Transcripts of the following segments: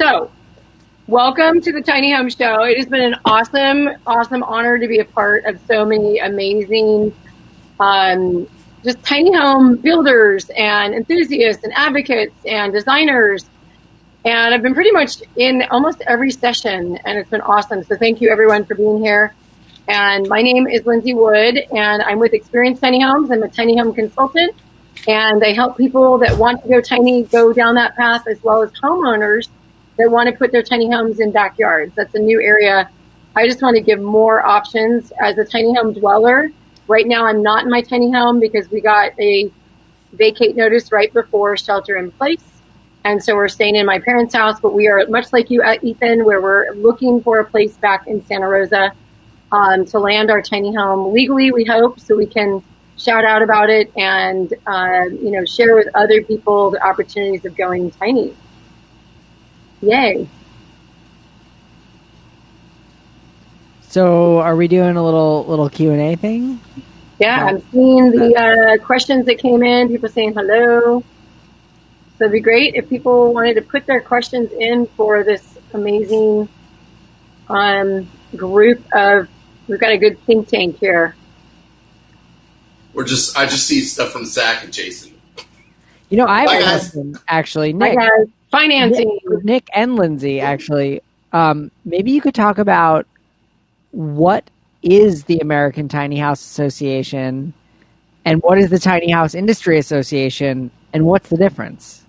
So, welcome to the Tiny Home Show. It has been an awesome honor to be a part of so many amazing just tiny home builders and enthusiasts and advocates and designers. And I've been pretty much in almost every session, and it's been awesome. So thank you, everyone, for being here. And my name is Lindsay Wood, and I'm with Experience Tiny Homes. I'm a tiny home consultant, and I help people that want to go tiny go down that path, as well as homeowners that want to put their tiny homes in backyards. That's a new area. I just want to give more options as a tiny home dweller. Right now, I'm not in my tiny home because we got a vacate notice right before shelter in place. And so we're staying in my parents' house, but we are much like you, Ethan, where we're looking for a place back in Santa Rosa to land our tiny home legally, we hope, so we can shout out about it and, share with other people the opportunities of going tiny. Yay. So are we doing a little Q&A thing? Yeah, I'm seeing the questions that came in, people saying hello. So it'd be great if people wanted to put their questions in for this amazing group of, we've got a good think tank here. I just see stuff from Zach and Jason. I have a question, actually. Nick. Financing. Nick and Lindsay, actually. Maybe you could talk about what is the American Tiny House Association and what is the Tiny House Industry Association and what's the difference?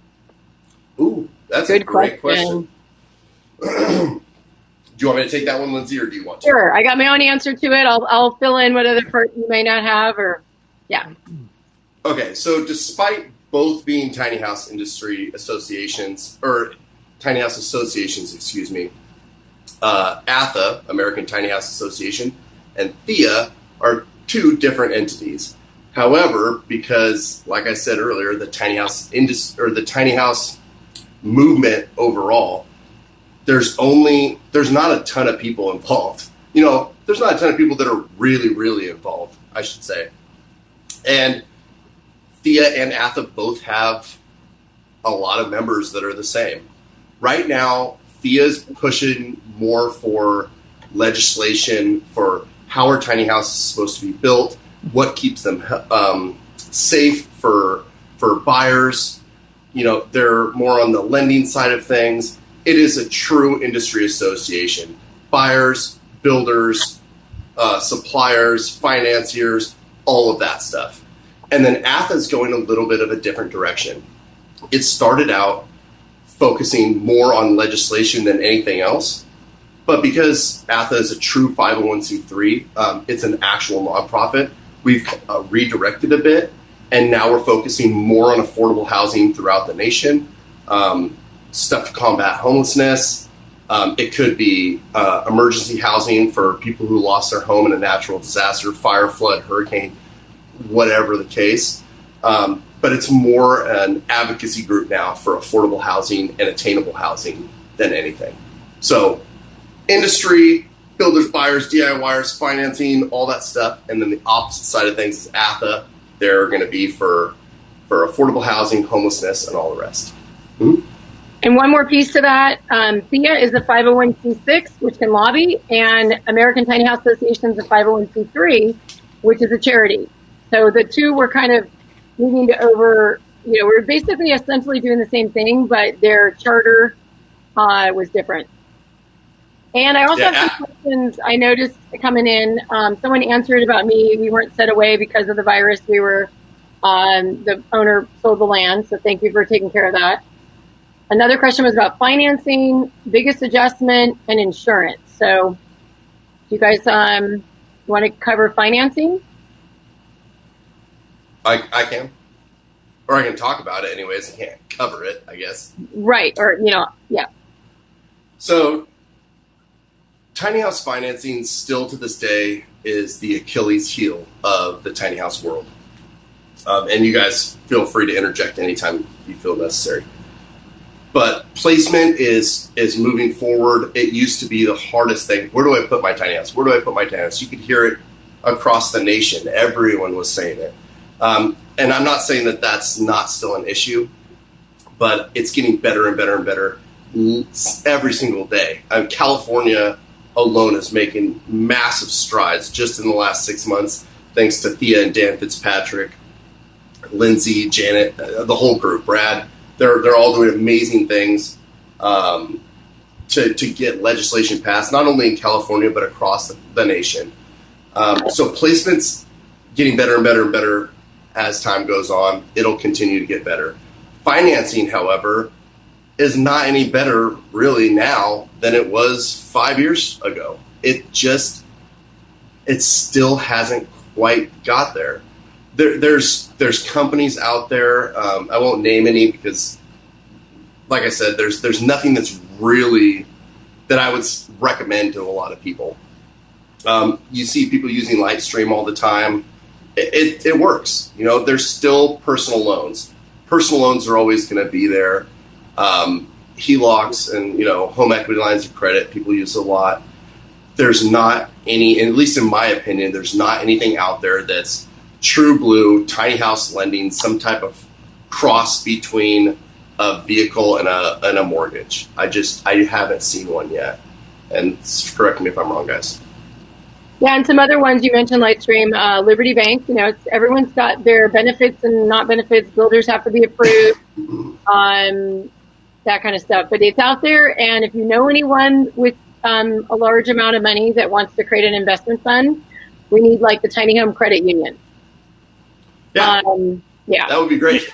Ooh, that's a great question. Do you want me to take that one, Lindsay, or do you want to? Sure, I got my own answer to it. I'll fill in what other part you may not have, Okay, so despite both being tiny house industry associations, or tiny house associations, ATHA, American Tiny House Association, and THEA are two different entities. However, because, like I said earlier, the tiny house the tiny house movement overall, there's not a ton of people involved. There's not a ton of people that are really, really involved, I should say. And THEA and ATHA both have a lot of members that are the same. Right now, THEA's pushing more for legislation for how are tiny houses supposed to be built, what keeps them safe for buyers. They're more on the lending side of things. It is a true industry association. Buyers, builders, suppliers, financiers, all of that stuff. And then ATHA is going a little bit of a different direction. It started out focusing more on legislation than anything else. But because ATHA is a true 501c3, it's an actual nonprofit, we've redirected a bit. And now we're focusing more on affordable housing throughout the nation, stuff to combat homelessness. It could be emergency housing for people who lost their home in a natural disaster, fire, flood, hurricane, whatever the case. But it's more an advocacy group now for affordable housing and attainable housing than anything. So industry, builders, buyers, DIYers, financing, all that stuff. And then the opposite side of things is ATHA. They're going to be for affordable housing, homelessness, and all the rest. Mm-hmm. And one more piece to that, THEA is a 501c6, which can lobby, and American Tiny House Association is a 501c3, which is a charity. So the two were kind of needing to we're basically essentially doing the same thing, but their charter was different. And I also have some questions I noticed coming in. Someone answered about me. We weren't set away because of the virus. We were, the owner sold the land. So thank you for taking care of that. Another question was about financing, biggest adjustment, and insurance. So do you guys want to cover financing? I can. Or I can talk about it anyways. I can't cover it, I guess. Right. Or, yeah. So tiny house financing still to this day is the Achilles heel of the tiny house world. And you guys feel free to interject anytime you feel necessary. But placement is moving forward. It used to be the hardest thing. Where do I put my tiny house? Where do I put my tiny house? You could hear it across the nation. Everyone was saying it. And I'm not saying that that's not still an issue, but it's getting better and better and better. every single day. California alone is making massive strides just in the last 6 months, thanks to Thea and Dan Fitzpatrick, Lindsay, Janet, the whole group, Brad. They're all doing amazing things to get legislation passed, not only in California, but across the nation. So placement's getting better and better and better as time goes on. It'll continue to get better. Financing, however, is not any better really now than it was 5 years ago. It still hasn't quite got there. There's companies out there. I won't name any because, like I said, there's nothing that's really that I would recommend to a lot of people. You see people using Lightstream all the time. It works. You know, there's still personal loans. Personal loans are always going to be there. HELOCs and, home equity lines of credit, people use a lot. There's not any, at least in my opinion, there's not anything out there that's true blue, tiny house lending, some type of cross between a vehicle and a mortgage. I haven't seen one yet. And correct me if I'm wrong, guys. Yeah, and some other ones you mentioned, Lightstream, Liberty Bank. Everyone's got their benefits and not benefits. Builders have to be approved, that kind of stuff. But it's out there, and if you know anyone with a large amount of money that wants to create an investment fund, we need the Tiny Home Credit Union. Yeah, that would be great.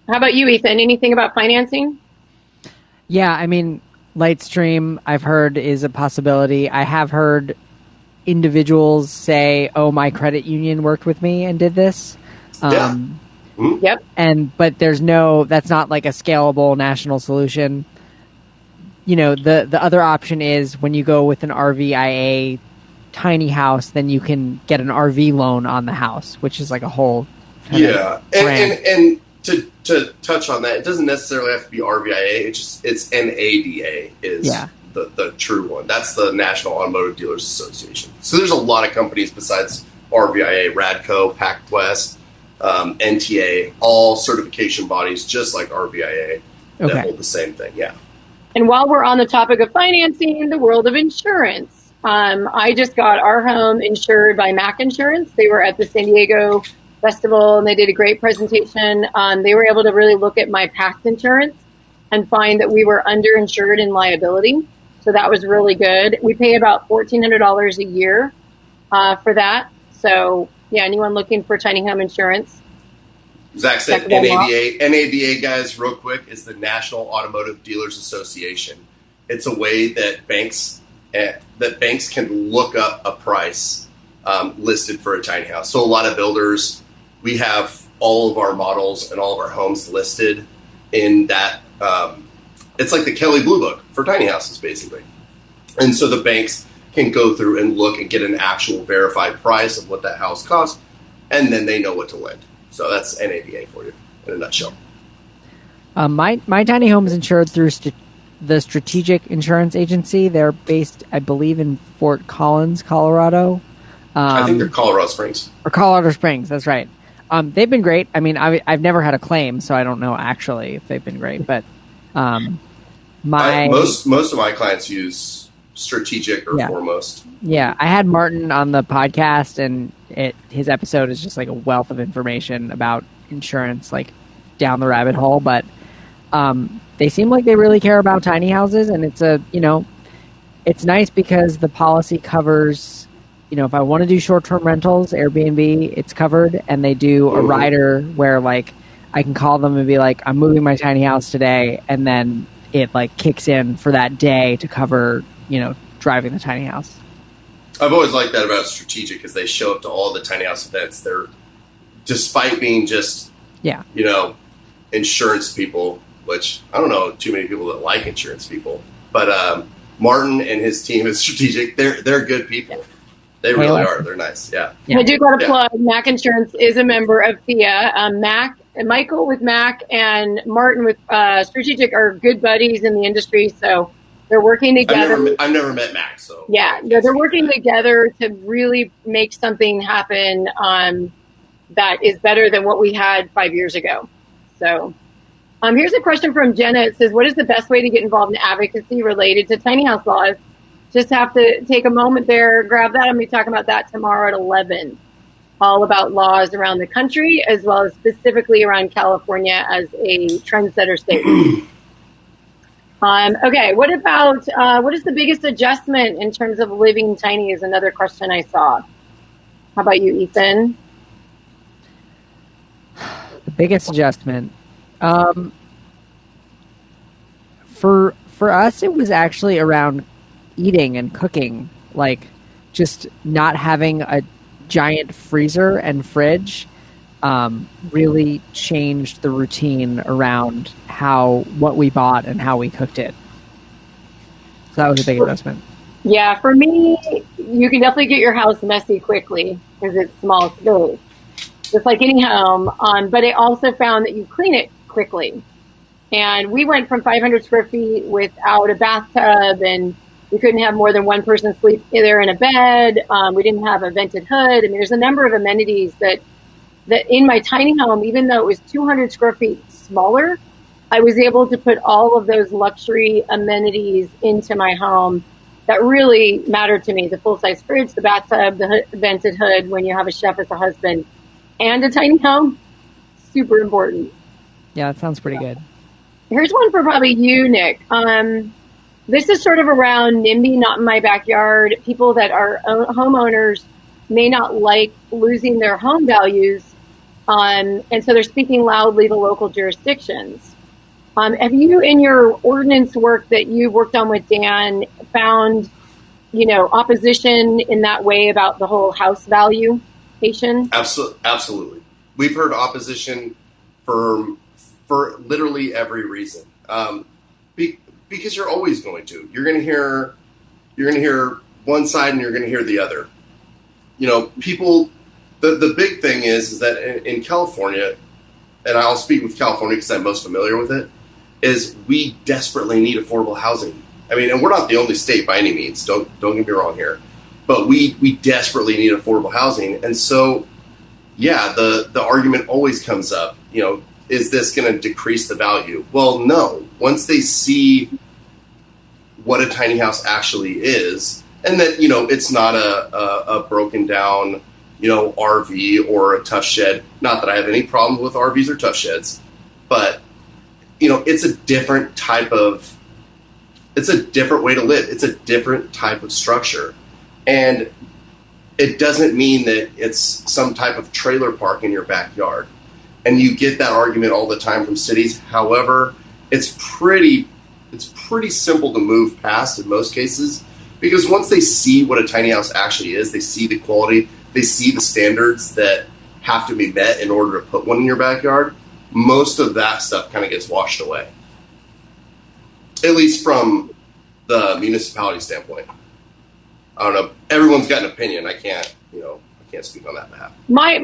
How about you, Ethan? Anything about financing? Yeah, I mean, Lightstream, I've heard is a possibility. I have heard individuals say, "Oh, my credit union worked with me and did this." Yep. But that's not like a scalable national solution. The other option is when you go with an RVIA tiny house, then you can get an RV loan on the house, which is like a whole and to touch on that, it doesn't necessarily have to be RVIA. It's NADA is the true one. That's the National Automotive Dealers Association. So there's a lot of companies besides RVIA, Radco, PacWest, NTA, all certification bodies just like RVIA that hold the same thing. Yeah. And while we're on the topic of financing, the world of insurance, I just got our home insured by Mac Insurance. They were at the San Diego Festival and they did a great presentation. They were able to really look at my past insurance and find that we were underinsured in liability. So that was really good. We pay about $1,400 a year for that. So yeah, anyone looking for tiny home insurance? Zach said NADA. NADA, guys, real quick, is the National Automotive Dealers Association. It's a way that banks can look up a price listed for a tiny house. So a lot of builders, we have all of our models and all of our homes listed in that. It's like the Kelley Blue Book for tiny houses, basically. And so the banks can go through and look and get an actual verified price of what that house costs, and then they know what to lend. So that's NADA for you in a nutshell. My tiny home is insured through the Strategic Insurance Agency. They're based, I believe, in Fort Collins, Colorado. I think they're Colorado Springs. Or Colorado Springs, that's right. They've been great. I mean, I've never had a claim, so I don't know actually if they've been great. But most of my clients use Strategic or Foremost. Yeah, I had Martin on the podcast, and his episode is just like a wealth of information about insurance, like down the rabbit hole. But they seem like they really care about tiny houses, and it's it's nice because the policy covers, if I want to do short-term rentals, Airbnb, it's covered, and they do a rider where like I can call them and be like, I'm moving my tiny house today, and then it like kicks in for that day to cover, driving the tiny house. I've always liked that about Strategic because they show up to all the tiny house events. They're, despite being just, insurance people, which I don't know too many people that like insurance people, but Martin and his team at Strategic, they're good people. Yeah. They really are. They're nice. Yeah. I do got to plug. Mac Insurance is a member of Thea. Michael with Mac and Martin with Strategic are good buddies in the industry, so they're working together. I've never met Mac, so they're working together to really make something happen that is better than what we had 5 years ago. So Here's a question from Jenna. It says, what is the best way to get involved in advocacy related to tiny house laws? Just have to take a moment there, grab that. I'm going to be talking about that tomorrow at 11. All about laws around the country, as well as specifically around California as a trendsetter state. Okay, what about, what is the biggest adjustment in terms of living tiny is another question I saw. How about you, Ethan? The biggest adjustment. For us, it was actually around eating and cooking, like just not having a giant freezer and fridge really changed the routine around what we bought and how we cooked it. So that was a big investment. Yeah, for me, you can definitely get your house messy quickly because it's small space, just like any home. But I also found that you clean it quickly. And we went from 500 square feet without a bathtub, and we couldn't have more than one person sleep there in a bed. We didn't have a vented hood. I mean, there's a number of amenities that in my tiny home, even though it was 200 square feet smaller, I was able to put all of those luxury amenities into my home that really mattered to me. The full-size fridge, the bathtub, the vented hood when you have a chef as a husband, and a tiny home, super important. Yeah, that sounds pretty good. Here's one for probably you, Nick. This is sort of around NIMBY, not in my backyard. People that are homeowners may not like losing their home values, and so they're speaking loudly to local jurisdictions. Have you, in your ordinance work that you've worked on with Dan, found, opposition in that way about the whole house valuation? Absolutely. We've heard opposition for literally every reason. Because you're always going to. You're going to hear one side and you're going to hear the other. People. The big thing is that in California, and I'll speak with California because I'm most familiar with it, is we desperately need affordable housing. I mean, and we're not the only state by any means. Don't get me wrong here, but we desperately need affordable housing, and so yeah, the argument always comes up. Is this going to decrease the value? Well, no. Once they see what a tiny house actually is, and that it's not a broken down RV or a tough shed. Not that I have any problem with RVs or tough sheds, but it's a different type of. It's a different way to live. It's a different type of structure, and it doesn't mean that it's some type of trailer park in your backyard. And you get that argument all the time from cities. However, it's pretty simple to move past in most cases, because once they see what a tiny house actually is, they see the quality, they see the standards that have to be met in order to put one in your backyard. Most of that stuff kind of gets washed away, at least from the municipality standpoint. I don't know. Everyone's got an opinion. I can't speak on that behalf. My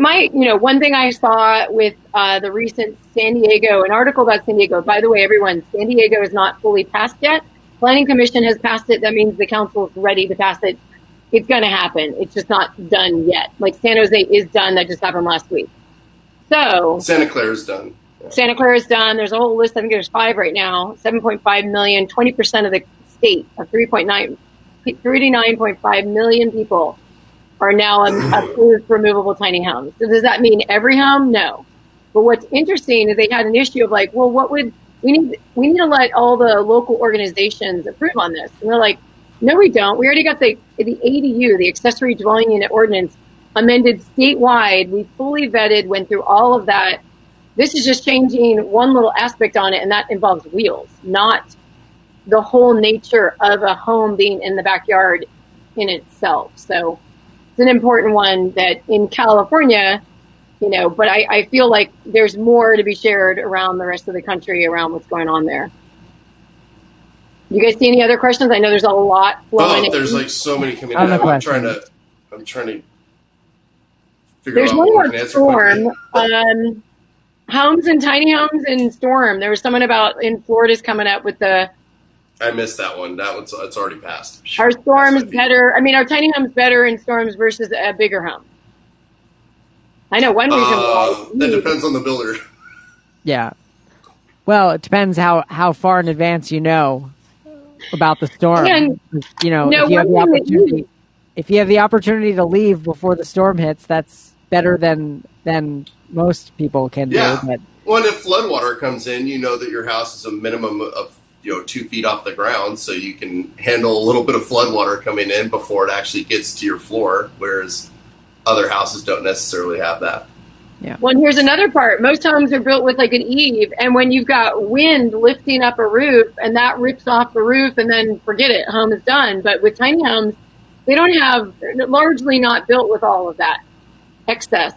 one thing I saw with the recent San Diego, an article about San Diego. By the way, everyone, San Diego is not fully passed yet. Planning Commission has passed it. That means the council is ready to pass it. It's going to happen. It's just not done yet. Like San Jose is done. That just happened last week. So Santa Clara is done. Yeah. Santa Clara is done. There's a whole list. I think there's 5 right now. 7.5 million, 20% of the state of 39.5 million people are now approved for movable tiny homes. So does that mean every home? No. But what's interesting is they had an issue of like, well, what would we need to let all the local organizations approve on this? And they're like, no, we don't. We already got the ADU, the accessory dwelling unit ordinance, amended statewide. We fully vetted, went through all of that. This is just changing one little aspect on it, and that involves wheels, not the whole nature of a home being in the backyard in itself. So it's an important one that in California, but I feel like there's more to be shared around the rest of the country around what's going on there. You guys see any other questions? I know there's a lot flowing in. There's like so many coming in. I'm trying to figure there's out one what about I can answer storm. Homes and tiny homes and storm. There was someone about in Florida's coming up with the. I missed that one. It's already passed. Are storms better? I mean, are tiny homes better in storms versus a bigger home? I know one reason why. That depends on the builder. Yeah. Well, it depends how far in advance you know about the storm. And You know, no, if you have the one thing that opportunity, if you have the opportunity to leave before the storm hits, that's better than most people can Yeah. do. But Well, if floodwater comes in, you know that your house is a minimum of 2 feet off the ground, so you can handle a little bit of floodwater coming in before it actually gets to your floor, whereas other houses don't necessarily have that. yeah, Well, and here's another part. Most homes are built with like an eave, and when you've got wind lifting up a roof and that rips off the roof, and then forget it, home is done. But with tiny homes, they don't have, largely not built with all of that excess.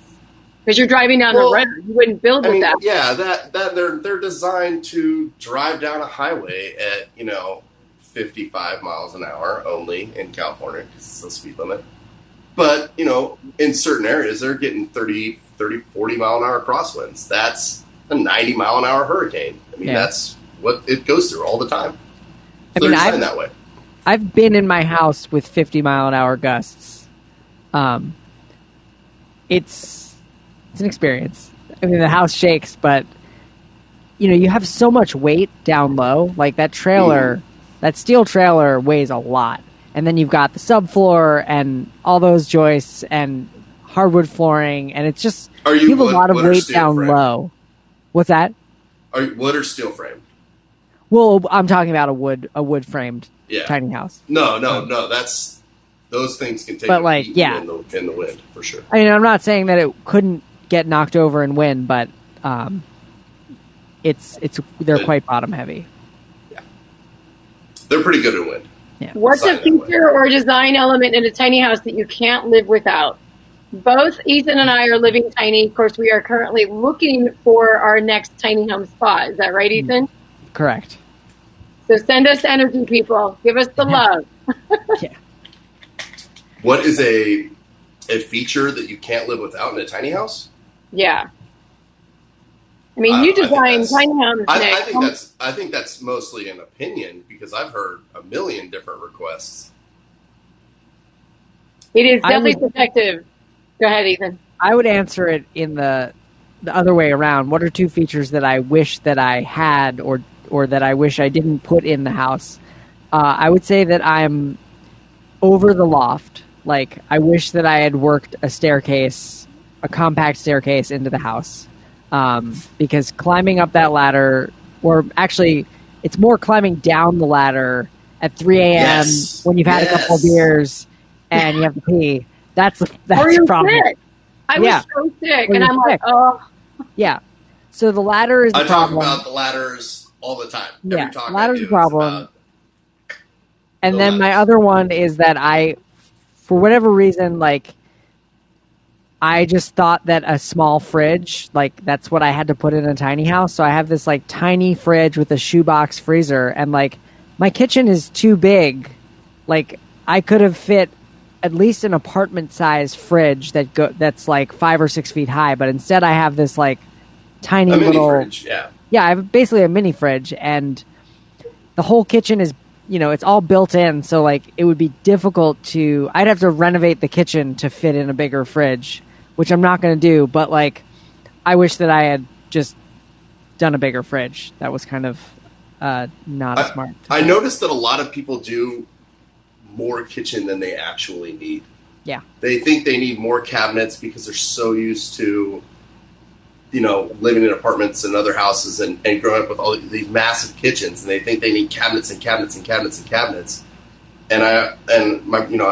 Because you're driving down the road, you wouldn't build with that. Yeah, that they're designed to drive down a highway at 55 miles an hour only in California because it's the speed limit. But in certain areas, they're getting 30, 40 mile an hour crosswinds. That's a 90 mile an hour hurricane. I mean, that's what it goes through all the time. So they're designed that way. I've been in my house with 50 mile an hour gusts. It's an experience. I mean, the house shakes, but you have so much weight down low. Like that trailer, that steel trailer weighs a lot. And then you've got the subfloor and all those joists and hardwood flooring, and it's just you have a lot of weight down low. What's that? Are you wood or steel framed? Well, I'm talking about a wood framed tiny house. No. That's those things can take. But in the wind for sure. I mean, I'm not saying that it couldn't get knocked over in wind, but they're quite bottom heavy. Yeah, they're pretty good in wind. Yeah. What's a feature or design element in a tiny house that you can't live without? Both Ethan and I are living tiny. Of course, we are currently looking for our next tiny home spot. Is that right, Ethan? Correct. So send us energy, people. Give us the love. Yeah. What is a feature that you can't live without in a tiny house? Yeah. I mean, you design tiny homes, Nick. I think that's mostly an opinion because I've heard a million different requests. It is definitely subjective. Go ahead, Ethan. I would answer it in the other way around. What are two features that I wish that I had or that I wish I didn't put in the house? I would say that I'm over the loft. Like, I wish that I had worked a compact staircase into the house. Because climbing up that ladder, or actually, it's more climbing down the ladder at 3 a.m. when you've had a couple of beers and you have to pee. That's the problem. Sick. I was so sick, and I'm like, oh. Yeah. So the ladder is the problem. I talk about the ladders all the time. Yeah, ladder's the problem. And then my other one is that for whatever reason, I just thought that a small fridge, that's what I had to put in a tiny house. So I have this tiny fridge with a shoebox freezer, and my kitchen is too big. I could have fit at least an apartment size fridge that's 5 or 6 feet high, but instead I have this tiny little fridge. Yeah, I have basically a mini fridge, and the whole kitchen is it's all built in. So it would be difficult I'd have to renovate the kitchen to fit in a bigger fridge, which I'm not going to do. But I wish that I had just done a bigger fridge. That was kind of not smart. I noticed that a lot of people do more kitchen than they actually need. Yeah. They think they need more cabinets because they're so used to, living in apartments and other houses and growing up with all these massive kitchens, and they think they need cabinets and cabinets and cabinets and cabinets. And I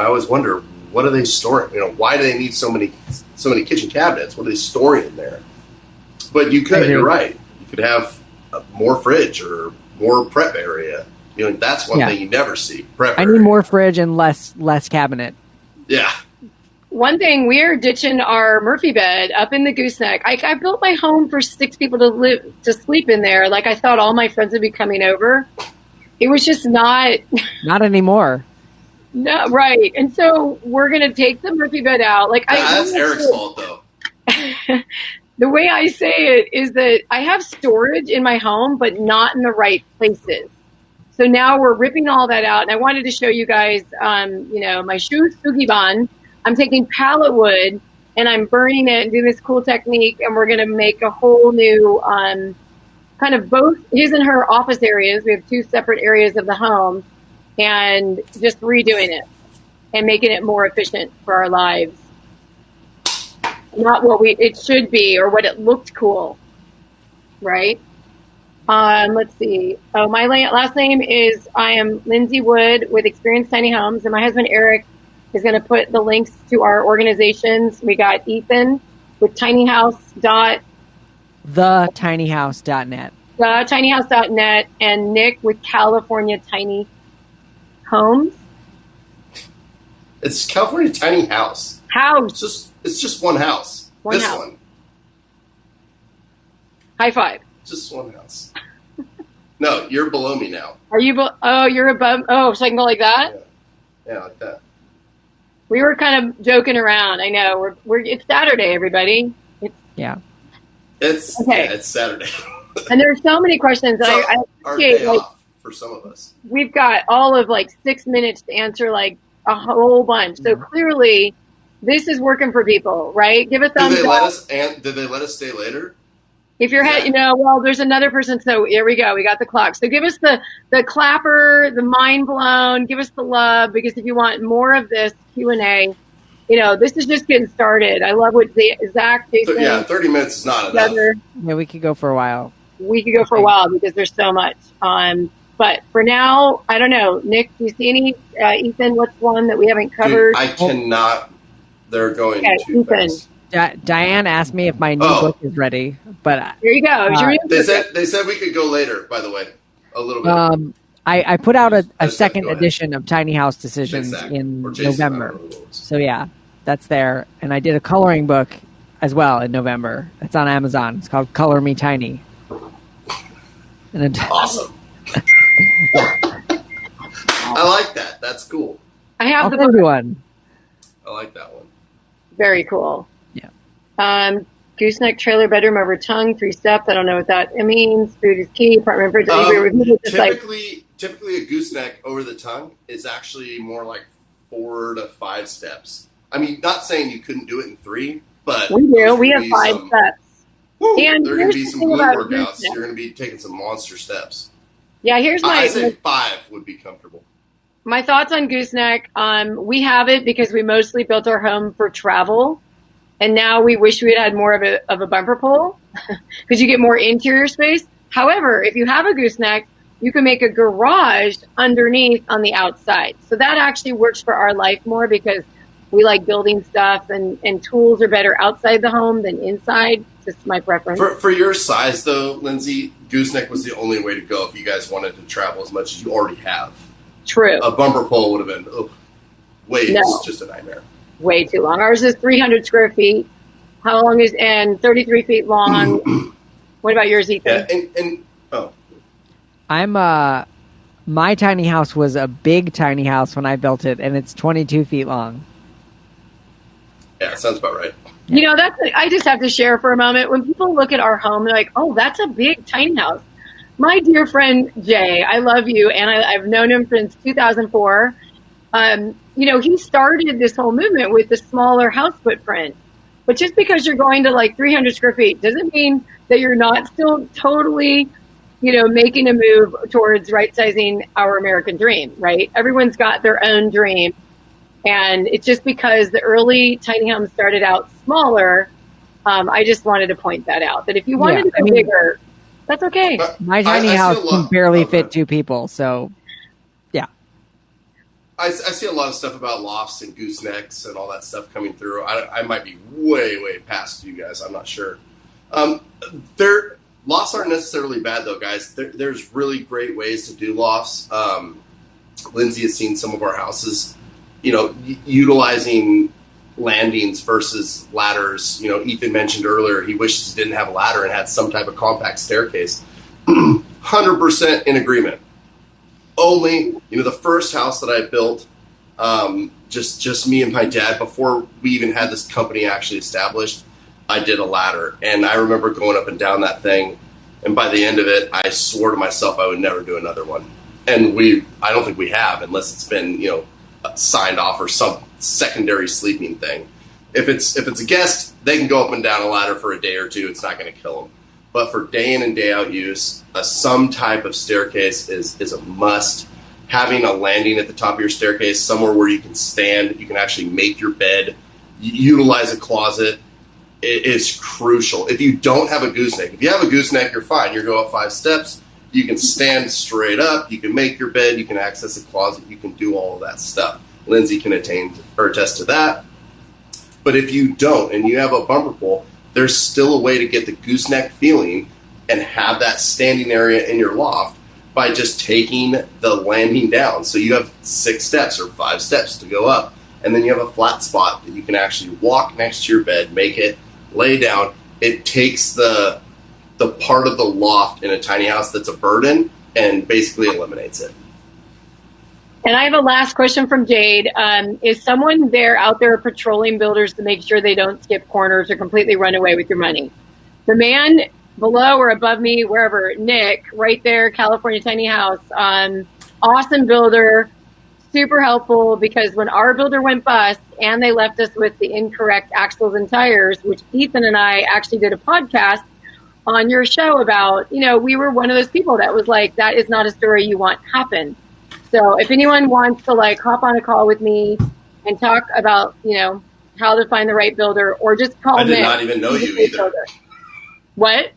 always wonder, what are they storing? Why do they need so many kitchen cabinets? What are they storing in there? But you're right. You could have more fridge or more prep area. That's one thing you never see. Prep area. I need more fridge and less cabinet. Yeah. One thing, we're ditching our Murphy bed up in the gooseneck. I built my home for 6 people to sleep in there. I thought all my friends would be coming over. It was just not anymore. No, right. And so we're gonna take the Murphy bed out. That's Eric's fault, though. The way I say it is that I have storage in my home, but not in the right places. So now we're ripping all that out, and I wanted to show you guys, my shu sugiban. I'm taking pallet wood and I'm burning it and doing this cool technique, and we're going to make a whole new kind of both his and her office areas. We have two separate areas of the home, and just redoing it and making it more efficient for our lives. Not what it should be or what it looked cool, right? Let's see. Oh, my last name is, I am Lindsay Wood with Experience Tiny Homes, and my husband Eric is going to put the links to our organizations. We got Ethan with TheTinyHouse.net. TinyHouse.net, and Nick with California Tiny Homes. It's California Tiny House. It's just one house. One this house. one. High five. Just one house. No, you're below me now. Are you? You're above. Oh, so I can go like that. Yeah, like that. We were kind of joking around. I know. It's Saturday, everybody. It's Saturday. And there's so many questions that I appreciate. Our day off for some of us. We've got all of 6 minutes to answer a whole bunch. So clearly, this is working for people, right? Give a thumbs up. Did they let us stay later? If you're there's another person. So here we go. We got the clock. So give us the clapper, the mind blown. Give us the love, because if you want more of this Q&A, this is just getting started. I love what Zach, Jason. 30 minutes is not enough. Yeah, we could go for a while. We could go for a while because there's so much. But for now, I don't know. Nick, do you see any? Ethan, what's one that we haven't covered? Dude, I cannot. They're going too fast. Diane asked me if my new book is ready, but here you go. They said we could go later. By the way, a little bit. I put out a second edition of Tiny House Decisions in November. So yeah, that's there, and I did a coloring book as well in November. It's on Amazon. It's called Color Me Tiny. Awesome. I like that. That's cool. I have the one. I like that one. Very cool. Yeah. Gooseneck trailer bedroom over tongue, 3 steps. I don't know what that means. Food is key. Apartment fridge. Typically, a gooseneck over the tongue is actually more like 4 to 5 steps. I mean, not saying you couldn't do it in 3, but we do. We have 5 steps. And there are going to be some glute workouts. You're going to be taking some monster steps. Yeah, I say 5 would be comfortable. My thoughts on gooseneck. We have it because we mostly built our home for travel, and now we wish we had more of a bumper pole because you get more interior space. However, if you have a gooseneck, you can make a garage underneath on the outside. So that actually works for our life more because we like building stuff, and tools are better outside the home than inside. Just my preference. For your size, though, Lindsay, gooseneck was the only way to go if you guys wanted to travel as much as you already have. True. A bumper pole would have been it's just a nightmare. Way too long. Ours is 300 square feet. How long is, and 33 feet long. What about yours, Ethan? Yeah, I'm my tiny house was a big tiny house when I built it, and it's 22 feet long. Yeah, sounds about right. I just have to share for a moment. When people look at our home, they're like, oh, that's a big tiny house. My dear friend, Jay, I love you, and I've known him since 2004. He started this whole movement with the smaller house footprint. But just because you're going to 300 square feet doesn't mean that you're not still totally, making a move towards right-sizing our American dream, right? Everyone's got their own dream. And it's just because the early tiny homes started out smaller. I just wanted to point that out, that if you wanted to go bigger, that's okay. My tiny house can barely fit 2 people, so yeah. I see a lot of stuff about lofts and goosenecks and all that stuff coming through. I might be way, way past you guys. I'm not sure. Lofts aren't necessarily bad, though, guys. There's really great ways to do lofts. Lindsay has seen some of our houses, utilizing landings versus ladders. Ethan mentioned earlier he wishes he didn't have a ladder and had some type of compact staircase. 100% in agreement. Only, the first house that I built, just me and my dad, before we even had this company actually established, I did a ladder. And I remember going up and down that thing. And by the end of it, I swore to myself I would never do another one. And I don't think we have, unless it's been, signed off or some secondary sleeping thing. If it's a guest, they can go up and down a ladder for a day or two. It's not going to kill but for day in and day out use, some type of staircase is a must. Having a landing at the top of your staircase, somewhere where you can stand, you can actually make your bed, utilize a closet, it is crucial. If you don't have a gooseneck, if you have a gooseneck, you're fine. You go up 5 steps, you can stand straight up, you can make your bed, you can access a closet, you can do all of that stuff. Lindsay can attest to that. But if you don't and you have a bumper pole, there's still a way to get the gooseneck feeling and have that standing area in your loft by just taking the landing down. So you have 6 steps or 5 steps to go up, and then you have a flat spot that you can actually walk next to your bed, make it, lay down. It takes the part of the loft in a tiny house that's a burden and basically eliminates it. And I have a last question from Jade. Is someone out there patrolling builders to make sure they don't skip corners or completely run away with your money? The man below or above me, wherever, Nick, right there, California Tiny House, awesome builder, super helpful, because when our builder went bust and they left us with the incorrect axles and tires, which Ethan and I actually did a podcast on your show about, we were one of those people that was like, that is not a story you want happen. So if anyone wants to hop on a call with me and talk about, how to find the right builder, or just call Nick. I did not even know you either. Builder. What?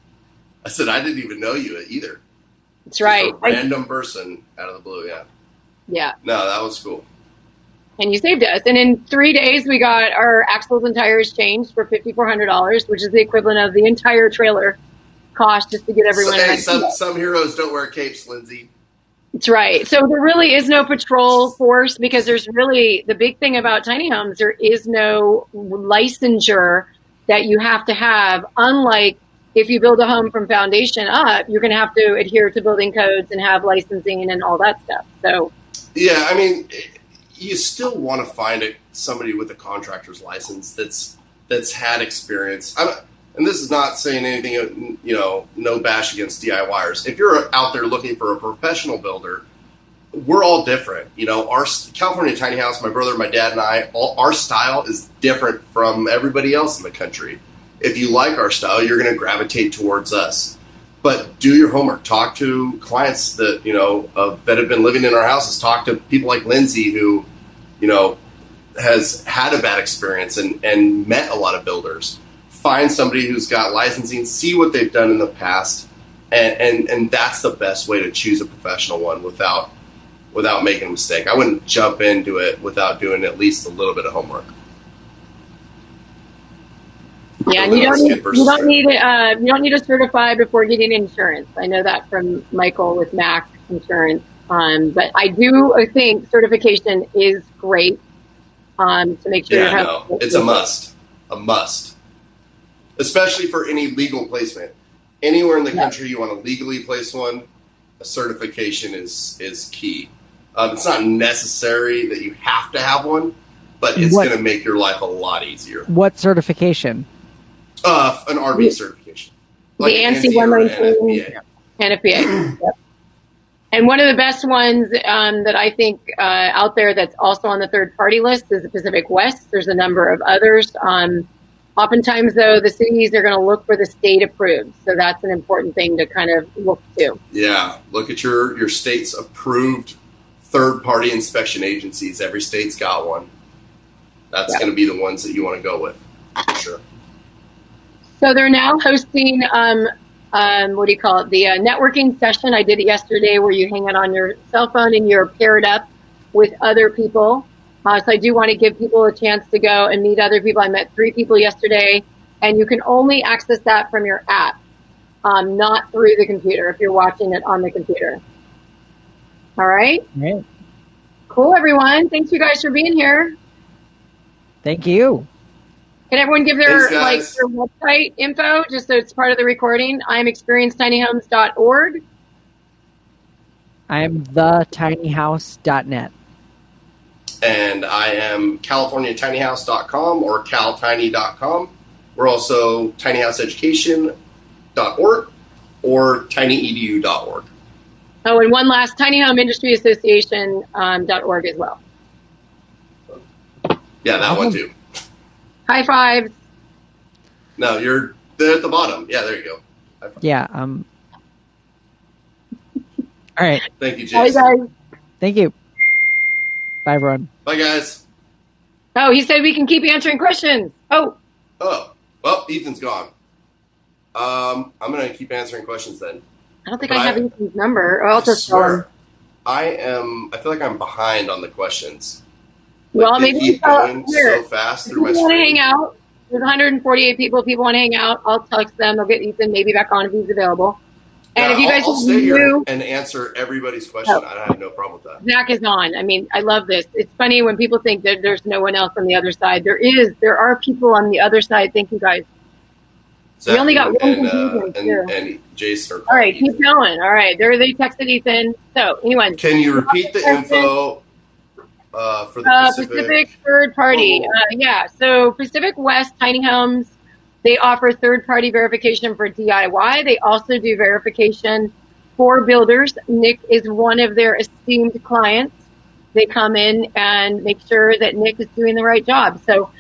I said I didn't even know you either. That's right. Just a random person out of the blue, yeah. Yeah. No, that was cool. And you saved us. And in 3 days, we got our axles and tires changed for $5,400, which is the equivalent of the entire trailer cost just to get everyone. Some heroes don't wear capes, Lindsay. That's right. So there really is no patrol force, because there's really, the big thing about tiny homes, there is no licensure that you have to have. Unlike if you build a home from foundation up, you're going to have to adhere to building codes and have licensing and all that stuff. So, yeah, I mean, you still want to find somebody with a contractor's license that's had experience. And this is not saying anything, no bash against DIYers. If you're out there looking for a professional builder, we're all different. Our California Tiny House, my brother, my dad, and I, our style is different from everybody else in the country. If you like our style, you're going to gravitate towards us. But do your homework. Talk to clients that, that have been living in our houses. Talk to people like Lindsay who, has had a bad experience and met a lot of builders. Find somebody who's got licensing, see what they've done in the past, and that's the best way to choose a professional one without making a mistake. I wouldn't jump into it without doing at least a little bit of homework. Yeah, and you don't need to certify before getting insurance. I know that from Michael with Mac Insurance. But I do think certification is great to make sure it's a must. A must. Especially for any legal placement. Anywhere in the country you want to legally place one, a certification is key. It's not necessary that you have to have one, but it's going to make your life a lot easier. What certification? An RV certification. Like the ANSI 119 NFPA. Yep. And one of the best ones that I think out there that's also on the third-party list is the Pacific West. There's a number of others. Oftentimes, though, the cities are going to look for the state approved. So that's an important thing to kind of look to. Yeah. Look at your state's approved third-party inspection agencies. Every state's got one. That's going to be the ones that you want to go with, for sure. So they're now hosting, the networking session. I did it yesterday where you hang it on your cell phone and you're paired up with other people. So I do want to give people a chance to go and meet other people. I met 3 people yesterday, and you can only access that from your app, not through the computer if you're watching it on the computer. All right? Right. Cool, everyone. Thanks, you guys, for being here. Thank you. Can everyone give their website info just so it's part of the recording? I'm experiencetinyhomes.org. I'm thetinyhouse.net. And I am CaliforniaTinyHouse.com or CalTiny.com. We're also TinyHouseEducation.org or TinyEDU.org. Oh, and one last, Tiny Home Industry Association.org as well. Yeah, that one too. High fives. No, they're at the bottom. Yeah, there you go. Yeah. All right. Thank you, Bye, Jason. guys. Thank you. Bye, everyone. Bye, guys. Oh, he said we can keep answering questions. Oh, Well, Ethan's gone. I'm going to keep answering questions then. I don't think But I have Ethan's number. Or I'll just call him. I feel like I'm behind on the questions. Well, They maybe keep going so fast through my If people want to screen. hang out, there's 148 people. If people want to hang out, I'll text them. They'll get Ethan maybe back on if he's available. And if you guys I'll stay here and answer everybody's question. I have no problem with that. Zach is on. I mean, I love this. It's funny when people think that there's no one else on the other side. There are people on the other side. Thank you, guys. Zach we only got one and Jason. All right, keep going. All right, they texted Ethan. So, anyone. Can you repeat the info for the Pacific third party? Yeah, so Pacific West Tiny Homes, they offer third-party verification for DIY. They also do verification for builders. Nick is one of their esteemed clients. They come in and make sure that Nick is doing the right job. So,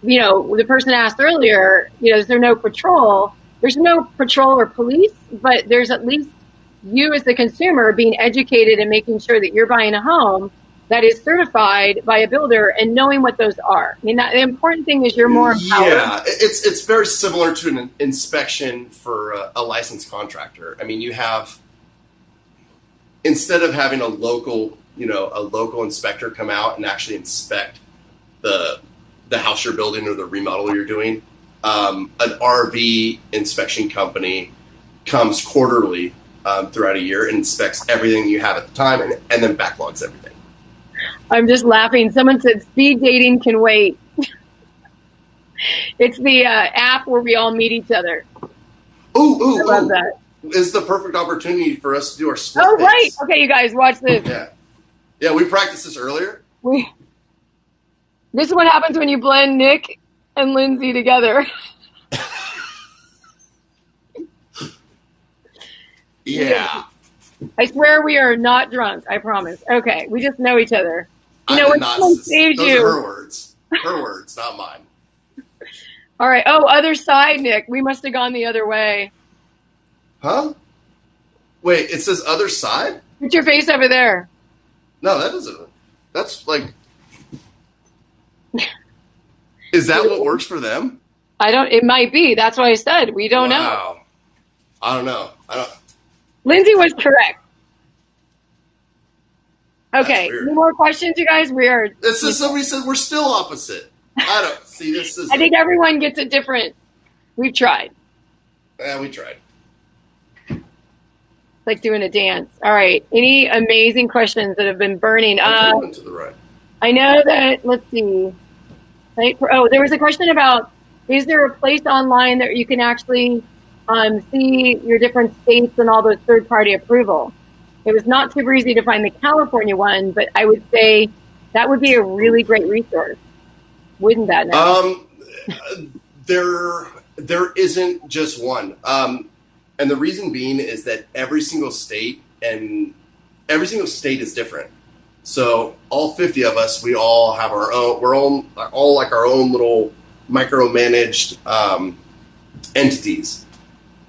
the person asked earlier, is there no patrol? There's no patrol or police, but there's at least you as the consumer being educated and making sure that you're buying a home that is certified by a builder and knowing what those are. I mean, the important thing is you're more empowered. Yeah, it's very similar to an inspection for a licensed contractor. I mean, you have, instead of having a local inspector come out and actually inspect the house you're building or the remodel you're doing, an RV inspection company comes quarterly throughout a year and inspects everything you have at the time and then backlogs everything. I'm just laughing. Someone said speed dating can wait. It's the app where we all meet each other. I love that. It's the perfect opportunity for us to do our split dates. Right. dates. Okay, you guys, watch this. Yeah, we practiced this earlier. This is what happens when you blend Nick and Lindsay together. Yeah. I swear we are not drunk. I promise. Okay, we just know each other. Those are her words. Her words, not mine. All right. Oh, other side, Nick. We must have gone the other way. Huh? Wait, it says other side? Put your face over there. No, that doesn't. That's like. Is that what works for them? It might be. That's what I said. We don't know. I don't know. Lindsay was correct. Okay. Any more questions, you guys? Somebody said we're still opposite. I don't see this. I think everyone gets it different. We've tried. Yeah, we tried. It's like doing a dance. All right. Any amazing questions that have been burning? To the right. I know that. Let's see. There was a question about: is there a place online that you can actually see your different states and all those third-party approval? It was not super easy to find the California one, but I would say that would be a really great resource. Wouldn't that? There isn't just one, and the reason being is that every single state is different. So all 50 of us, we all have our own. We're all like our own little micromanaged entities.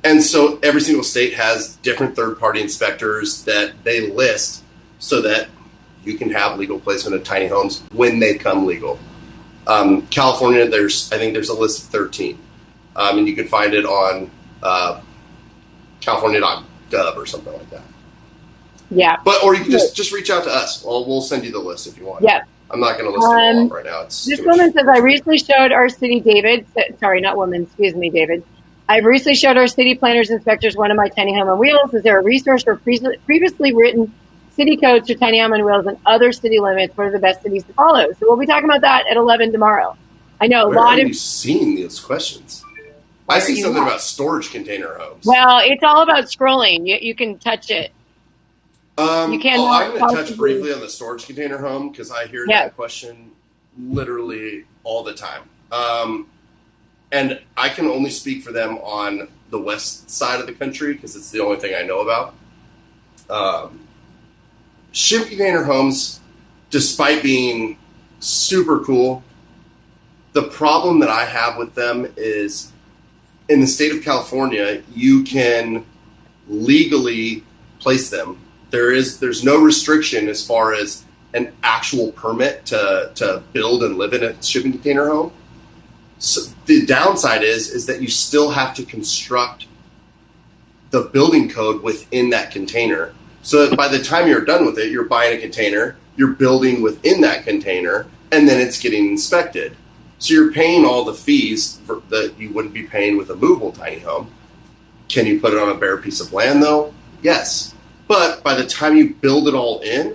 And so every single state has different third-party inspectors that they list so that you can have legal placement of tiny homes when they come legal. California, I think there's a list of 13. And you can find it on california.gov or something like that. Yeah. Or you can just reach out to us. We'll send you the list if you want. Yeah. I'm not going to list them all off right now. This woman says, I recently showed our city, David. Sorry, not woman. Excuse me, David. I've recently showed our city planners inspectors one of my tiny home on wheels. Is there a resource for previously written city codes for tiny home on wheels and other city limits? What are the best cities to follow? So we'll be talking about that at 11 tomorrow. I know Where are you seeing those questions? I see something about storage container homes. Well, it's all about scrolling. You can touch it. I'm going to touch briefly on the storage container home because I hear that question literally all the time. And I can only speak for them on the west side of the country because it's the only thing I know about. Ship container homes, despite being super cool, the problem that I have with them is in the state of California, you can legally place them. There's no restriction as far as an actual permit to build and live in a shipping container home. So the downside is that you still have to construct the building code within that container. So that by the time you're done with it, you're buying a container, you're building within that container, and then it's getting inspected. So you're paying all the fees that you wouldn't be paying with a movable tiny home. Can you put it on a bare piece of land, though? Yes. But by the time you build it all in,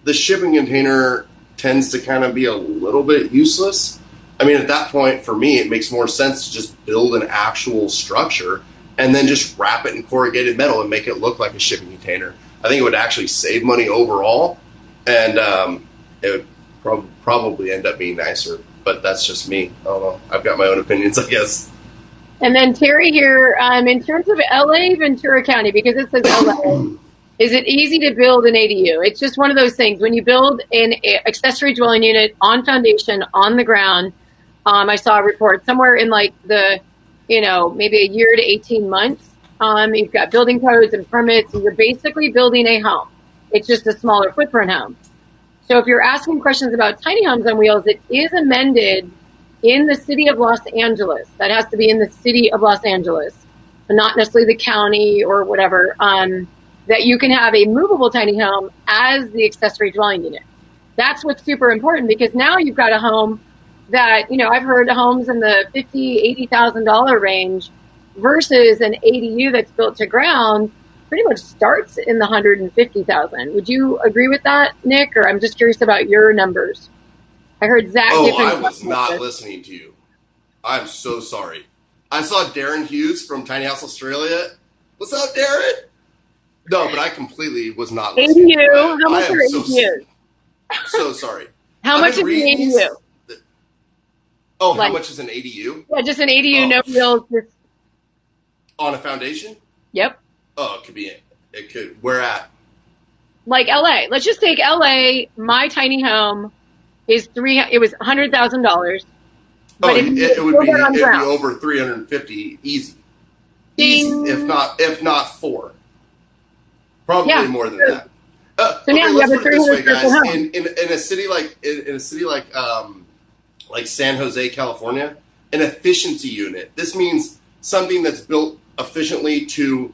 the shipping container tends to kind of be a little bit useless. I mean, at that point, for me, it makes more sense to just build an actual structure and then just wrap it in corrugated metal and make it look like a shipping container. I think it would actually save money overall, and it would probably end up being nicer. But that's just me. I don't know. I've got my own opinions, I guess. And then Terry here, in terms of LA, Ventura County, because it says LA, is it easy to build an ADU? It's just one of those things. When you build an accessory dwelling unit on foundation, on the ground, I saw a report somewhere in like the, maybe a year to 18 months. You've got building codes and permits, and you're basically building a home. It's just a smaller footprint home. So if you're asking questions about tiny homes on wheels, it is amended in the city of Los Angeles. That has to be in the city of Los Angeles, but not necessarily the county or whatever, that you can have a movable tiny home as the accessory dwelling unit. That's what's super important, because now you've got a home that, I've heard homes in the $50,000, $80,000 range versus an ADU that's built to ground pretty much starts in the $150,000. Would you agree with that, Nick? Or I'm just curious about your numbers. I heard Zach. I was not listening to you. I'm so sorry. I saw Darren Hughes from Tiny House Australia. What's up, Darren? No, but I completely was not listening. ADU? How much are ADUs? So sorry. How much is an ADU? How much is an ADU? Yeah, just an ADU, no wheels. On a foundation? Yep. Oh, it could. Where at? Like LA. Let's just take LA. My tiny home is it was $100,000. But it would be over 350 easy. Easy, if not 4. Probably more than that. So now you have a 300 guys. In a city like San Jose, California, an efficiency unit. This means something that's built efficiently to,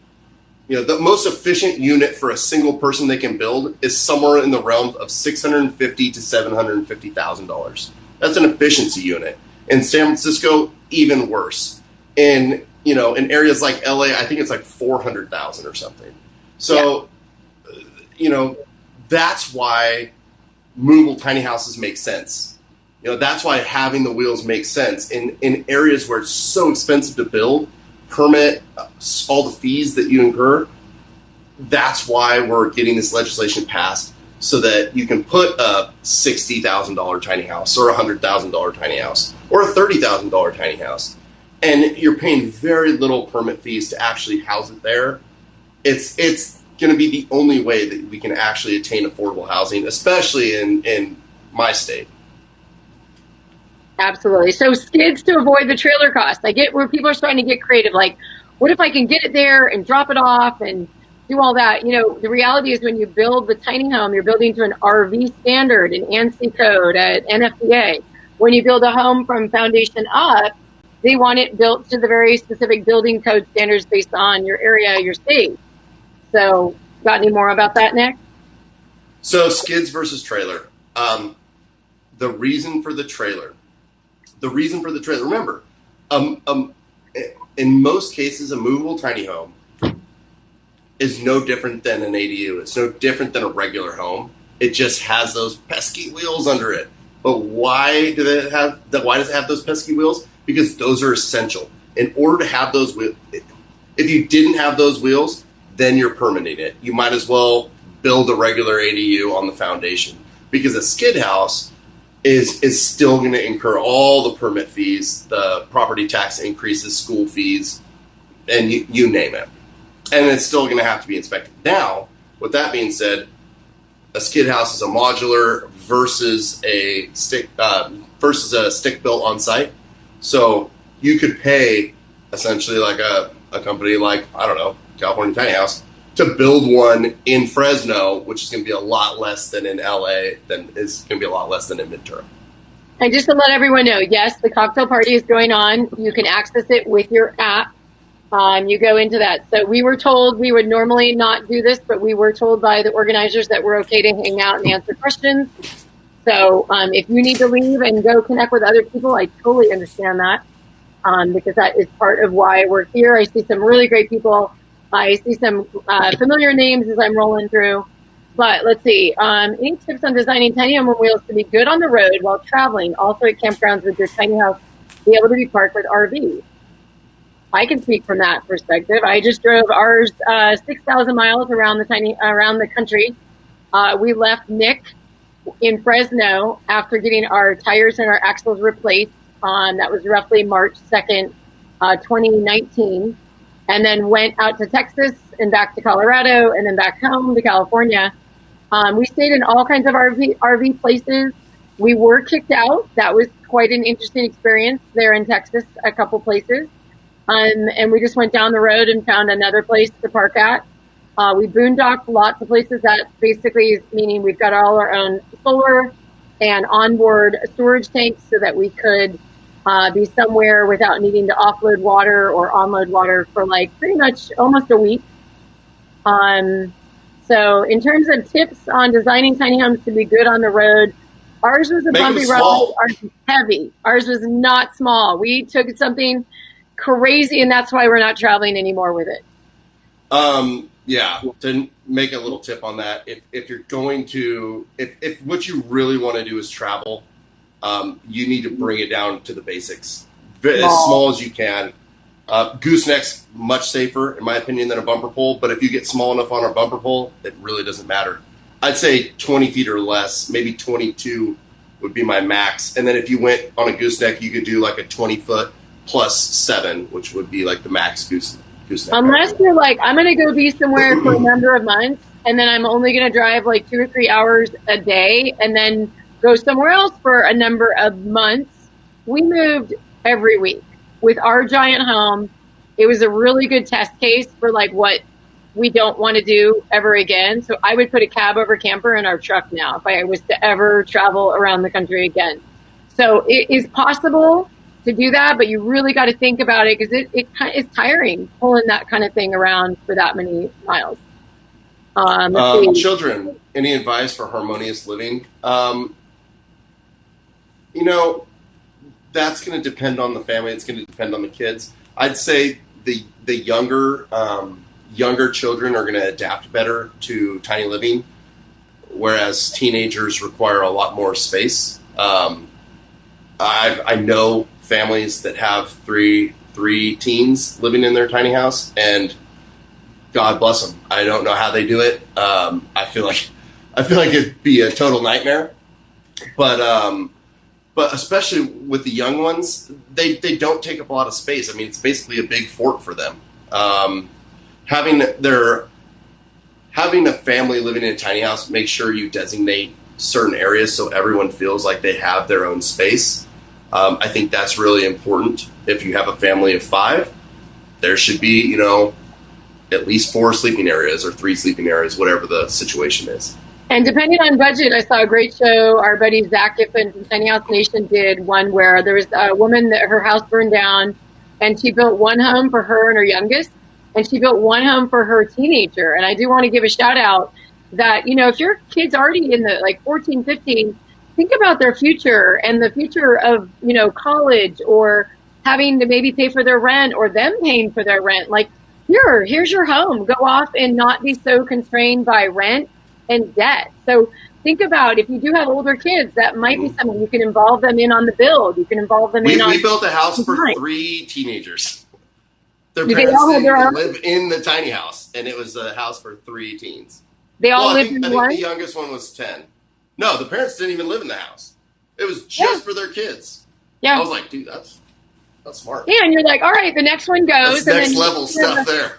the most efficient unit for a single person they can build is somewhere in the realm of $650,000 to $750,000. That's an efficiency unit. In San Francisco, even worse. In areas like LA, I think it's like $400,000 or something. So, that's why movable tiny houses make sense. That's why having the wheels makes sense in areas where it's so expensive to build, permit, all the fees that you incur. That's why we're getting this legislation passed, so that you can put a $60,000 tiny house or a $100,000 tiny house or a $30,000 tiny house, and you're paying very little permit fees to actually house it there. It's going to be the only way that we can actually attain affordable housing, especially in my state. Absolutely. So skids to avoid the trailer cost. I get where people are starting to get creative. Like, what if I can get it there and drop it off and do all that? The reality is when you build the tiny home, you're building to an RV standard, an ANSI code, at NFPA. When you build a home from foundation up, they want it built to the very specific building code standards based on your area, your state. So, got any more about that, Nick? So, skids versus trailer. The reason for the trailer. Remember, in most cases, a movable tiny home is no different than an ADU. It's no different than a regular home. It just has those pesky wheels under it. But why does it have those pesky wheels? Because those are essential. In order to have those wheels, if you didn't have those wheels, then you're permitting it. You might as well build a regular ADU on the foundation, because a skid house is still going to incur all the permit fees, the property tax increases, school fees, and you name it. And it's still going to have to be inspected. Now, with that being said, a skid house is a modular versus a stick built on site. So you could pay essentially like a company like, I don't know, California Tiny House, to build one in Fresno, which is going to be a lot less than in LA, than is going to be a lot less than in Ventura. And just to let everyone know, yes, the cocktail party is going on. You can access it with your app. You go into that. So we were told we would normally not do this, but we were told by the organizers that we're okay to hang out and answer questions. So if you need to leave and go connect with other people, I totally understand that, because that is part of why we're here. I see some really great people. I see some familiar names as I'm rolling through. But let's see. Any tips on designing tiny home on wheels to be good on the road while traveling, also at campgrounds with your tiny house, be able to be parked with RVs? I can speak from that perspective. I just drove ours 6,000 miles around the country. We left Nick in Fresno after getting our tires and our axles replaced. That was roughly March 2nd, 2019, and then went out to Texas and back to Colorado and then back home to California. We stayed in all kinds of RV places. We were kicked out. That was quite an interesting experience there in Texas, a couple places. And we just went down the road and found another place to park at. We boondocked lots of places. That basically is meaning we've got all our own solar and onboard storage tanks so that we could be somewhere without needing to offload water or onload water for like pretty much almost a week. So in terms of tips on designing tiny homes to be good on the road, ours was a bumpy ride. Ours was heavy. Ours was not small. We took something crazy, and that's why we're not traveling anymore with it. Yeah, to make a little tip on that, if you're going to, if what you really want to do is travel, you need to bring it down to the basics, as small as you can. Gooseneck's much safer, in my opinion, than a bumper pole, but if you get small enough on a bumper pole, it really doesn't matter. I'd say 20 feet or less, maybe 22 would be my max. And then if you went on a gooseneck, you could do like a 20-foot plus 7, which would be like the max gooseneck. Unless you're like, I'm going to go be somewhere for a number of months, and then I'm only going to drive like 2 or 3 hours a day, and then go somewhere else for a number of months. We moved every week with our giant home. It was a really good test case for like what we don't want to do ever again. So I would put a cab over camper in our truck now if I was to ever travel around the country again. So it is possible to do that, but you really got to think about it, because it's tiring pulling that kind of thing around for that many miles. Children, any advice for harmonious living? That's going to depend on the family. It's going to depend on the kids. I'd say the younger children are going to adapt better to tiny living, whereas teenagers require a lot more space. I know families that have three teens living in their tiny house, and God bless them. I don't know how they do it. I feel like it'd be a total nightmare. But especially with the young ones, they don't take up a lot of space. I mean, it's basically a big fort for them. Having a family living in a tiny house, make sure you designate certain areas so everyone feels like they have their own space. I think that's really important. If you have a family of 5, there should be, at least 4 sleeping areas or 3 sleeping areas, whatever the situation is. And depending on budget, I saw a great show. Our buddy Zach Giffen from Tiny House Nation did one where there was a woman that her house burned down, and she built one home for her and her youngest, and she built one home for her teenager. And I do want to give a shout out that, if your kid's already in the like 14, 15, think about their future and the future of, college, or having to maybe pay for their rent, or them paying for their rent. Like, here's your home. Go off and not be so constrained by rent and debt. So think about, if you do have older kids, that might be something you can involve them in on the build. You can involve them in on. We built a house for 3 teenagers. Their parents didn't live in the tiny house, and it was a house for 3 teens. They all lived in one? I think the youngest one was 10. No, the parents didn't even live in the house. It was just for their kids. Yeah. I was like, dude, that's smart. Yeah, and you're like, all right, the next one goes. That's next level stuff there.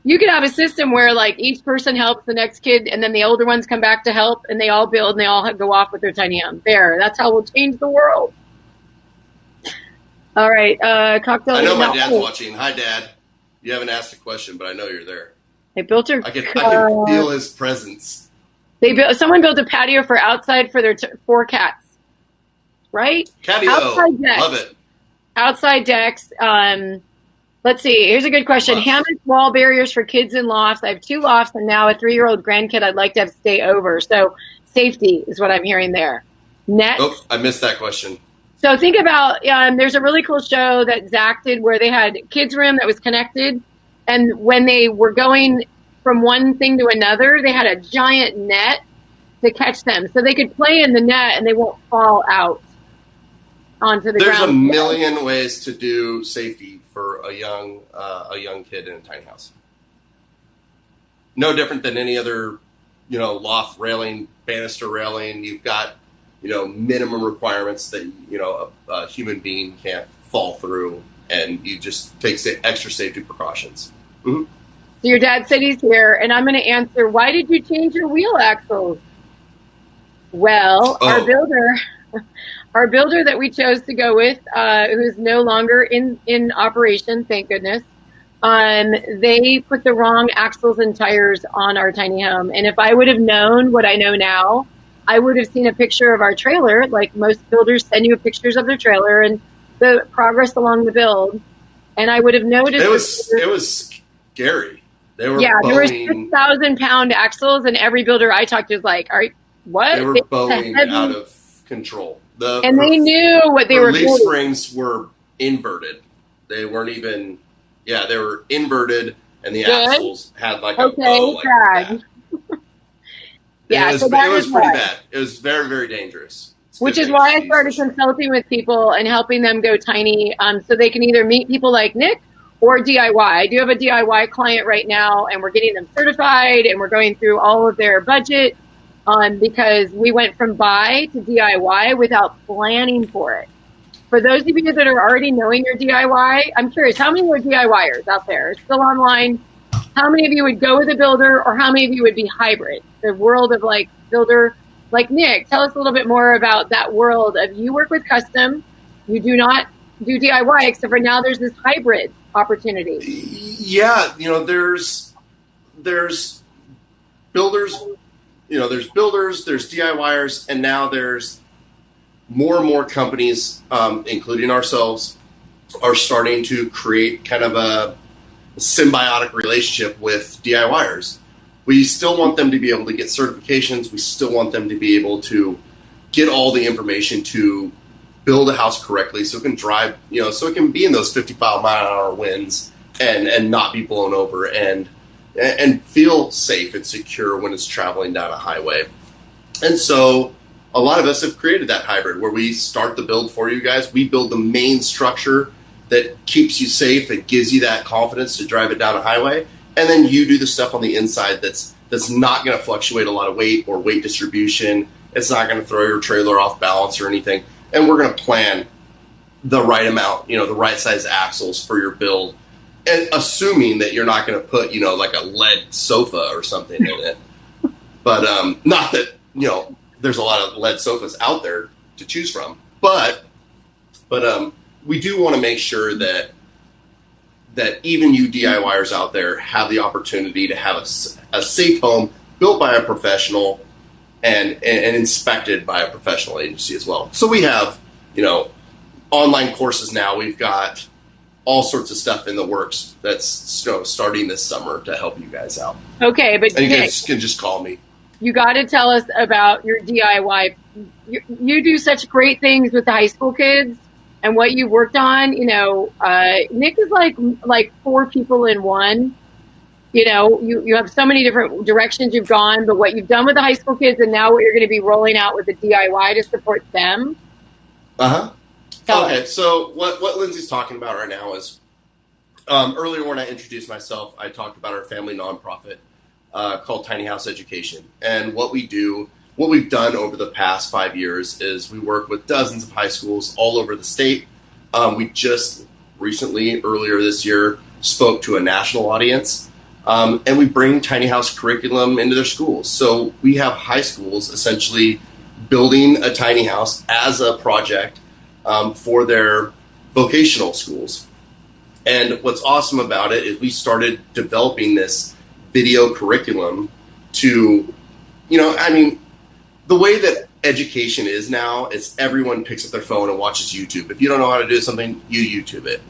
You could have a system where like each person helps the next kid, and then the older ones come back to help, and they all build, and they all go off with their tiny home. There, that's how we'll change the world. All right, cocktail. I know my dad's watching. Hi, Dad. You haven't asked a question, but I know you're there. They built her. I can feel his presence. Someone built a patio for outside for their 4 cats. Right? Catio. Outside decks. Love it. Outside decks. Let's see. Here's a good question. Hammocks, wall barriers for kids in lofts. I have 2 lofts and now a 3-year-old grandkid I'd like to have stay over. So safety is what I'm hearing there. Nets. Oh, I missed that question. So think about, there's a really cool show that Zach did where they had kids' room that was connected. And when they were going from one thing to another, they had a giant net to catch them. So they could play in the net and they won't fall out onto the ground. There's a million ways to do safety for a young kid in a tiny house. No different than any other, loft railing, banister railing. You've got, minimum requirements that, a human being can't fall through, and you just take extra safety precautions. Mm-hmm. So your dad said he's here, and I'm going to answer, why did you change your wheel axles? Well, our builder that we chose to go with, who is no longer in operation, thank goodness, they put the wrong axles and tires on our tiny home. And if I would have known what I know now, I would have seen a picture of our trailer, like most builders send you pictures of their trailer and the progress along the build. And I would have noticed it was scary. They were there were 6,000-pound axles, and every builder I talked to was like, "All right, what?" They were bowing out of control. They knew what they were doing. Leaf springs were inverted. They weren't even. Yeah, they were inverted, and the axles had like a bow like that. Yeah, it was pretty bad. It was very, very dangerous. Which is why I started consulting with people and helping them go tiny, so they can either meet people like Nick or DIY. I do have a DIY client right now, and we're getting them certified, and we're going through all of their budget because we went from buy to DIY without planning for it. For those of you that are already knowing your DIY, I'm curious, how many are DIYers out there? Still online? How many of you would go with a builder, or how many of you would be hybrid? The world of like builder, like Nick, tell us a little bit more about that world of you work with custom, you do not do DIY, except for now there's this hybrid opportunity. Yeah, there's builders, there's builders, there's DIYers, and now there's more and more companies, including ourselves, are starting to create kind of a symbiotic relationship with DIYers. We still want them to be able to get certifications. We still want them to be able to get all the information to build a house correctly so it can drive, so it can be in those 55-mile-an-hour winds and not be blown over and feel safe and secure when it's traveling down a highway. And so a lot of us have created that hybrid where we start the build for you guys. We build the main structure that keeps you safe and gives you that confidence to drive it down a highway. And then you do the stuff on the inside that's not going to fluctuate a lot of weight or weight distribution. It's not going to throw your trailer off balance or anything. And we're going to plan the right amount, the right size axles for your build. And assuming that you're not going to put, like a lead sofa or something in it. But not that, there's a lot of lead sofas out there to choose from. But we do want to make sure that even you DIYers out there have the opportunity to have a safe home built by a professional and inspected by a professional agency as well. So we have, online courses now. We've got all sorts of stuff in the works that's starting this summer to help you guys out. Okay, but and you guys can just call me. You got to tell us about your DIY. You do such great things with the high school kids and what you worked on. Nick is like 4 people in one. You have so many different directions you've gone, but what you've done with the high school kids and now what you're going to be rolling out with the DIY to support them. Uh-huh. Okay, so what Lindsay's talking about right now is earlier when I introduced myself, I talked about our family nonprofit called Tiny House Education. And what we've done over the past 5 years is we work with dozens of high schools all over the state. We just recently, earlier this year, spoke to a national audience. And we bring tiny house curriculum into their schools. So we have high schools essentially building a tiny house as a project for their vocational schools. And what's awesome about it is we started developing this video curriculum to, the way that education is now, is everyone picks up their phone and watches YouTube. If you don't know how to do something, you YouTube it,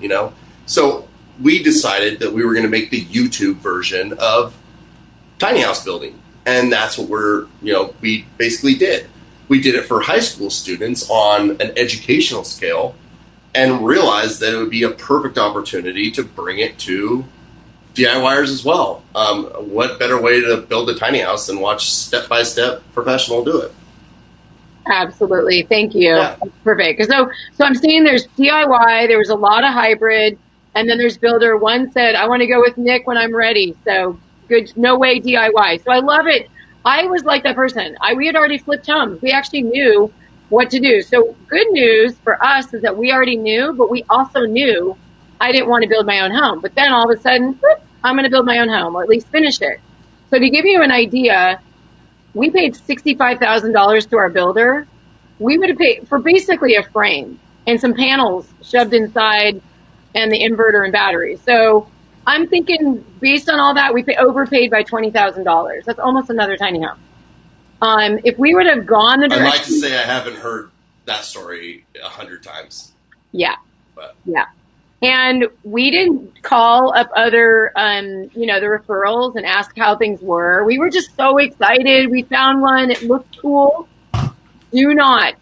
So we decided that we were going to make the YouTube version of tiny house building. And that's what we basically did. We did it for high school students on an educational scale and realized that it would be a perfect opportunity to bring it to DIYers as well. What better way to build a tiny house than watch step-by-step professional do it? Absolutely. Thank you. Yeah. Perfect. So I'm seeing there's DIY, there was a lot of hybrid, and then there's builder. One said, I want to go with Nick when I'm ready. So good. No way DIY. So I love it. I was like that person. We had already flipped homes. We actually knew what to do. So good news for us is that we already knew, but we also knew I didn't want to build my own home. But then all of a sudden, whoop, I'm going to build my own home, or at least finish it. So to give you an idea, we paid $65,000 to our builder. We would have paid for basically a frame and some panels shoved inside and the inverter and battery. So I'm thinking based on all that, we overpaid by $20,000. That's almost another tiny home. If we would have gone the direction, I'd like to say I haven't heard that story 100 times. Yeah. But. Yeah. And we didn't call up other, the referrals and ask how things were. We were just so excited. We found one. It looked cool. Do not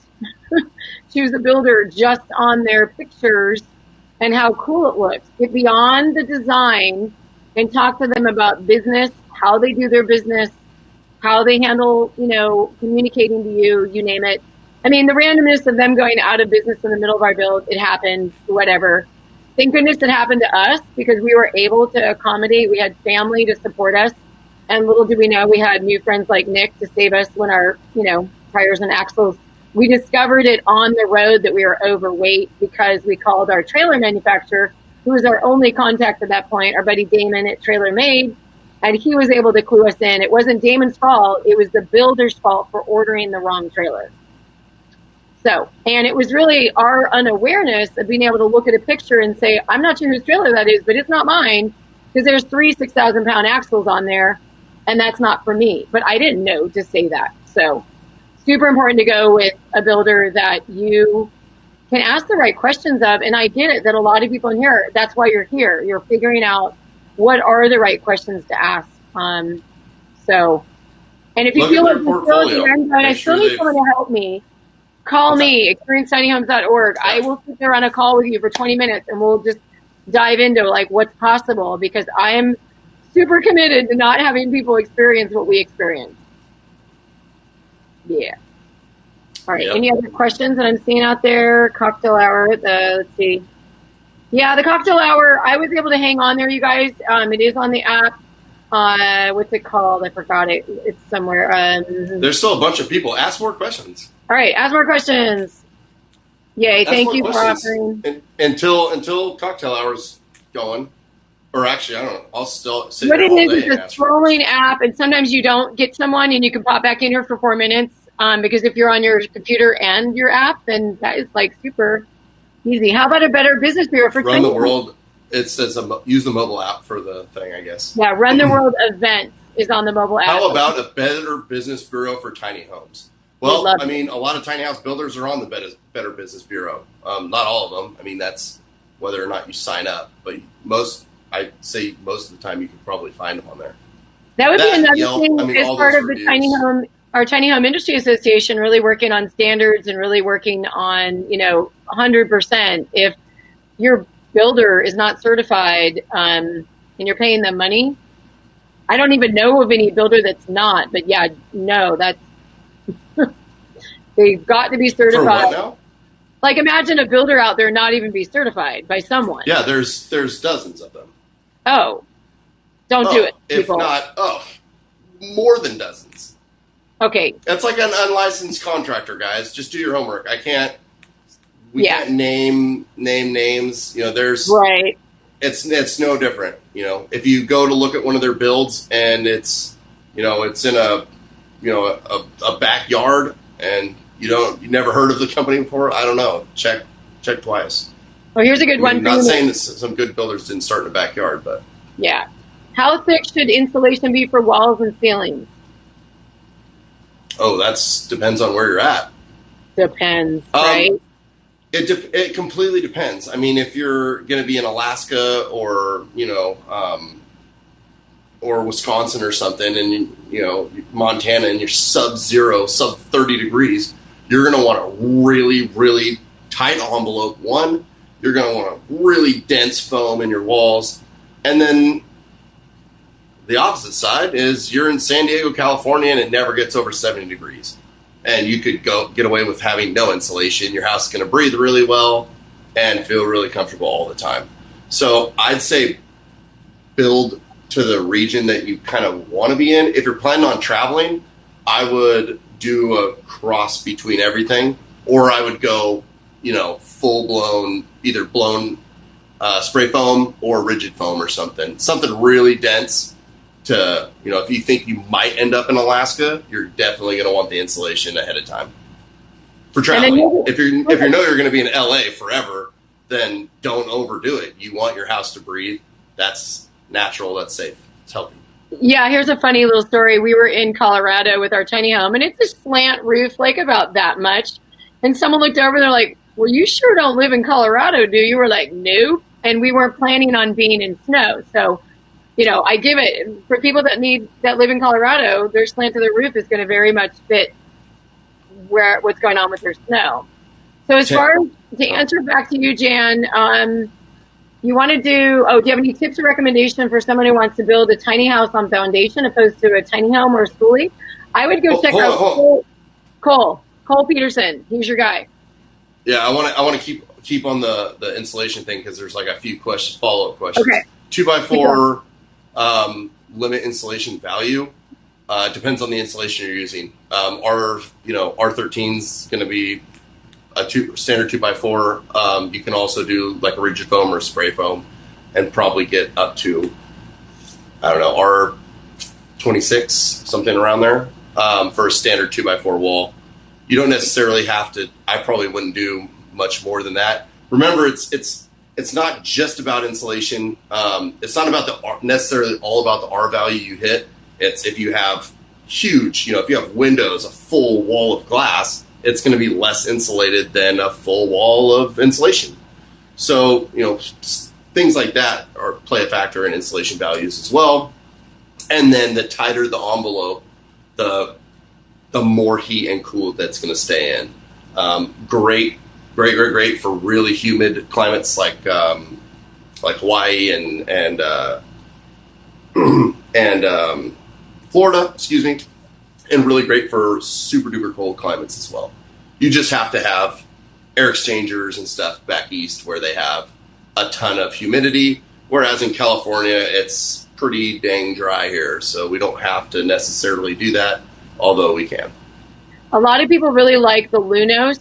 choose a builder just on their pictures and how cool it looks. Get beyond the design and talk to them about business, how they do their business, how they handle, communicating to you, you name it. I mean, the randomness of them going out of business in the middle of our build, it happened, whatever. Thank goodness it happened to us because we were able to accommodate. We had family to support us. And little did we know we had new friends like Nick to save us when our, tires and axles. We discovered it on the road that we were overweight because we called our trailer manufacturer, who was our only contact at that point, our buddy Damon at Trailer Made. And he was able to clue us in. It wasn't Damon's fault. It was the builder's fault for ordering the wrong trailer. So, and it was really our unawareness of being able to look at a picture and say, I'm not sure whose trailer that is, but it's not mine because there's 3 6,000-pound axles on there and that's not for me. But I didn't know to say that. So super important to go with a builder that you can ask the right questions of. And I get it that a lot of people in here, that's why you're here. You're figuring out what are the right questions to ask. And if you feel like I still need someone to help me, call me, experience-tinyhomes.org. I will sit there on a call with you for 20 minutes and we'll just dive into what's possible because I am super committed to not having people experience what we experience. Yeah. All right. Yep. Any other questions that I'm seeing out there? Cocktail hour. Let's see. Yeah, the cocktail hour. I was able to hang on there, you guys. It is on the app. What's it called? I forgot it. It's somewhere. There's still a bunch of people. Ask more questions. All right, ask more questions. Yay! Thank you for offering. Until cocktail hour's going, or actually, I don't know. I'll still sit what here it all is day. It's a scrolling app, and sometimes you don't get someone, and you can pop back in here for 4 minutes. Because if you're on your computer and your app, then that is super easy. How about a Better Business Bureau for Run the World? It says use the mobile app for the thing, I guess. Yeah, Run the World event is on the mobile app. How about a Better Business Bureau for tiny homes? Well, I mean, a lot of tiny house builders are on the Better Business Bureau. Not all of them. I mean, that's whether or not you sign up. But I'd say most of the time you can probably find them on there. That would be another thing as part of the our Tiny Home Industry Association, really working on standards and really working on, 100%. If your builder is not certified and you're paying them money, I don't even know of any builder that's not. But yeah, no, that's they've got to be certified. For what now? Like imagine a builder out there not even be certified by someone. Yeah, there's dozens of them. Oh, don't do it. People. If not, more than dozens. Okay. That's like an unlicensed contractor, guys. Just do your homework. We can't name names. There's right. It's no different. If you go to look at one of their builds and it's it's in a backyard and you never heard of the company before, I don't know. Check twice. Well, here's a good one. Not saying that some good builders didn't start in the backyard, but yeah. How thick should insulation be for walls and ceilings? Oh, that's depends on where you're at. Depends, right? It completely depends. I mean, if you're going to be in Alaska or or Wisconsin or something, and Montana, and you're sub-zero, sub 30 degrees, you're going to want a really, really tight envelope. One, you're going to want a really dense foam in your walls, and then the opposite side is you're in San Diego, California, and it never gets over 70 degrees. And you could get away with having no insulation. Your house is going to breathe really well and feel really comfortable all the time. So I'd say build to the region that you kind of want to be in. If you're planning on traveling, I would do a cross between everything, or I would go, full-blown, either blown spray foam or rigid foam or something really dense. To if you think you might end up in Alaska, you're definitely going to want the insulation ahead of time for traveling. If you know you're going to be in LA forever, then don't overdo it. You want your house to breathe. That's natural. That's safe. It's healthy. Yeah, here's a funny little story. We were in Colorado with our tiny home, and it's a slant roof, like about that much. And someone looked over, and they're like, "Well, you sure don't live in Colorado, do you?" We're like, "Nope." And we weren't planning on being in snow, so. I give it for people that live in Colorado, their slant to the roof is going to very much fit what's going on with their snow. So as far as to answer back to you, Jan, you want to do you have any tips or recommendation for someone who wants to build a tiny house on foundation opposed to a tiny home or a schoolie? I would go check out Cole Peterson. He's your guy. Yeah, I want to keep on the insulation thing because there's like a few follow-up questions. Okay. 2x4 limit insulation value depends on the insulation you're using. R13 is going to be a standard 2x4. You can also do like a rigid foam or spray foam, and probably get up to R26, something around there, for a standard 2x4 wall. You don't necessarily have to. I probably wouldn't do much more than that. Remember, it's not just about insulation. It's not about necessarily all about the R value you hit. It's if you have huge, if you have windows, a full wall of glass, it's going to be less insulated than a full wall of insulation. So, things like that play a factor in insulation values as well. And then the tighter the envelope, the more heat and cool that's going to stay in. Great for really humid climates like Hawaii and Florida, excuse me, and really great for super duper cold climates as well. You just have to have air exchangers and stuff back east where they have a ton of humidity, whereas in California it's pretty dang dry here, so we don't have to necessarily do that, although we can. A lot of people really like the Lunos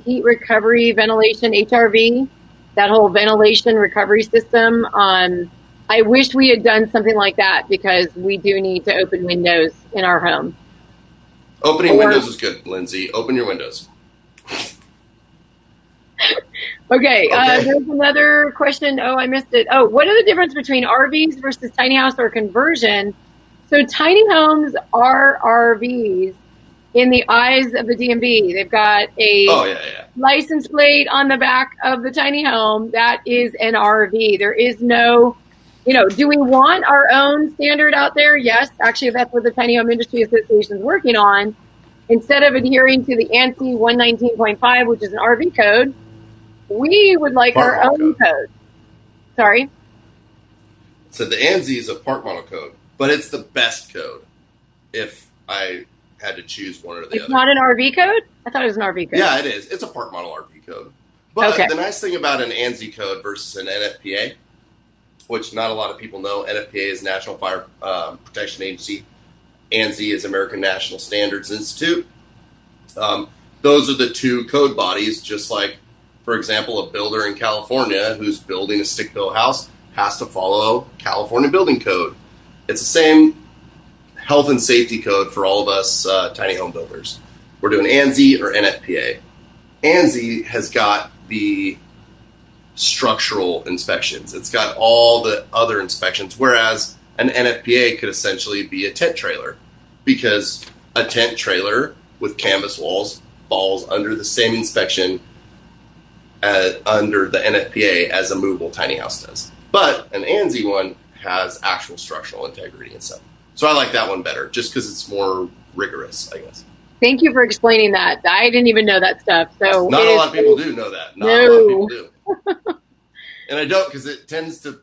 heat recovery ventilation HRV, that whole ventilation recovery system. I wish we had done something like that because we do need to open windows in our home. Opening windows is good, Lindsay. Open your windows. Okay. There's another question. Oh, I missed it. Oh, what are the difference between RVs versus tiny house or conversion? So tiny homes are RVs in the eyes of the DMV. They've got a license plate on the back of the tiny home. That is an RV. There is no, do we want our own standard out there? Yes. Actually, that's what the Tiny Home Industry Association is working on. Instead of adhering to the ANSI 119.5, which is an RV code, we would like our own code. Sorry? So the ANSI is a park model code, but it's the best code if I had to choose one or the other. It's not an RV code? I thought it was an RV code. Yeah, it is. It's a park model RV code. But the nice thing about an ANSI code versus an NFPA, which not a lot of people know, NFPA is National Fire Protection Agency. ANSI is American National Standards Institute. Those are the two code bodies, just like, for example, a builder in California who's building a stick-built house has to follow California Building Code. It's the same health and safety code for all of us tiny home builders. We're doing ANSI or NFPA. ANSI has got the structural inspections. It's got all the other inspections, whereas an NFPA could essentially be a tent trailer, because a tent trailer with canvas walls falls under the same inspection under the NFPA as a movable tiny house does. But an ANSI one has actual structural integrity and stuff. So I like that one better, just because it's more rigorous, I guess. Thank you for explaining that. I didn't even know that stuff. So not a lot of people do know that. Not a lot of people do. And I don't, because it tends to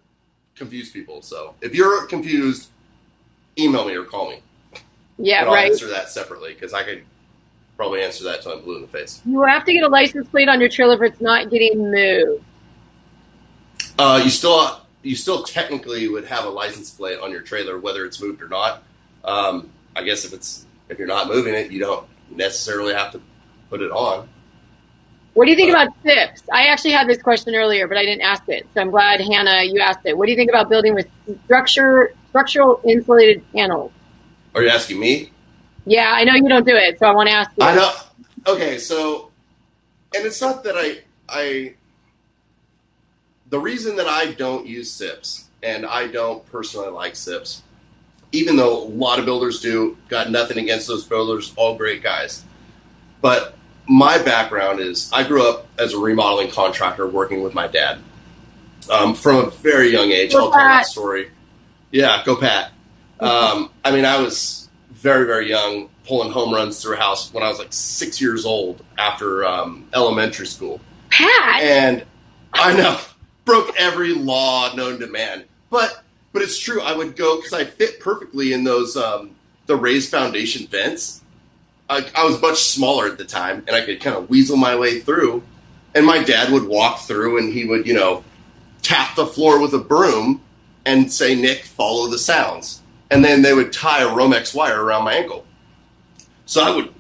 confuse people. So if you're confused, email me or call me. Yeah, and I'll right. answer that separately, because I could probably answer that until I'm blue in the face. You have to get a license plate on your trailer if it's not getting moved. You still technically would have a license plate on your trailer, whether it's moved or not. I guess if you're not moving it, you don't necessarily have to put it on. What do you think about SIPs? I actually had this question earlier, but I didn't ask it. So I'm glad, Hannah, you asked it. What do you think about building with structural insulated panels? Are you asking me? Yeah, I know you don't do it, so I want to ask you. I know. Okay, so, and it's not that the reason that I don't use SIPs, and I don't personally like SIPs, even though a lot of builders do, got nothing against those builders, all great guys. But my background is I grew up as a remodeling contractor working with my dad from a very young age. I'll tell that story. Yeah, go Pat. I mean, I was very, very young, pulling home runs through a house when I was like 6 years old after elementary school. Pat? And I know, broke every law known to man. But it's true. I would go, because I fit perfectly in those the raised foundation vents. I was much smaller at the time, and I could kind of weasel my way through. And my dad would walk through, and he would, tap the floor with a broom and say, "Nick, follow the sounds." And then they would tie a Romex wire around my ankle. So I would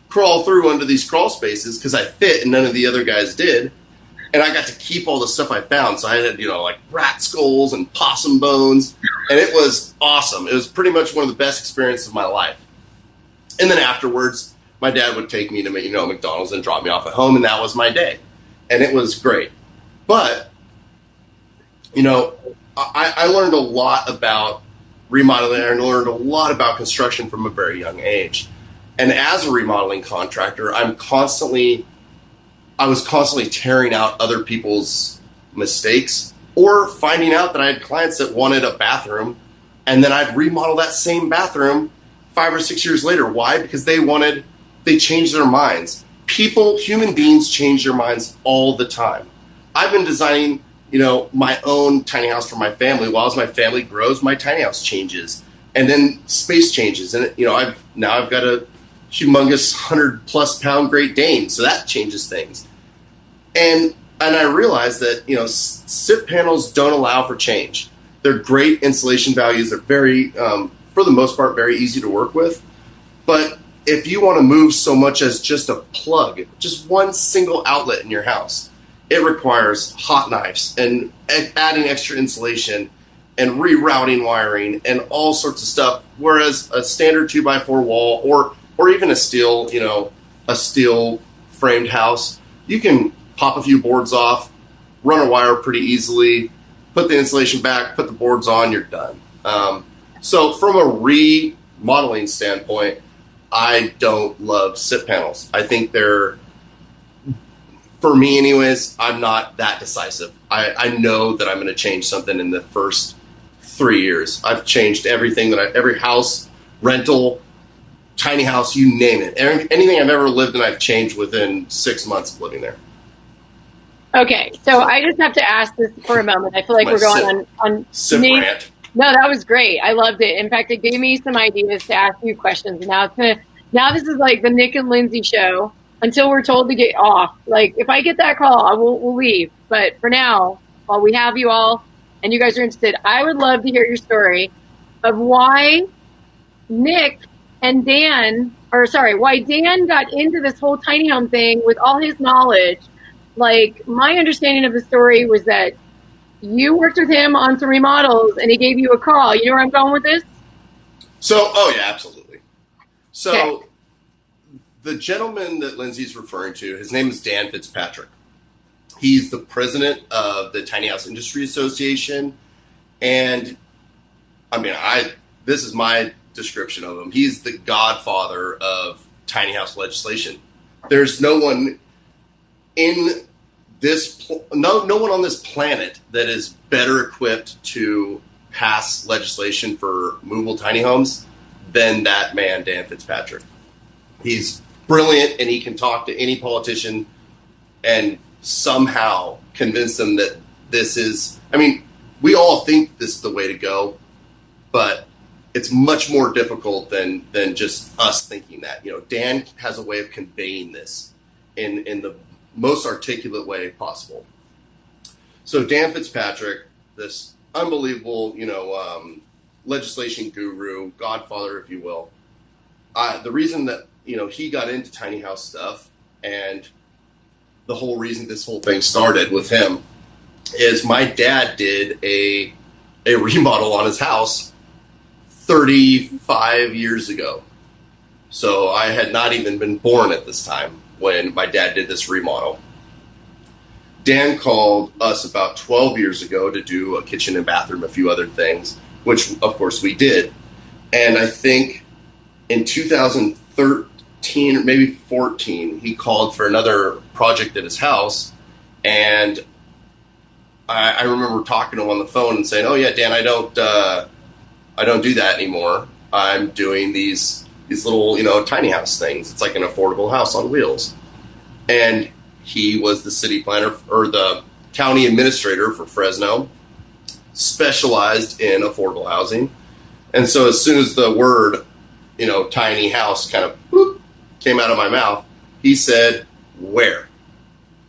crawl through under these crawl spaces because I fit and none of the other guys did. And I got to keep all the stuff I found. So I had, like rat skulls and possum bones. And it was awesome. It was pretty much one of the best experiences of my life. And then afterwards, my dad would take me to, McDonald's and drop me off at home. And that was my day. And it was great. But, I learned a lot about remodeling. I learned a lot about construction from a very young age. And as a remodeling contractor, I was constantly tearing out other people's mistakes, or finding out that I had clients that wanted a bathroom, and then I'd remodel that same bathroom 5 or 6 years later. Why? Because they changed their minds. Human beings change their minds all the time. I've been designing, my own tiny house for my family. While as my family grows, my tiny house changes, and then space changes. And I've got a humongous 100+ pound Great Dane, so that changes things. And I realized that SIP panels don't allow for change. They're great insulation values. They're very, for the most part, very easy to work with. But if you want to move so much as just a plug, just one single outlet in your house, it requires hot knives and adding extra insulation and rerouting wiring and all sorts of stuff. Whereas a standard 2x4 wall or even a steel framed house, you can pop a few boards off, run a wire pretty easily, put the insulation back, put the boards on, you're done. So from a remodeling standpoint, I don't love SIP panels. I think for me anyways, I'm not that decisive. I know that I'm going to change something in the first 3 years. I've changed everything every house, rental, tiny house, you name it. Anything I've ever lived in, I've changed within 6 months of living there. Okay, so I just have to ask this for a moment. I feel like we're going on SIP rant. No, that was great. I loved it. In fact, it gave me some ideas to ask you questions. Now this is like the Nick and Lindsay show until we're told to get off. Like, if I get that call, we'll leave. But for now, while we have you all and you guys are interested, I would love to hear your story of why Nick and why Dan got into this whole tiny home thing with all his knowledge. Like, my understanding of the story was that you worked with him on some remodels and he gave you a call. You know where I'm going with this? Yeah, absolutely. So okay. The gentleman that Lindsay's referring to, his name is Dan Fitzpatrick. He's the president of the Tiny House Industry Association. And I mean, this is my description of him. He's the godfather of tiny house legislation. There's no one in this, no one on this planet that is better equipped to pass legislation for movable tiny homes than that man, Dan Fitzpatrick. He's brilliant, and he can talk to any politician and somehow convince them that this is, I mean, we all think this is the way to go, but it's much more difficult than just us thinking that. You know, Dan has a way of conveying this in the most articulate way possible. So Dan Fitzpatrick, this unbelievable, legislation guru, godfather, if you will. The reason that, he got into tiny house stuff, and the whole reason this whole thing started with him, is my dad did a remodel on his house 35 years ago. So I had not even been born at this time when my dad did this remodel. Dan called us about 12 years ago to do a kitchen and bathroom, a few other things, which of course we did. And I think in 2013 or maybe 14, he called for another project at his house. And I remember talking to him on the phone and saying, "Oh yeah, Dan, I don't do that anymore. I'm doing these little, tiny house things. It's like an affordable house on wheels." And he was the city planner or the county administrator for Fresno, specialized in affordable housing. And so as soon as the word, tiny house kind of came out of my mouth, he said, "Where?"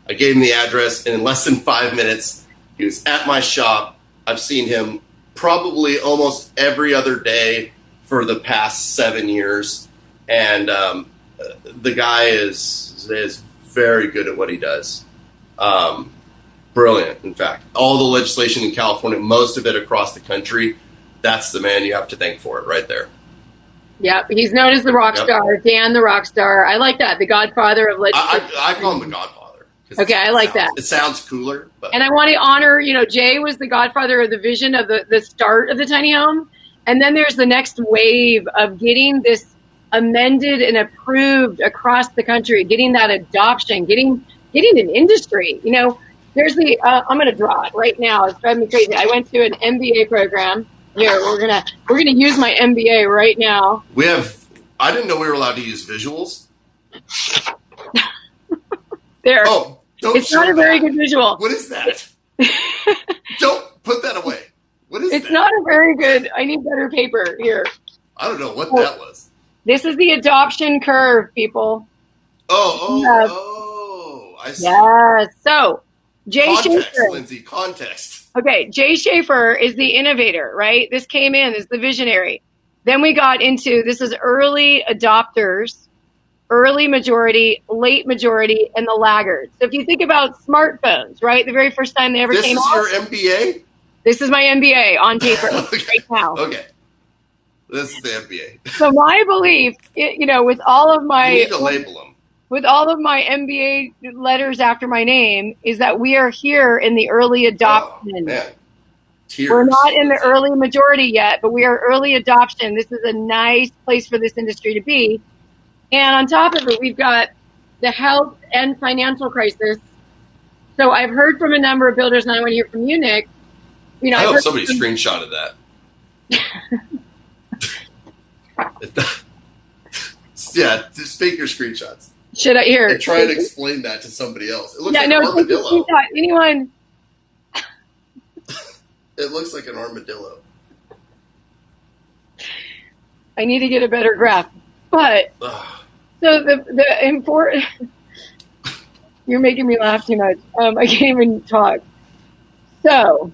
I gave him the address, and in less than 5 minutes, he was at my shop. I've seen him probably almost every other day for the past 7 years. And the guy is very good at what he does. Brilliant, in fact. All the legislation in California, most of it across the country, that's the man you have to thank for it right there. Yep, he's known as the rock star, Dan the rock star. I like that, the godfather of legislation. I call him the godfather. Okay, I like that. It sounds cooler. But. And I want to honor, Jay was the godfather of the vision of the start of the tiny home. And then there's the next wave of getting this amended and approved across the country, getting that adoption, getting an industry. There's I'm going to draw it right now. It's driving me crazy. I went to an MBA program. Here, we're gonna use my MBA right now. I didn't know we were allowed to use visuals. There. Oh. It's not a very good visual. What is that? Don't put that away. What is that? It's not a very good. I need better paper here. I don't know what that was. This is the adoption curve, people. I see. Yes. So, Jay Schaefer. Lindsay, context. Okay, Jay Schaefer is the innovator, right? This came in as the visionary. Then we got into, this is early adopters, early majority, late majority, and the laggards. So if you think about smartphones, right? The very first time they ever came out. This is your MBA? This is my MBA on paper right now. Okay. This is the MBA. So my belief, with all of my... You need to label them. With all of my MBA letters after my name, is that we are here in the early adoption. Oh, man. Tears. We're not in the early majority yet, but we are early adoption. This is a nice place for this industry to be. And on top of it, we've got the health and financial crisis. So I've heard from a number of builders, and I want to hear from you, Nick. I hope somebody screenshotted that. Yeah, just take your screenshots. Should I hear? And try and explain that to somebody else. It looks like an armadillo. Anyone? It looks like an armadillo. I need to get a better graph. But so the important. You're making me laugh too much. I can't even talk. So,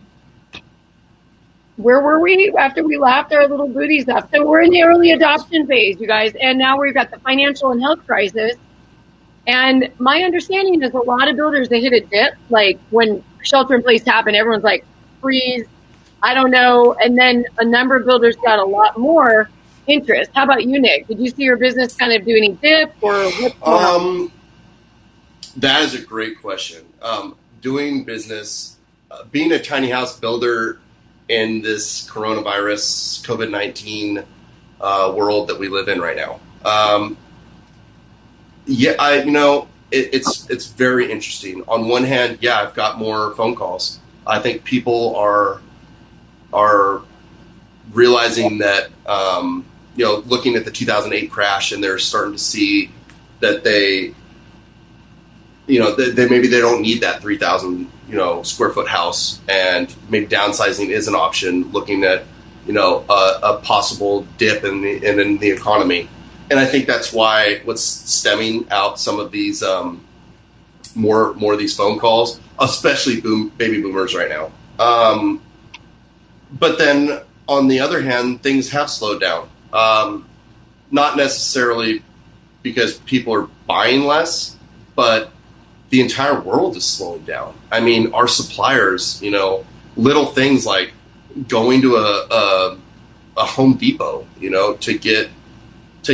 where were we after we laughed our little booties up? So we're in the early adoption phase, you guys, and now we've got the financial and health crisis. And my understanding is a lot of builders, they hit a dip, like when shelter in place happened, everyone's like, freeze, I don't know. And then a number of builders got a lot more interest. How about you, Nick? Did you see your business kind of do any dip or what's going on? That is a great question. doing business, being a tiny house builder in this coronavirus COVID-19 world that we live in right now. It's very interesting. On one hand, yeah, I've got more phone calls. I think people are realizing that, looking at the 2008 crash, and they're starting to see that they maybe they don't need that 3,000 square foot house, and maybe downsizing is an option. Looking at a possible dip in the economy, and I think that's why what's stemming out some of these more of these phone calls, especially baby boomers right now. But then on the other hand, things have slowed down. Not necessarily because people are buying less, but the entire world is slowing down. I mean, our suppliers, little things like going to a Home Depot, to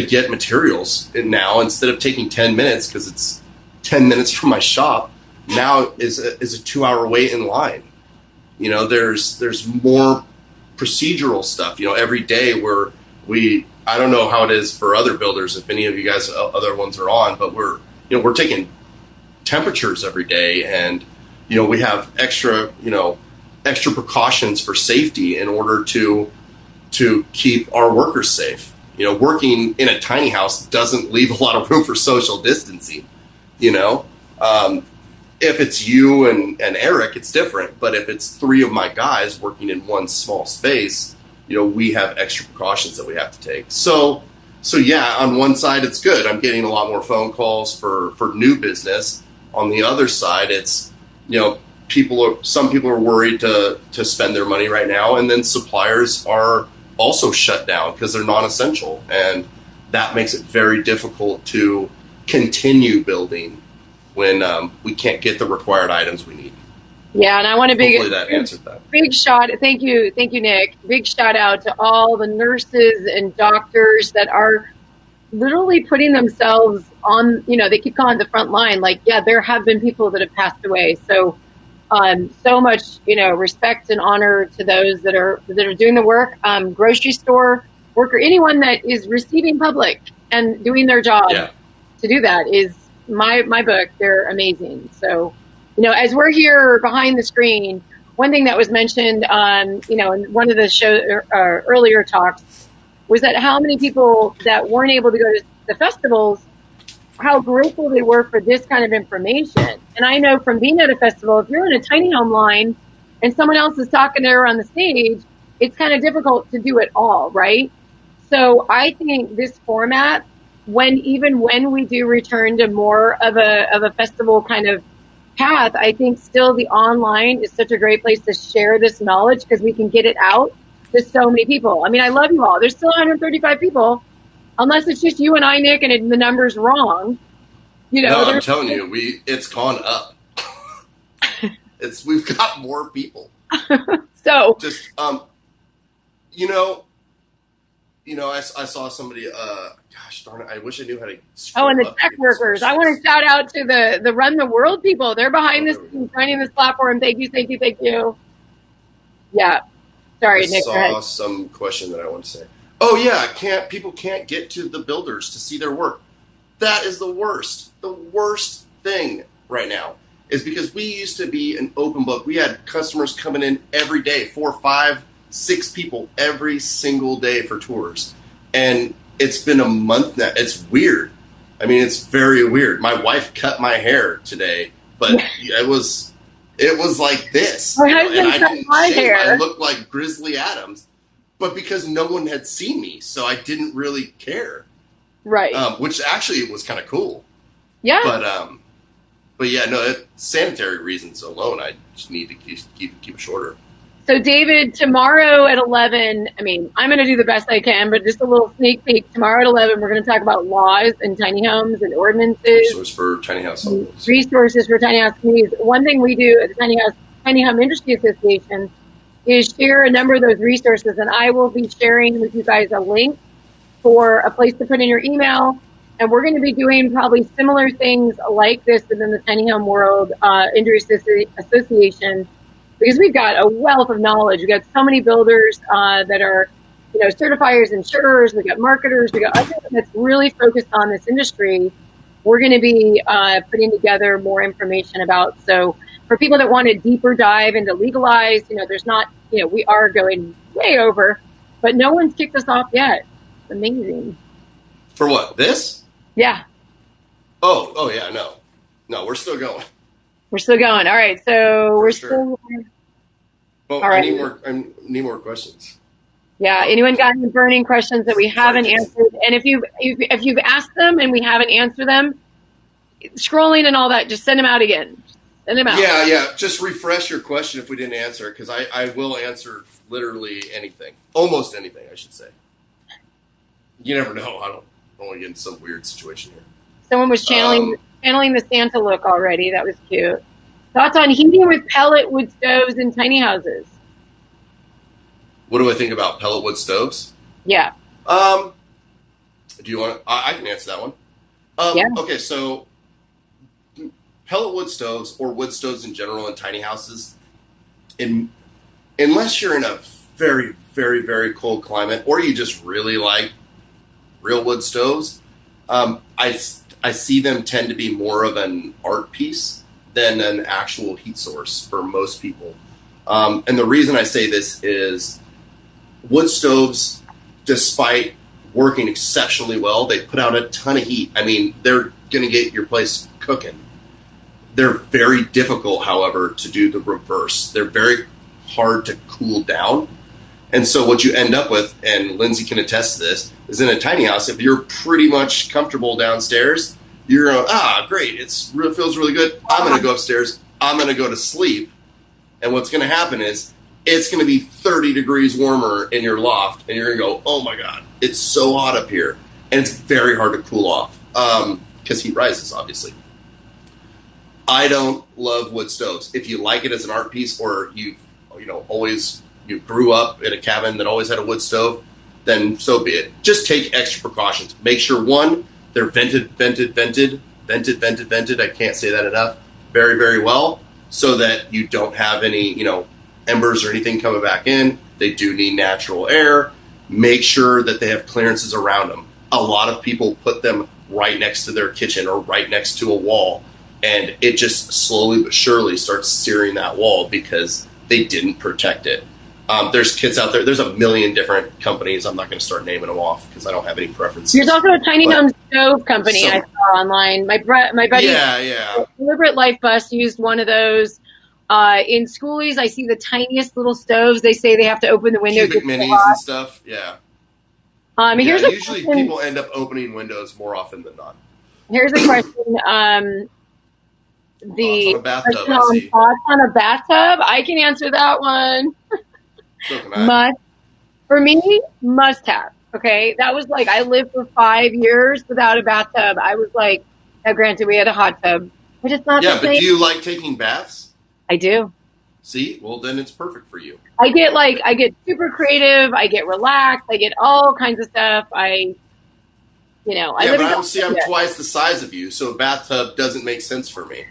get materials now, instead of taking 10 minutes because it's 10 minutes from my shop, now is a 2-hour wait in line. There's more procedural stuff, every day where I don't know how it is for other builders, if any of you guys, other ones are on, but we're taking temperatures every day, and we have extra precautions for safety in order to keep our workers safe. Working in a tiny house doesn't leave a lot of room for social distancing. If it's you and Eric, it's different, but if it's 3 of my guys working in one small space, we have extra precautions that we have to take. So yeah, on one side it's good. I'm getting a lot more phone calls for new business. On the other side, it's, some people are worried to spend their money right now, and then suppliers are also shut down because they're non-essential, and that makes it very difficult to continue building when we can't get the required items we need. Yeah, and I want to hopefully that answered that. Big shout. Thank you, Nick. Big shout out to all the nurses and doctors that are literally putting themselves on. They keep calling it the front line. Like, yeah, there have been people that have passed away. So, so much respect and honor to those that are doing the work. Grocery store worker, anyone that is receiving public and doing their job to do that is my book. They're amazing. So. As we're here behind the screen, one thing that was mentioned, in one of the show earlier talks, was that how many people that weren't able to go to the festivals, how grateful they were for this kind of information. And I know from being at a festival, if you're in a tiny home line and someone else is talking there on the stage, it's kind of difficult to do it all, right? So I think this format, when we do return to more of a festival kind of path, I think still the online is such a great place to share this knowledge because we can get it out to so many people. I mean, I love you all. There's still 135 people, unless it's just you and I, Nick, and the number's wrong. No, I'm telling you, it's gone up. We've got more people. So just I saw somebody. Gosh darn it! I wish I knew how to. And the tech workers. I want to shout out to the Run the World people. They're behind this, running this platform. Thank you. Yeah. Sorry, Nick. I saw some question that I want to say. Oh yeah, people can't get to the builders to see their work. That is the worst. The worst thing right now is because we used to be an open book. We had customers coming in every day, 4, 5, 6 people every single day for tours, and it's been a month now. It's weird. I mean, it's very weird. My wife cut my hair today, but it was like this. And I didn't shave. I looked like Grizzly Adams, but because no one had seen me, so I didn't really care. Right. Which actually was kind of cool. Yeah. But yeah, no, sanitary reasons alone, I just need to keep it shorter. So, David, tomorrow at 11, I'm going to do the best I can, but just a little sneak peek. Tomorrow at 11, we're going to talk about laws and tiny homes and ordinances. Resources for tiny house communities. Resources for tiny house communities. One thing we do at the Tiny Home Industry Association is share a number of those resources, and I will be sharing with you guys a link for a place to put in your email And we're going to be doing probably similar things like this within the Tiny Home World Industry Association, because we've got a wealth of knowledge. We've got so many builders that are, certifiers, insurers. We've got marketers. We've got everyone that's really focused on this industry. We're going to be putting together more information about. So for people that want a deeper dive into legalized, there's not, we are going way over, but no one's kicked us off yet. It's amazing. For what? This? Yeah. Oh yeah, no, we're still going. We're still going. All right, so we're sure. still. Well, All right. I need more questions. Yeah. Anyone got any burning questions that we haven't answered? And if you've asked them and we haven't answered them, scrolling and all that, just send them out again. Send them out. Yeah. Just refresh your question if we didn't answer it, because I will answer literally anything, almost anything, I should say. You never know. I don't want to get in some weird situation here. Someone was channeling the Santa look already. That was cute. Thoughts on heating with pellet wood stoves in tiny houses? What do I think about pellet wood stoves? Yeah. Do you want to? I can answer that one. Yeah. Okay, so pellet wood stoves or wood stoves in general in tiny houses, unless you're in a very, very, very cold climate, or you just really like real wood stoves, I see them tend to be more of an art piece than an actual heat source for most people. And the reason I say this is wood stoves, despite working exceptionally well, they put out a ton of heat. I mean, they're going to get your place cooking. They're very difficult, however, to do the reverse. They're very hard to cool down. And so what you end up with, and Lindsay can attest to this, is in a tiny house, if you're pretty much comfortable downstairs, you're going, great, it feels really good. I'm going to go upstairs. I'm going to go to sleep. And what's going to happen is it's going to be 30 degrees warmer in your loft, and you're going to go, oh my God, it's so hot up here. And it's very hard to cool off because heat rises, obviously. I don't love wood stoves. If you like it as an art piece, or you grew up in a cabin that always had a wood stove, then so be it. Just take extra precautions. Make sure, one, they're vented. I can't say that enough. Very, very well, so that you don't have any, embers or anything coming back in. They do need natural air. Make sure that they have clearances around them. A lot of people put them right next to their kitchen or right next to a wall, and it just slowly but surely starts searing that wall because they didn't protect it. There's kits out there. There's a million different companies. I'm not going to start naming them off because I don't have any preferences. There's also a tiny home stove company I saw online. My buddy, Deliberate Life Bus, used one of those. In schoolies, I see the tiniest little stoves. They say they have to open the window. Cubic minis and stuff. Yeah. Usually people end up opening windows more often than not. Here's a question. Thoughts on a bathtub. I can answer that one. So can I. For me, must have. Okay, that was like I lived for 5 years without a bathtub. I was like, now granted, we had a hot tub, but it's not. Yeah, but do you like taking baths? I do. See, well then it's perfect for you. I get super creative. I get relaxed. I get all kinds of stuff. I'm twice the size of you, so a bathtub doesn't make sense for me.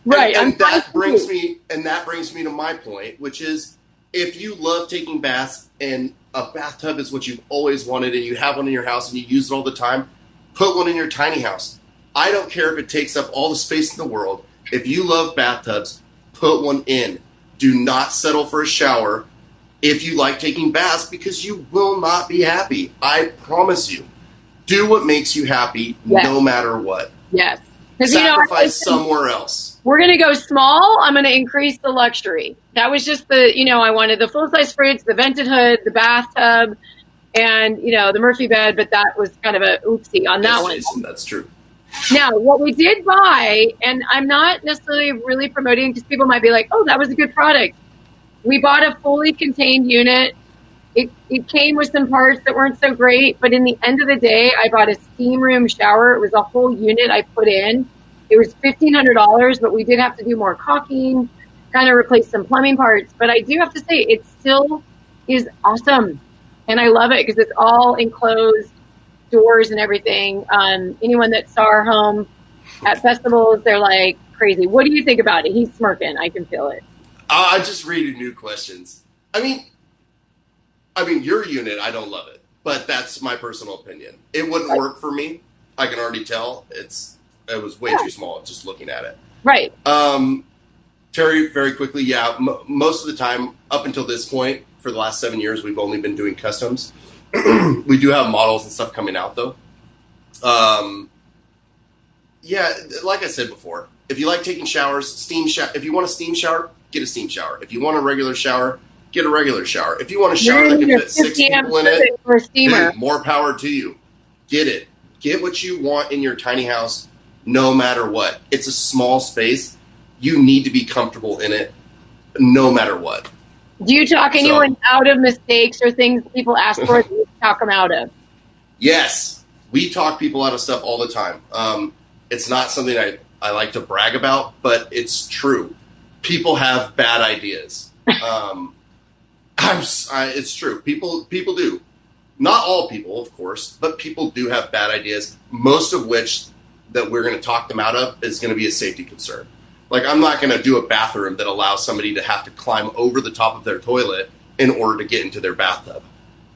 Right, and that brings me to my point, which is, if you love taking baths and a bathtub is what you've always wanted and you have one in your house and you use it all the time, put one in your tiny house. I don't care if it takes up all the space in the world. If you love bathtubs, put one in. Do not settle for a shower if you like taking baths, because you will not be happy. I promise you. Do what makes you happy, no matter what. Yes. Sacrifice somewhere else. We're going to go small. I'm going to increase the luxury. That was just I wanted the full-size fridge, the vented hood, the bathtub, and, the Murphy bed, but that was kind of a oopsie on that one. Jason, that's true. Now, what we did buy, and I'm not necessarily really promoting because people might be like, oh, that was a good product. We bought a fully contained unit. It came with some parts that weren't so great, but in the end of the day, I bought a steam room shower. It was a whole unit I put in. It was $1,500, but we did have to do more caulking, kind of replace some plumbing parts. But I do have to say, it still is awesome. And I love it because it's all enclosed doors and everything. Anyone that saw our home at festivals, they're like crazy. What do you think about it? He's smirking. I can feel it. I just read new questions. I mean, your unit, I don't love it, but that's my personal opinion. It wouldn't work for me. I can already tell it was way too small just looking at it. Right. Terry, very quickly, yeah. Most of the time, up until this point, for the last 7 years, we've only been doing customs. We do have models and stuff coming out, though. Yeah, like I said before, if you like taking showers, if you want a steam shower, get a steam shower. If you want a regular shower, get a regular shower. If you want a shower that can fit 6 people in it, for a steamer. Dude, more power to you. Get it. Get what you want in your tiny house, no matter what. It's a small space. You need to be comfortable in it, no matter what. Do you talk anyone out of mistakes or things people ask for? Do you talk them out of? Yes. We talk people out of stuff all the time. It's not something I like to brag about, but it's true. People have bad ideas. It's true. People do. Not all people, of course, but people do have bad ideas, most of which that we're going to talk them out of is going to be a safety concern. Like, I'm not going to do a bathroom that allows somebody to have to climb over the top of their toilet in order to get into their bathtub.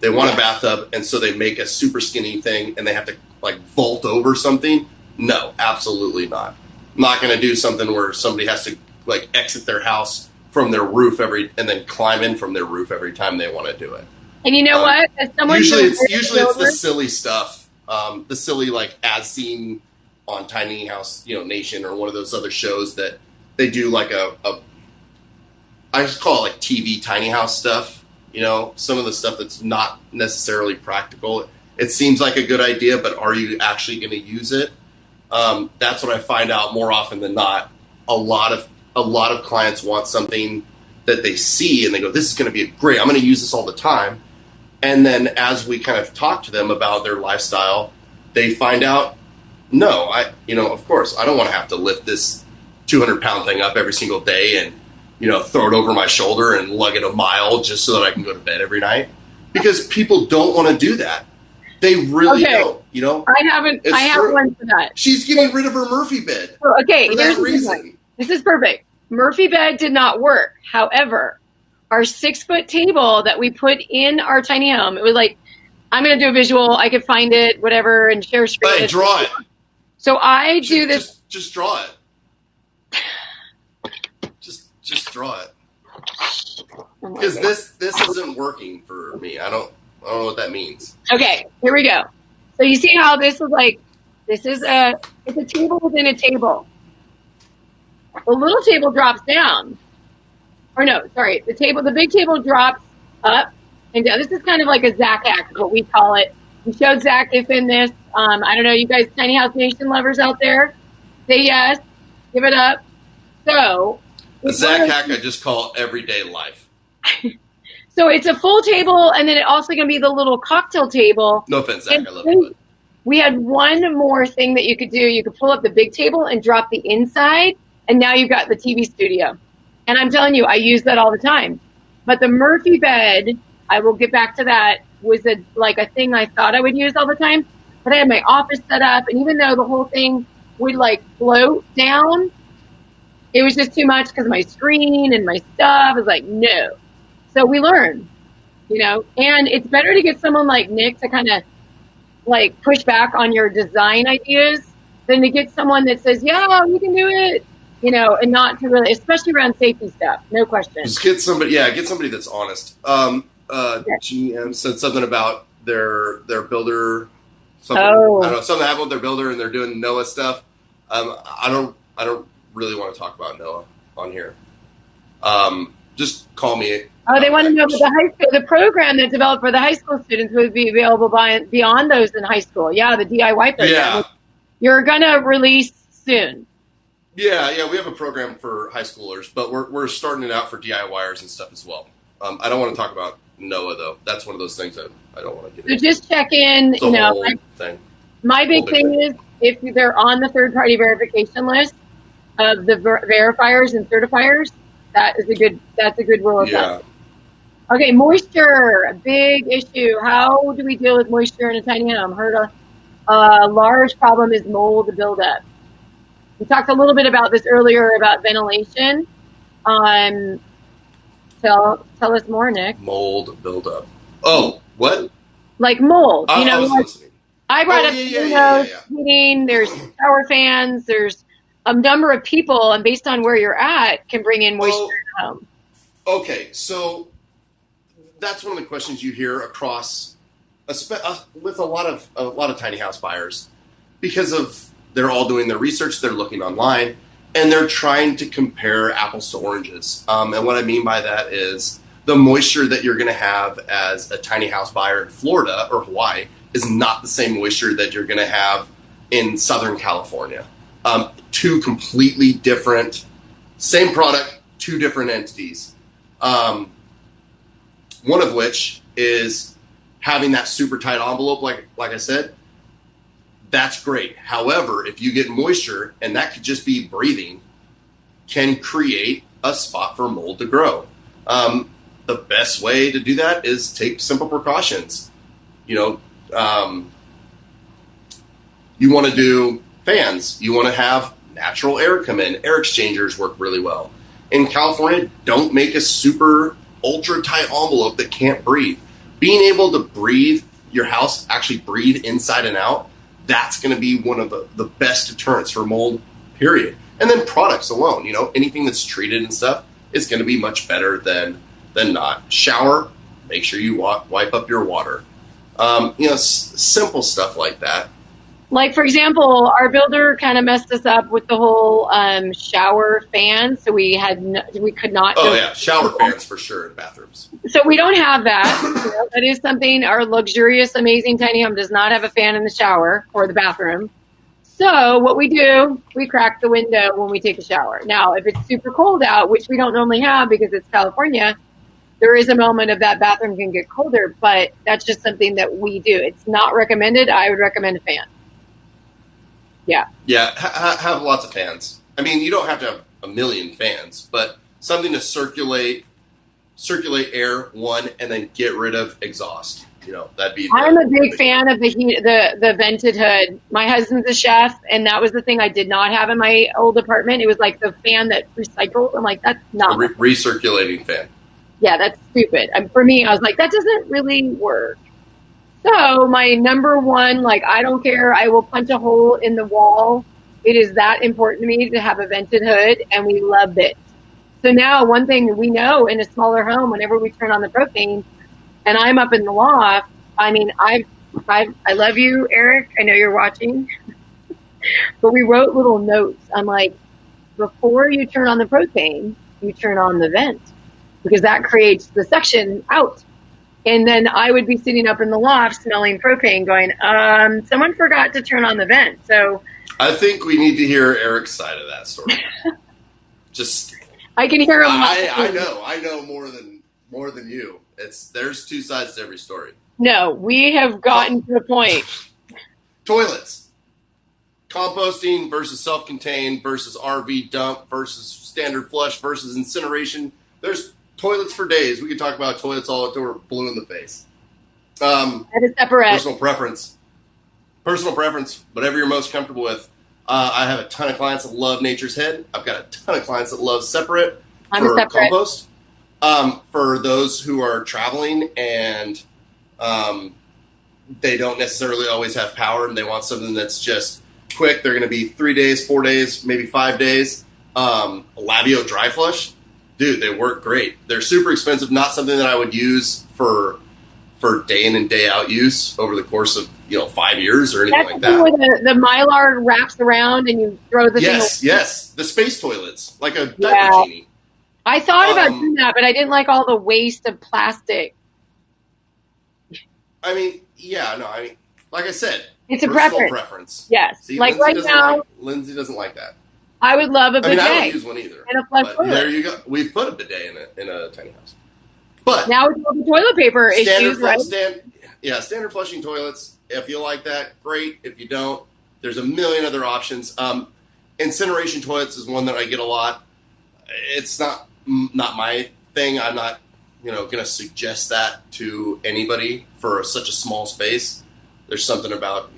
They want a bathtub, and so they make a super skinny thing, and they have to, like, vault over something. No, absolutely not. I'm not going to do something where somebody has to, like, exit their house from their roof and then climb in from their roof every time they want to do it. And you know what? As someone usually it's the silly stuff, the silly, like, as seen on Tiny House, Nation, or one of those other shows that they do, like I just call it like TV tiny house stuff. Some of the stuff that's not necessarily practical. It seems like a good idea, but are you actually going to use it? That's what I find out more often than not. A lot of clients want something that they see and they go, "This is going to be great. I'm going to use this all the time." And then as we kind of talk to them about their lifestyle, they find out, no, of course, I don't want to have to lift this 200-pound thing up every single day and, throw it over my shoulder and lug it a mile just so that I can go to bed every night. Because people don't want to do that. They really don't, I have one for that. She's getting rid of her Murphy bed. Okay, for that reason. This is perfect. Murphy bed did not work. However, our 6-foot table that we put in our tiny home, it was like, I'm going to do a visual. I could find it, whatever, and share screen. Hey, draw it. So I do this. Just draw it. Just draw it. Because this isn't working for me. I don't know what that means. Okay, here we go. So you see how this is like, it's a table within a table. The little table drops down. Or no, sorry, the big table drops up and down. This is kind of like a Zach act, what we call it. We showed Zach if in this. I don't know, you guys Tiny House Nation lovers out there, say yes, give it up. So a Zach hack I just call everyday life. So it's a full table, and then it's also going to be the little cocktail table. No offense, Zach, I love you. We had one more thing that you could do. You could pull up the big table and drop the inside, and now you've got the TV studio. And I'm telling you, I use that all the time. But the Murphy bed, I will get back to that, was a thing I thought I would use all the time. But I had my office set up, and even though the whole thing would float down, it was just too much because of my screen and my stuff. I was like, no. So we learn, and it's better to get someone like Nick to kind of push back on your design ideas than to get someone that says, yeah, you can do it, and not to really, especially around safety stuff. No question. Just get somebody that's honest. GM said something about their builder. Something, I don't know, something happened with their builder and they're doing NOAA stuff. I don't really want to talk about NOAA on here. Just call me. Oh, they want to know about the high school. The program that's developed for the high school students would be available beyond those in high school. Yeah, the DIY program. Yeah. You're going to release soon. Yeah, we have a program for high schoolers, but we're starting it out for DIYers and stuff as well. I don't want to talk about NOAA, though. That's one of those things that I don't want to get into. So just check in. My big thing is if they're on the third-party verification list of the verifiers and certifiers, that's a good rule of thumb. Okay, moisture, a big issue. How do we deal with moisture in a tiny home? Heard A large problem is mold buildup. We talked a little bit about this earlier about ventilation. Tell us more, Nick. Mold buildup. Oh, what? Like mold. I was listening. I brought up heating. There's shower fans. There's a number of people, and based on where you're at, can bring in moisture in the home. Okay, so that's one of the questions you hear across with a lot of tiny house buyers, because of they're all doing their research, they're looking online, and they're trying to compare apples to oranges. And what I mean by that is the moisture that you're going to have as a tiny house buyer in Florida or Hawaii is not the same moisture that you're going to have in Southern California. Two completely different, same product, two different entities. One of which is having that super tight envelope, like I said, that's great. However, if you get moisture, and that could just be breathing, can create a spot for mold to grow. The best way to do that is take simple precautions. You want to do fans. You want to have natural air come in. Air exchangers work really well. In California, don't make a super ultra tight envelope that can't breathe. Being able to breathe, your house actually breathe inside and out, that's going to be one of the best deterrents for mold, period. And then products alone, anything that's treated and stuff is going to be much better than not. Shower, make sure you wipe up your water. Simple stuff like that. Like, for example, our builder kind of messed us up with the whole shower fan, so we could not. Oh yeah, shower fans for sure in bathrooms. So we don't have that. That is something our luxurious, amazing tiny home does not have a fan in the shower or the bathroom. So what we do, we crack the window when we take a shower. Now, if it's super cold out, which we don't normally have because it's California, there is a moment of that bathroom can get colder, but that's just something that we do. It's not recommended. I would recommend a fan. Yeah. Yeah, have lots of fans. I mean, you don't have to have a million fans, but something to circulate air, one, and then get rid of exhaust. That'd be. I'm a big fan of the vented hood. My husband's a chef, and that was the thing I did not have in my old apartment. It was like the fan that recycled. I'm like, that's not a recirculating fan. Yeah, that's stupid. For me, I was like, that doesn't really work. So my number one, I don't care. I will punch a hole in the wall. It is that important to me to have a vented hood, and we love it. So now one thing we know in a smaller home, whenever we turn on the propane, and I'm up in the loft, I mean, I love you, Eric. I know you're watching. But we wrote little notes. I'm like, before you turn on the propane, you turn on the vent, because that creates the suction out. And then I would be sitting up in the loft smelling propane going, someone forgot to turn on the vent. So I think we need to hear Eric's side of that story. I can hear him. I know more than you. There's two sides to every story. No, we have gotten to the point. Toilets. Composting versus self-contained versus RV dump versus standard flush versus incineration. There's toilets for days. We could talk about toilets all until we're blue in the face. That is separate. Personal preference, whatever you're most comfortable with. I have a ton of clients that love Nature's Head. I've got a ton of clients that love Separate for compost. For those who are traveling and they don't necessarily always have power and they want something that's just quick, they're going to be 3 days, 4 days, maybe 5 days. Labio Dry Flush. Dude, they work great. They're super expensive, not something that I would use for day in and day out use over the course of 5 years or anything like that. Where the Mylar wraps around and you throw the thing. Yes, the space toilets, like a diaper genie. I thought about doing that, but I didn't like all the waste of plastic. I mean, like I said, it's a preference. Yes, See, like right now, Lindsay doesn't like that. I would love a bidet. I don't use one either. And a flush toilet. There you go. We've put a bidet in a tiny house. But now with all the toilet paper issues, right? Standard flushing toilets. If you like that, great. If you don't, there's a million other options. Incineration toilets is one that I get a lot. It's not my thing. I'm not, going to suggest that to anybody for such a small space. There's something about,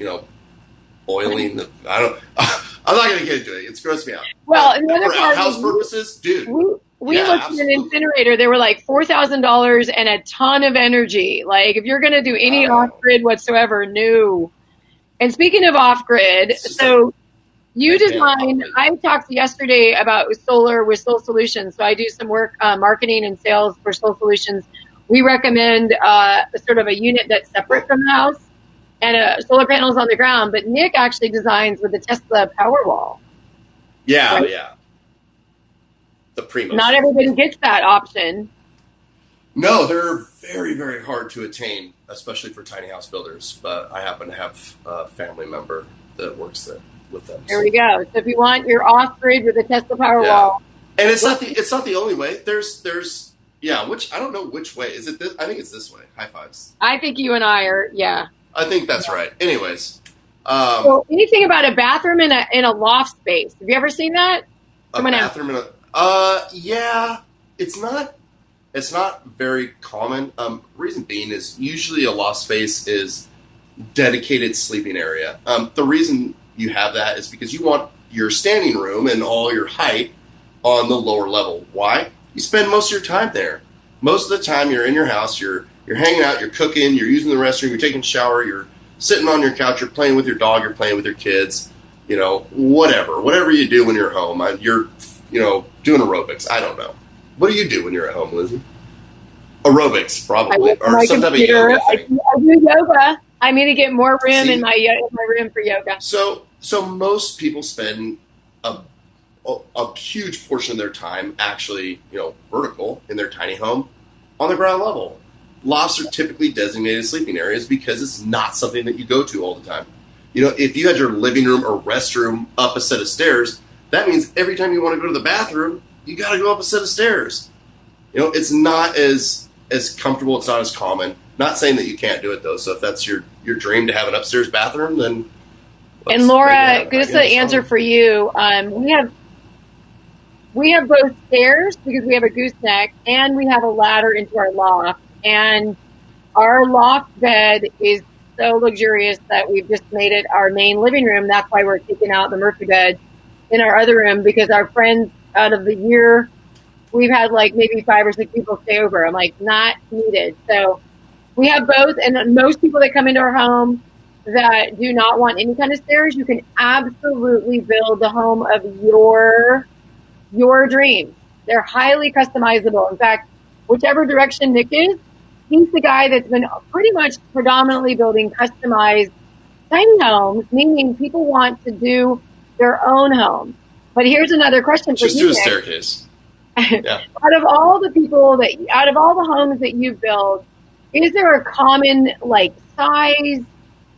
oiling the. I don't. I'm not going to get into it. It's grossed me out. Well, and the other for part outhouse is purposes, dude. We looked at an incinerator. They were like $4,000 and a ton of energy. Like if you're going to do any off-grid whatsoever, no. And speaking of off-grid, so you design. I talked yesterday about solar with Soul Solutions. So I do some work marketing and sales for Soul Solutions. We recommend sort of a unit that's separate from the house and solar panels on the ground. But Nick actually designs with the Tesla Powerwall. Yeah, right? yeah. The Primo. Not everybody gets that option. No, they're very, very hard to attain, especially for tiny house builders. But I happen to have a family member that works there with them. There we go. So if you want your off-grid with the Tesla Powerwall, and it's not the only way. There's which I don't know which way is it. I think it's this way. High fives. I think you and I are. Yeah. I think that's right. Anyways, so anything about a bathroom in a loft space? Have you ever seen that? Bathroom in a yeah, it's not very common. Reason being is usually a loft space is dedicated sleeping area. The reason you have that is because you want your standing room and all your height on the lower level. Why? You spend most of your time there. Most of the time you're in your house, you're hanging out, you're cooking, you're using the restroom, you're taking a shower, you're sitting on your couch, you're playing with your dog, you're playing with your kids, whatever you do when you're home. You're doing aerobics. I don't know. What do you do when you're at home, Lindsay? Aerobics, probably, or some type of yoga thing. I do yoga. I need to get more room in my room for yoga. So most people spend a huge portion of their time actually, vertical in their tiny home on the ground level. Lofts are typically designated sleeping areas because it's not something that you go to all the time. If you had your living room or restroom up a set of stairs, that means every time you want to go to the bathroom, you got to go up a set of stairs. It's not as comfortable. It's not as common. Not saying that you can't do it though. So if that's your dream to have an upstairs bathroom, then. And Laura, just an answer for you. We have both stairs because we have a gooseneck, and we have a ladder into our loft. And our loft bed is so luxurious that we've just made it our main living room. That's why we're taking out the Murphy bed in our other room, because our friends out of the year, we've had like maybe 5 or 6 people stay over. I'm like, not needed. So we have both. And most people that come into our home that do not want any kind of stairs, you can absolutely build the home of your dreams. They're highly customizable. In fact, whichever direction Nick is, he's the guy that's been pretty much predominantly building customized tiny homes, meaning people want to do their own home. But here's another question for you. Just do a staircase. Yeah. Out of all the homes that you build, is there a common size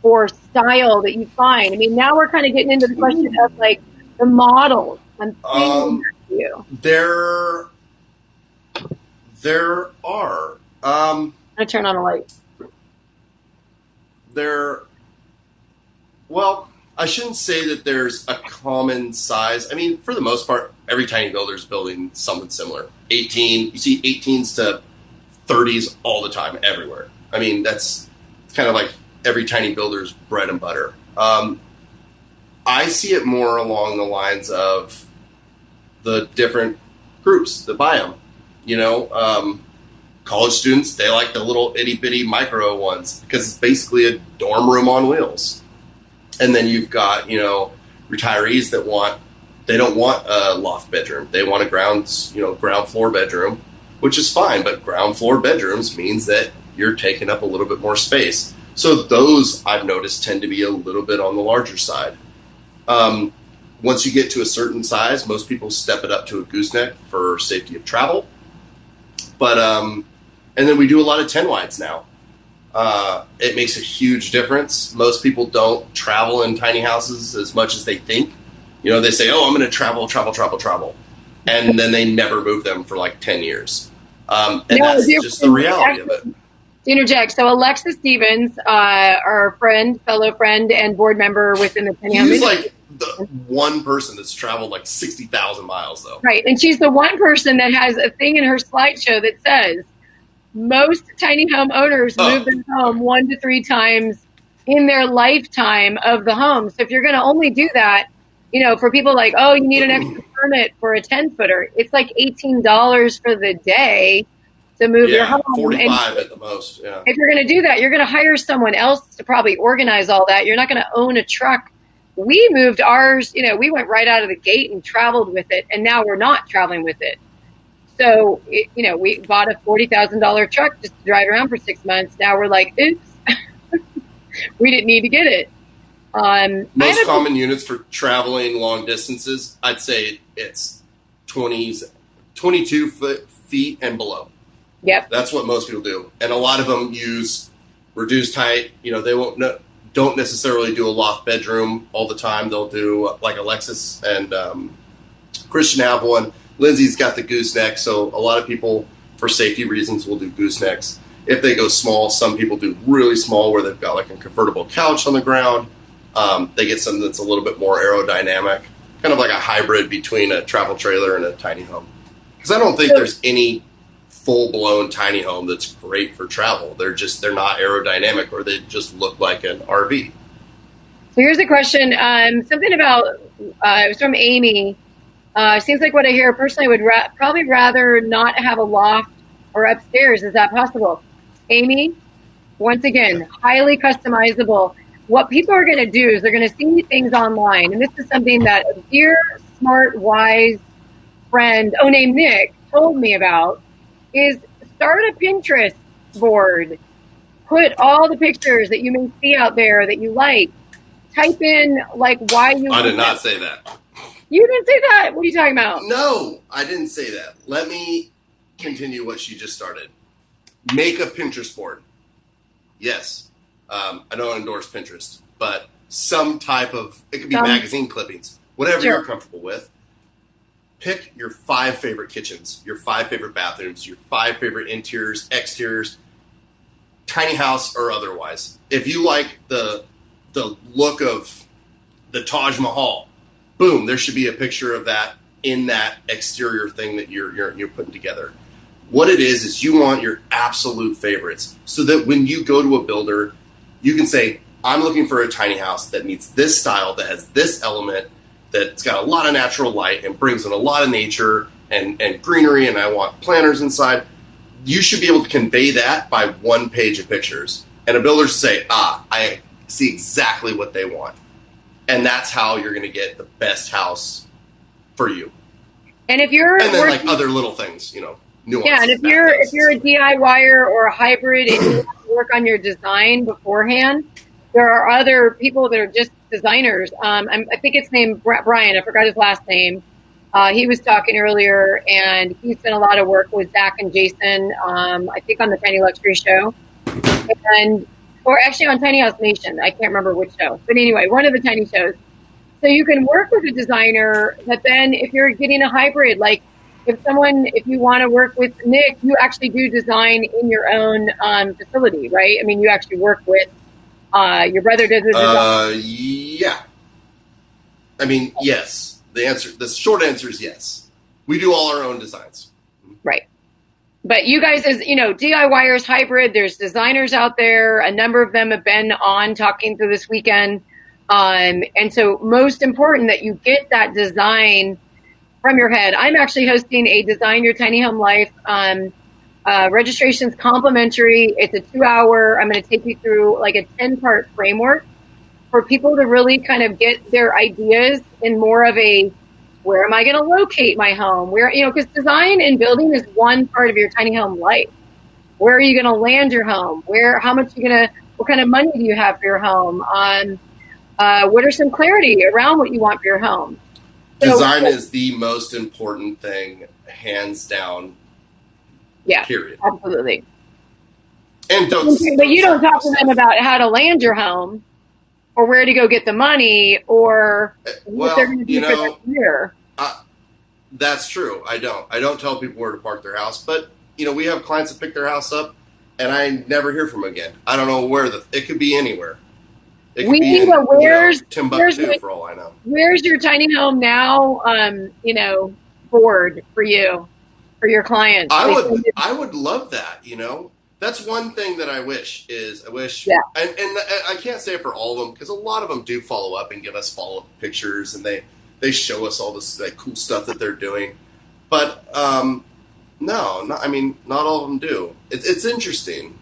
or style that you find? I mean, now we're kind of getting into the question of the models. I'm thinking you. There are. I'm gonna turn on a light. I shouldn't say that there's a common size. I mean, for the most part, every tiny builder is building something similar. 18, you see 18s to 30s all the time, everywhere. I mean, that's kind of like every tiny builder's bread and butter. I see it more along the lines of the different groups that buy them. College students, they like the little itty bitty micro ones because it's basically a dorm room on wheels. And then you've got, retirees that they don't want a loft bedroom. They want a ground floor bedroom, which is fine. But ground floor bedrooms means that you're taking up a little bit more space. So those I've noticed tend to be a little bit on the larger side. Once you get to a certain size, most people step it up to a gooseneck for safety of travel. But, and then we do a lot of 10 wides now. It makes a huge difference. Most people don't travel in tiny houses as much as they think. They say, I'm going to travel. And then they never move them for 10 years. That's just the reality of it. To interject, so Alexa Stevens, our fellow friend and board member within the tiny home industry. The one person that's traveled 60,000 miles, though. Right, and she's the one person that has a thing in her slideshow that says most tiny home owners move their home 1 to 3 times in their lifetime of the home. So if you're going to only do that, for people like, oh, you need an extra permit for a 10-footer, it's like $18 for the day to move your home. 45 at the most. Yeah. If you're going to do that, you're going to hire someone else to probably organize all that. You're not going to own a truck. We moved ours, we went right out of the gate and traveled with it, and now we're not traveling with it. So, we bought a $40,000 truck just to drive around for 6 months. Now we're like, oops, we didn't need to get it. Most common units for traveling long distances, I'd say it's 22 feet and below. Yep. That's what most people do. And a lot of them use reduced height. They don't necessarily do a loft bedroom all the time. They'll do like Alexis and Christian have one. Lindsay's got the gooseneck. So a lot of people, for safety reasons, will do goosenecks. If they go small, some people do really small where they've got like a convertible couch on the ground. They get something that's a little bit more aerodynamic, kind of like a hybrid between a travel trailer and a tiny home. Because I don't think there's any full-blown tiny home that's great for travel. They're not aerodynamic, or they just look like an RV. So here's a question. Something about, it was from Amy. Seems like what I hear personally would probably rather not have a loft or upstairs. Is that possible? Amy, once again, highly customizable. What people are going to do is they're going to see things online. And this is something that a dear, smart, wise friend, named Nick, told me about, is start a Pinterest board. Put all the pictures that you may see out there that you like. Type in, like, why you... I did not say that. You didn't say that? What are you talking about? No, I didn't say that. Let me continue what she just started. Make a Pinterest board. Yes. I don't endorse Pinterest, but some type of, it could be magazine clippings, whatever you're comfortable with. Pick your 5 favorite kitchens, your 5 favorite bathrooms, your 5 favorite interiors, exteriors, tiny house or otherwise. If you like the look of the Taj Mahal, boom, there should be a picture of that in that exterior thing that you're putting together. What it is you want your absolute favorites so that when you go to a builder, you can say, I'm looking for a tiny house that meets this style, that has this element, that's got a lot of natural light and brings in a lot of nature and greenery, and I want planters inside. You should be able to convey that by one page of pictures. And a builder should say, I see exactly what they want. And that's how you're going to get the best house for you. And if you're like other little things, nuance. Yeah, and if you're a DIYer or a hybrid and you want to work on your design beforehand, there are other people that are just designers. I think it's named Brian. I forgot his last name. He was talking earlier, and he's done a lot of work with Zach and Jason, I think on the Tiny Luxury Show. Or actually on Tiny House Nation. I can't remember which show. But anyway, one of the tiny shows. So you can work with a designer, but then if you're getting a hybrid, like if you want to work with Nick, you actually do design in your own facility, right? I mean, you actually work with your brother does the design. Yeah. I mean, yes. The short answer is yes. We do all our own designs. Right. But you guys, as DIYers, hybrid, there's designers out there. A number of them have been on talking through this weekend. And so most important that you get that design from your head. I'm actually hosting a Design Your Tiny Home Life. Registration's complimentary. It's a 2-hour. I'm going to take you through like a 10-part framework for people to really kind of get their ideas in more of a, where am I going to locate my home? Where, because design and building is one part of your tiny home life. Where are you going to land your home? What kind of money do you have for your home? What are some clarity around what you want for your home? Design is the most important thing, hands down. Yeah, period. Absolutely. And but you don't talk to them about how to land your home, or where to go get the money, or what they're going to do for their career. That's true. I don't tell people where to park their house, but we have clients that pick their house up, and I never hear from them again. I don't know where it could be anywhere. It could be in Timbuktu for all I know. Where's your tiny home now? Board for you, for your clients. I would love that. That's one thing that I wish, Yeah. and I can't say it for all of them because a lot of them do follow up and give us follow-up pictures, and they show us all this like cool stuff that they're doing. But no, not all of them do. It's interesting,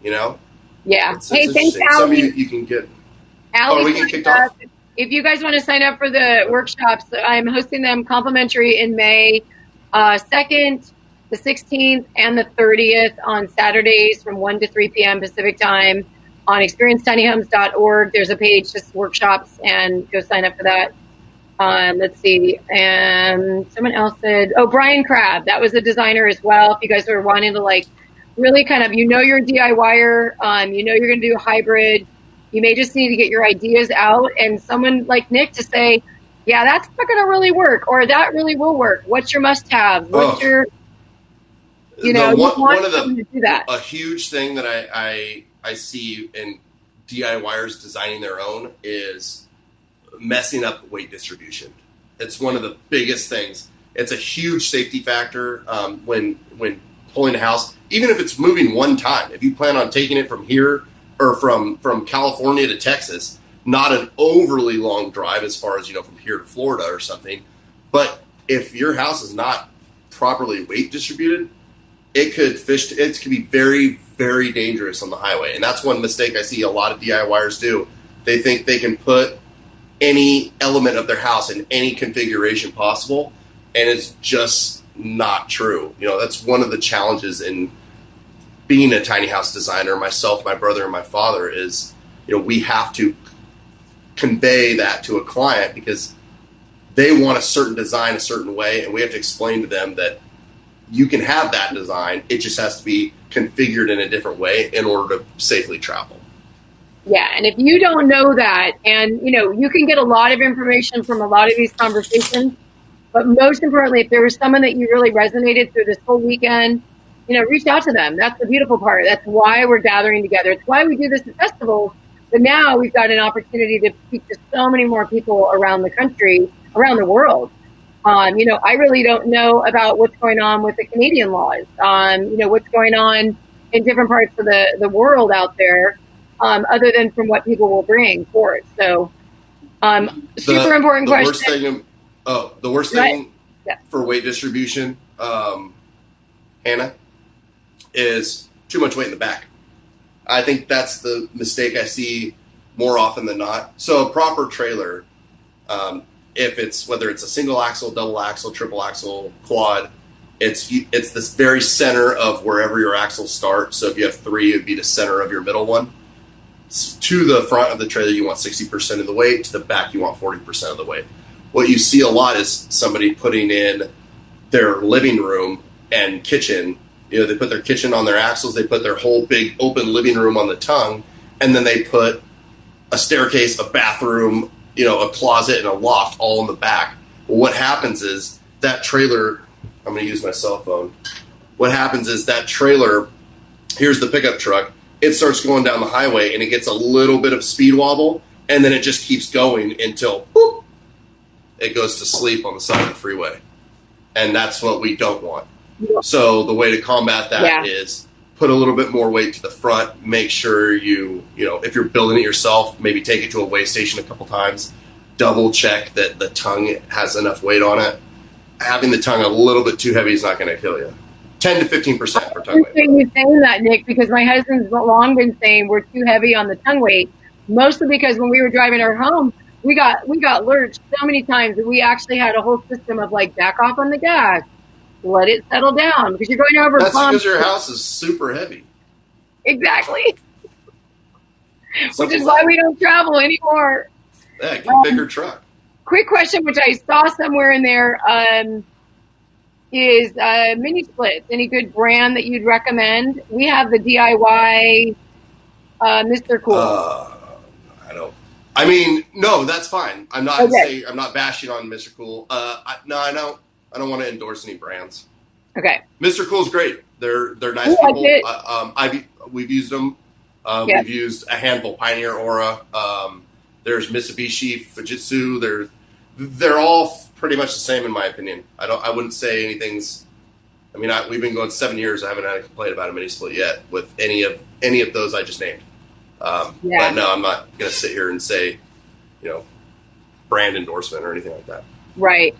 you know. Yeah. It's Hey, thanks, interesting. Some of Allie. you can get. Allie, Are we getting kicked off? if you guys want to sign up for the workshops, I'm hosting them complimentary in May 2nd, the 16th, and the 30th on Saturdays from 1 to 3 p.m. Pacific time on experiencetinyhomes.org. There's a page, just workshops, and go sign up for that. Let's see. And someone else said, Brian Crabb. That was a designer as well. If you guys are wanting to like really kind of, you're a DIYer, you're going to do a hybrid. You may just need to get your ideas out and someone like Nick to say, yeah, that's not going to really work, or that really will work. What's your must-have? What's your, one of the to do that. A huge thing that I see in DIYers designing their own is messing up weight distribution. It's one of the biggest things. It's a huge safety factor when pulling a house, even if it's moving one time. If you plan on taking it from here or from California to Texas, not an overly long drive as far as, from here to Florida or something. But if your house is not properly weight distributed, it could be very, very dangerous on the highway. And that's one mistake I see a lot of DIYers do. They think they can put any element of their house in any configuration possible, and it's just not true. That's one of the challenges in being a tiny house designer. Myself, my brother, and my father is, we have to convey that to a client because they want a certain design a certain way, and we have to explain to them that you can have that design. It just has to be configured in a different way in order to safely travel. Yeah, and if you don't know that, and you can get a lot of information from a lot of these conversations, but most importantly, if there was someone that you really resonated through this whole weekend, reach out to them. That's the beautiful part. That's why we're gathering together. It's why we do this at festivals. But now we've got an opportunity to speak to so many more people around the country, around the world. I really don't know about what's going on with the Canadian laws, what's going on in different parts of the world out there, other than from what people will bring forth. So, super important question. The worst thing for weight distribution, Hannah, is too much weight in the back. I think that's the mistake I see more often than not. So a proper trailer, whether it's a single axle, double axle, triple axle, quad, it's this very center of wherever your axles start. So if you have 3, it'd be the center of your middle one. To the front of the trailer, you want 60% of the weight. To the back, you want 40% of the weight. What you see a lot is somebody putting in their living room and kitchen. They put their kitchen on their axles. They put their whole big open living room on the tongue, and then they put a staircase, a bathroom, a closet, and a loft all in the back. Well, what happens is that trailer. I'm going to use my cell phone. What happens is that trailer. Here's the pickup truck. It starts going down the highway, and it gets a little bit of speed wobble, and then it just keeps going until whoop, it goes to sleep on the side of the freeway. And that's what we don't want. So the way to combat that is put a little bit more weight to the front. Make sure if you're building it yourself, maybe take it to a weigh station a couple times. Double check that the tongue has enough weight on it. Having the tongue a little bit too heavy is not going to kill you. 10 to 15% for tongue weight. You saying that, Nick, because my husband's long been saying we're too heavy on the tongue weight, mostly because when we were driving our home, we got lurched so many times that we actually had a whole system of like back off on the gas, let it settle down because you're going over. That's because your house is super heavy. Exactly. Which is why we don't travel anymore. Yeah, get a bigger truck. Quick question, which I saw somewhere in there, is mini splits. Any good brand that you'd recommend? We have the DIY Mr. Cool. No, that's fine. I'm not I'm not bashing on Mr. Cool. I don't want to endorse any brands. Okay. Mr. Cool's great. They're nice people. We've used them. We've used a handful. Pioneer, Aura. There's Mitsubishi, Fujitsu. They're all pretty much the same in my opinion. I wouldn't say anything's I mean, we've been going 7 years. I haven't had a complaint about a mini split yet with any of those I just named. But no, I'm not going to sit here and say, brand endorsement or anything like that. Right.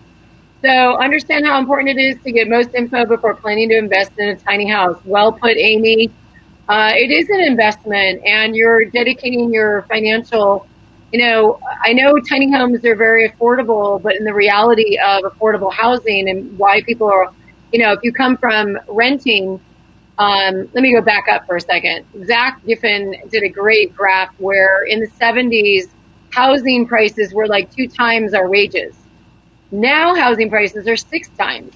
So understand how important it is to get most info before planning to invest in a tiny house. Well put, Amy. It is an investment, and you're dedicating your financial, I know tiny homes are very affordable, but in the reality of affordable housing and why people are, if you come from renting, let me go back up for a second. Zach Giffen did a great graph where in the 70s, housing prices were like 2 times our wages. Now housing prices are 6 times.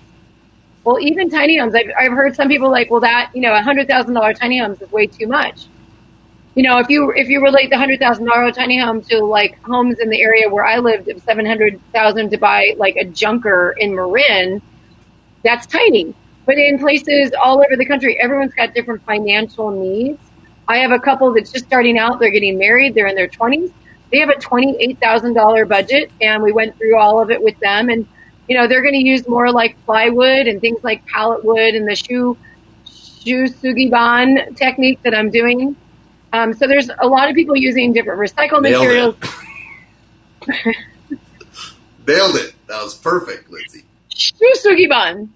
Well, even tiny homes, I've heard some people like, well, that, $100,000 tiny homes is way too much. If you relate the $100,000 tiny home to like homes in the area where I lived of $700,000 to buy like a junker in Marin, that's tiny. But in places all over the country, everyone's got different financial needs. I have a couple that's just starting out. They're getting married. They're in their 20s. They have a $28,000 budget, and we went through all of it with them. And, they're going to use more like plywood and things like pallet wood and the shu sugiban technique that I'm doing. So there's a lot of people using different recycled materials. Nailed it. That was perfect, Lindsay. Shu sugiban.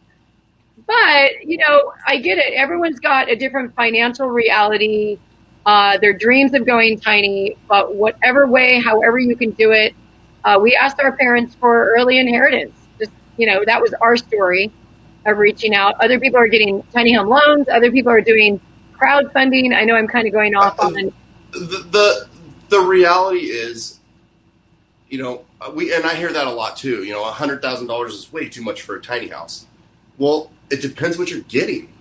But, I get it. Everyone's got a different financial reality. Their dreams of going tiny, but whatever way, however you can do it. We asked our parents for early inheritance. Just, that was our story of reaching out. Other people are getting tiny home loans. Other people are doing crowdfunding. I know I'm kind of going off on the reality is, and I hear that a lot too. $100,000 is way too much for a tiny house. Well, it depends what you're getting.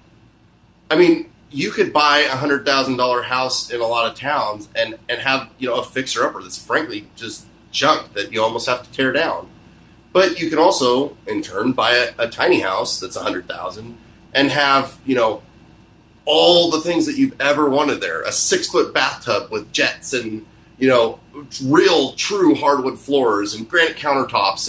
I mean, you could buy a $100,000 house in a lot of towns and have, a fixer-upper that's frankly just junk that you almost have to tear down. But you can also, in turn, buy a tiny house that's $100,000 and have, all the things that you've ever wanted there. A 6-foot bathtub with jets and, real, true hardwood floors and granite countertops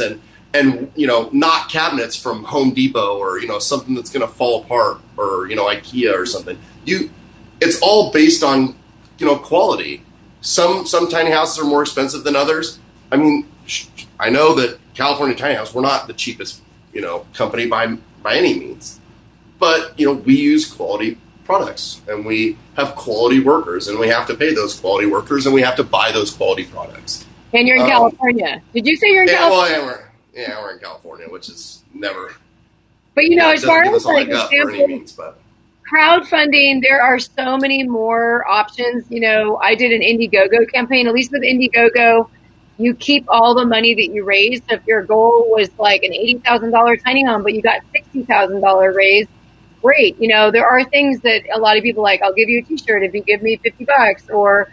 and not cabinets from Home Depot or, something that's going to fall apart or, IKEA or something. It's all based on, quality. Some tiny houses are more expensive than others. I mean, I know that California Tiny House, we're not the cheapest, company by any means. But, we use quality products and we have quality workers and we have to pay those quality workers and we have to buy those quality products. And you're in California. Did you say you're in California? Well, we're in California, which is never. But as far as like means, crowdfunding, there are so many more options. I did an Indiegogo campaign. At least with Indiegogo, you keep all the money that you raise. So if your goal was like an $80,000 tiny home, but you got $60,000 raised, great. There are things that a lot of people like. I'll give you a T-shirt if you give me $50, or.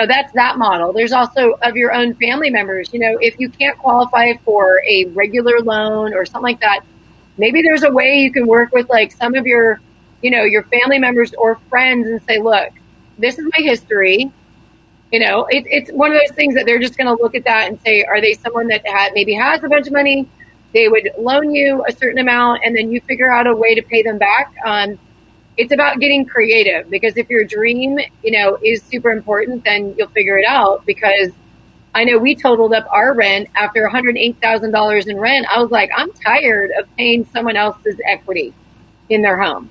That's that model. There's also of your own family members. If you can't qualify for a regular loan or something like that, maybe there's a way you can work with like some of your, your family members or friends and say, look, this is my history. It's one of those things that they're just going to look at that and say, are they someone that maybe has a bunch of money? They would loan you a certain amount and then you figure out a way to pay them back. It's about getting creative, because if your dream, is super important, then you'll figure it out. Because I know we totaled up our rent after $108,000 in rent. I was like, I'm tired of paying someone else's equity in their home.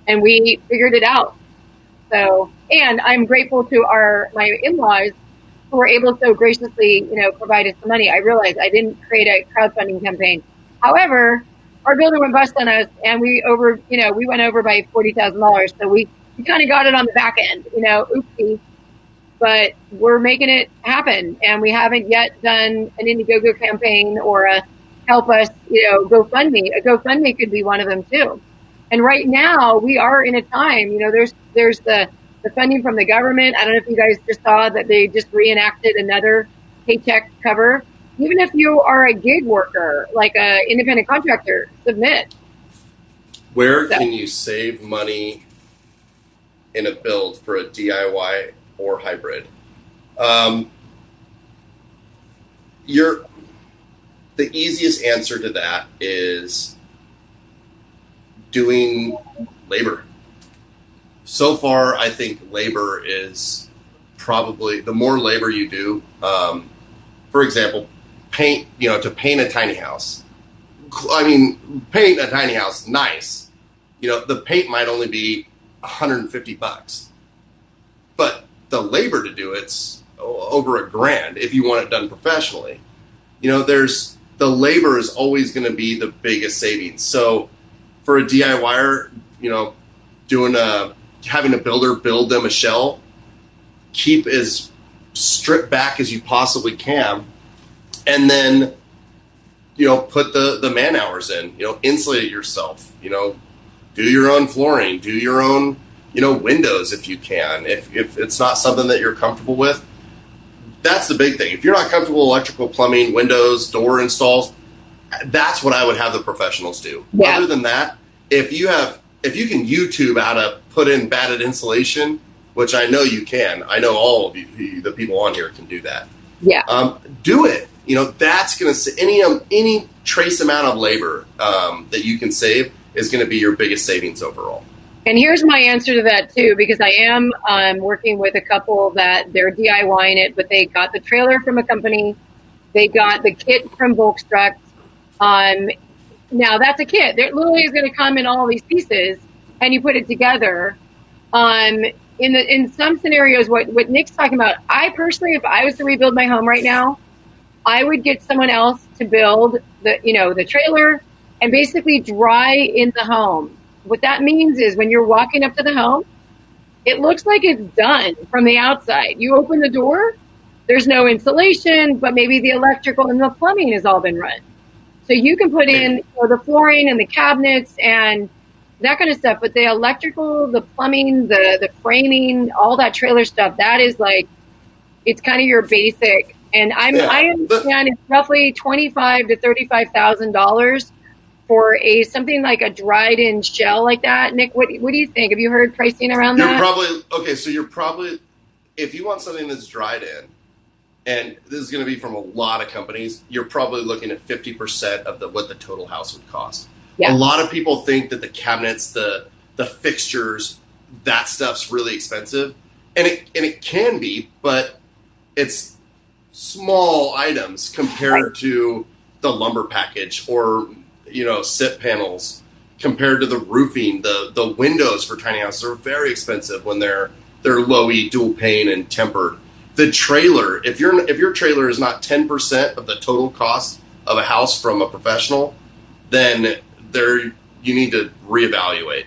And we figured it out. So, and I'm grateful to my in-laws who were able to so graciously, provide us the money. I realized I didn't create a crowdfunding campaign. However, our builder went bust on us, and we went over by $40,000. So we kind of got it on the back end, oopsie. But we're making it happen, and we haven't yet done an Indiegogo campaign or a help us, GoFundMe. A GoFundMe could be one of them too. And right now we are in a time, there's the funding from the government. I don't know if you guys just saw that they just reenacted another paycheck cover. Even if you are a gig worker, like an independent contractor, submit. Where can you save money in a build for a DIY or hybrid? The easiest answer to that is doing labor. So far, I think labor is probably the more labor you do. For example, paint. To paint a tiny house. I mean, paint a tiny house nice. The paint might only be $150, but the labor to do it's over $1,000 if you want it done professionally. The labor is always going to be the biggest savings. So for a DIYer, having a builder build them a shell, keep as stripped back as you possibly can, and then put the man hours in. Insulate it yourself. Do your own flooring, do your own windows if you can. If it's not something that you're comfortable with, that's the big thing. If you're not comfortable electrical, plumbing, windows, door installs, that's what I would have the professionals do. Yeah. Other than that, if you can YouTube how to put in batted insulation, which I know you can. I know all of you, the people on here, can do that. Yeah. Do it. That's going to any trace amount of labor that you can save is going to be your biggest savings overall. And here's my answer to that too, because I am working with a couple that they're DIYing it, but they got the trailer from a company. They got the kit from Volkswagen. Now that's a kit. It literally is going to come in all these pieces, and you put it together. In some scenarios, what Nick's talking about, I personally, if I was to rebuild my home right now, I would get someone else to build the trailer and basically dry in the home. What that means is when you're walking up to the home, it looks like it's done from the outside. You open the door, there's no insulation, but maybe the electrical and the plumbing has all been run. So you can put in the flooring and the cabinets and that kind of stuff. But the electrical, the plumbing, the framing, all that trailer stuff, that is like, it's kind of your basic. And I understand it's roughly $25,000 to $35,000 for something like a dried in shell like that. Nick, what do you think? Have you heard pricing around that? So you're probably, if you want something that's dried in, and this is going to be from a lot of companies, you're probably looking at 50% of what the total house would cost. Yeah. A lot of people think that the cabinets, the fixtures, that stuff's really expensive, and it can be, but it's small items compared to the lumber package or SIP panels, compared to the roofing. The windows for tiny houses are very expensive when they're low-E, dual pane, and tempered. The trailer, if your trailer is not 10% of the total cost of a house from a professional, then you need to reevaluate.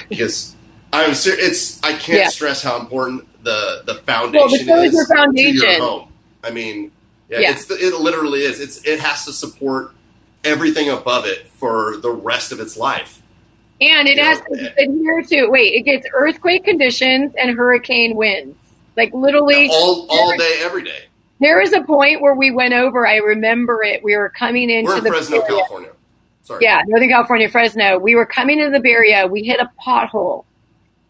Because I'm serious. I can't stress how important the foundation is to your home. I mean, it literally is. It has to support everything above it for the rest of its life. And it has to adhere to, it gets earthquake conditions and hurricane winds. Like literally all day, every day. There was a point where we went over, I remember it. We were coming into We're in Fresno, California. Sorry. Yeah, Northern California, Fresno. We were coming into the Bay Area. We hit a pothole.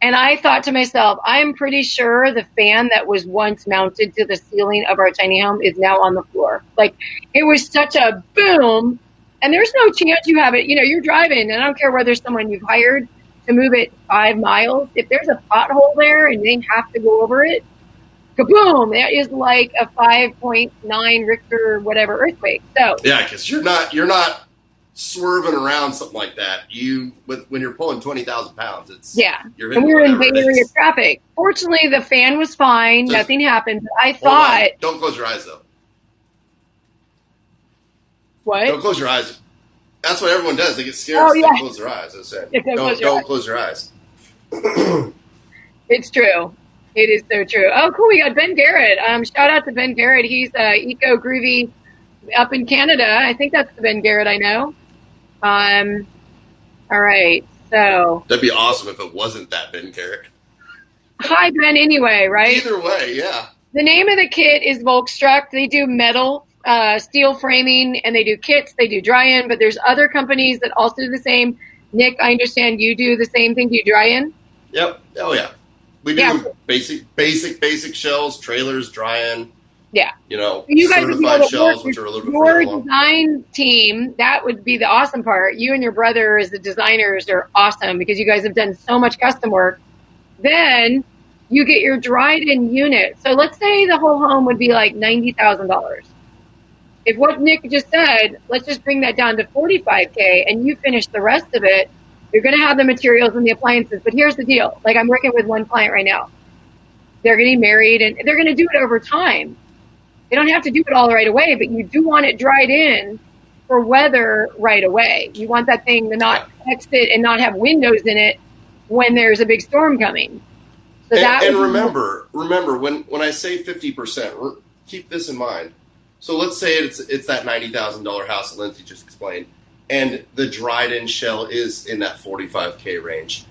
And I thought to myself, I'm pretty sure the fan that was once mounted to the ceiling of our tiny home is now on the floor. Like, it was such a boom. And there's no chance you have it. You're driving, and I don't care whether someone you've hired to move it 5 miles. If there's a pothole there and they have to go over it, kaboom! That is like a 5.9 Richter whatever earthquake. So yeah, because you're not swerving around something like that. When you're pulling 20,000 pounds, and we were in Bay Area traffic. Fortunately, the fan was fine. Nothing happened. But I thought, don't close your eyes though. What? Don't close your eyes. That's what everyone does. They get scared. They close their eyes. I said, don't close your eyes. It's true. It is so true. Oh, cool. We got Ben Garrett. Shout out to Ben Garrett. He's Eco Groovy up in Canada. I think that's the Ben Garrett I know. All right. So that'd be awesome if it wasn't that Ben Garrett. Hi, Ben, anyway, right? Either way, yeah. The name of the kit is Volkswagen. They do metal, steel framing, and they do kits. They do dry-in, but there's other companies that also do the same. Nick, I understand you do the same thing. Do you dry-in? Yep. Oh, yeah. We do basic shells, trailers, dry-in. Yeah. You guys would be able to work which are a little bit further along. Design team, that would be the awesome part. You and your brother as the designers are awesome because you guys have done so much custom work. Then you get your dried-in unit. So let's say the whole home would be like $90,000. If what Nick just said, let's just bring that down to $45K and you finish the rest of it, you're going to have the materials and the appliances. But here's the deal. Like I'm working with one client right now. They're getting married and they're going to do it over time. They don't have to do it all right away, but you do want it dried in for weather right away. You want that thing to not exit and not have windows in it when there's a big storm coming. So and remember when I say 50%, keep this in mind. So let's say it's that $90,000 house that Lindsay just explained, and the dried-in shell is in that $45K range.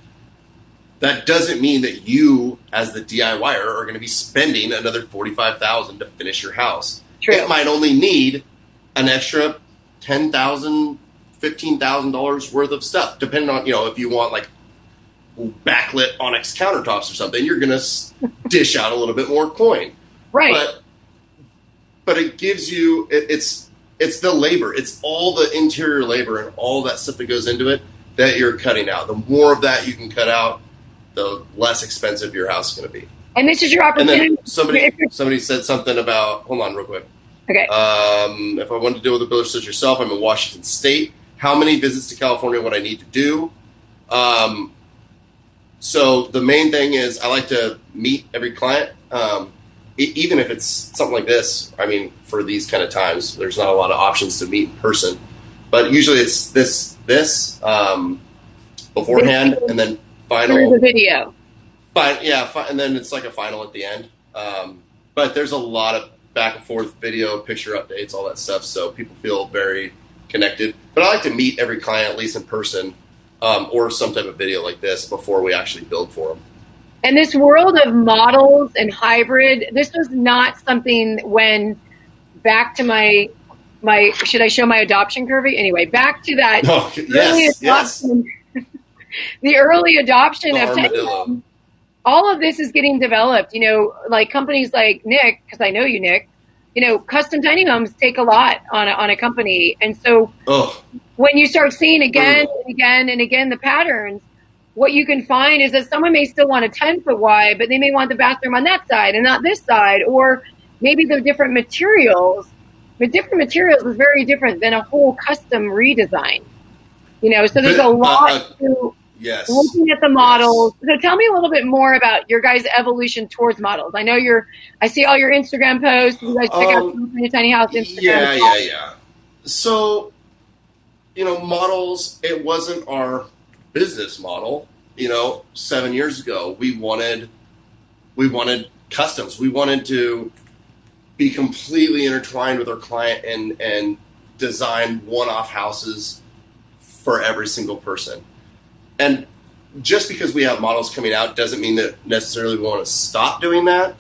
That doesn't mean that you, as the DIYer, are going to be spending another $45,000 to finish your house. True. It might only need an extra $10,000, $15,000 worth of stuff, depending on if you want like backlit onyx countertops or something. You're going to dish out a little bit more coin, right? But it gives you it's the labor, it's all the interior labor and all that stuff that goes into it that you're cutting out. The more of that you can cut out, the less expensive your house is going to be. And this is your opportunity. And then somebody said something about, hold on real quick. Okay. If I wanted to deal with a builder such as yourself, I'm in Washington State. How many visits to California would I need to do? So the main thing is I like to meet every client. Even if it's something like this, I mean, for these kind of times, there's not a lot of options to meet in person. But usually it's this beforehand and then final. Through the video. And then it's like a final at the end. But there's a lot of back and forth video, picture updates, all that stuff. So people feel very connected. But I like to meet every client, at least in person, or some type of video like this before we actually build for them. And this world of models and hybrid, this was not something when back to my should I show my adoption curve? Anyway, back to that early adoption. The early adoption of tiny home, all of this is getting developed. Like companies like Nick, because I know you, Nick. Custom tiny homes take a lot on a company, and so when you start seeing again and again and again the patterns, what you can find is that someone may still want a 10-foot wide, but they may want the bathroom on that side and not this side, or maybe they're different materials. But different materials is very different than a whole custom redesign. So there's a lot to looking at the models. So tell me a little bit more about your guys' evolution towards models. I know I see all your Instagram posts. You guys check out Tiny House Instagram. Yeah. So, models, it wasn't our business model. 7 years ago, we wanted customs. We wanted to be completely intertwined with our client and design one-off houses for every single person. And just because we have models coming out doesn't mean that necessarily we want to stop doing that.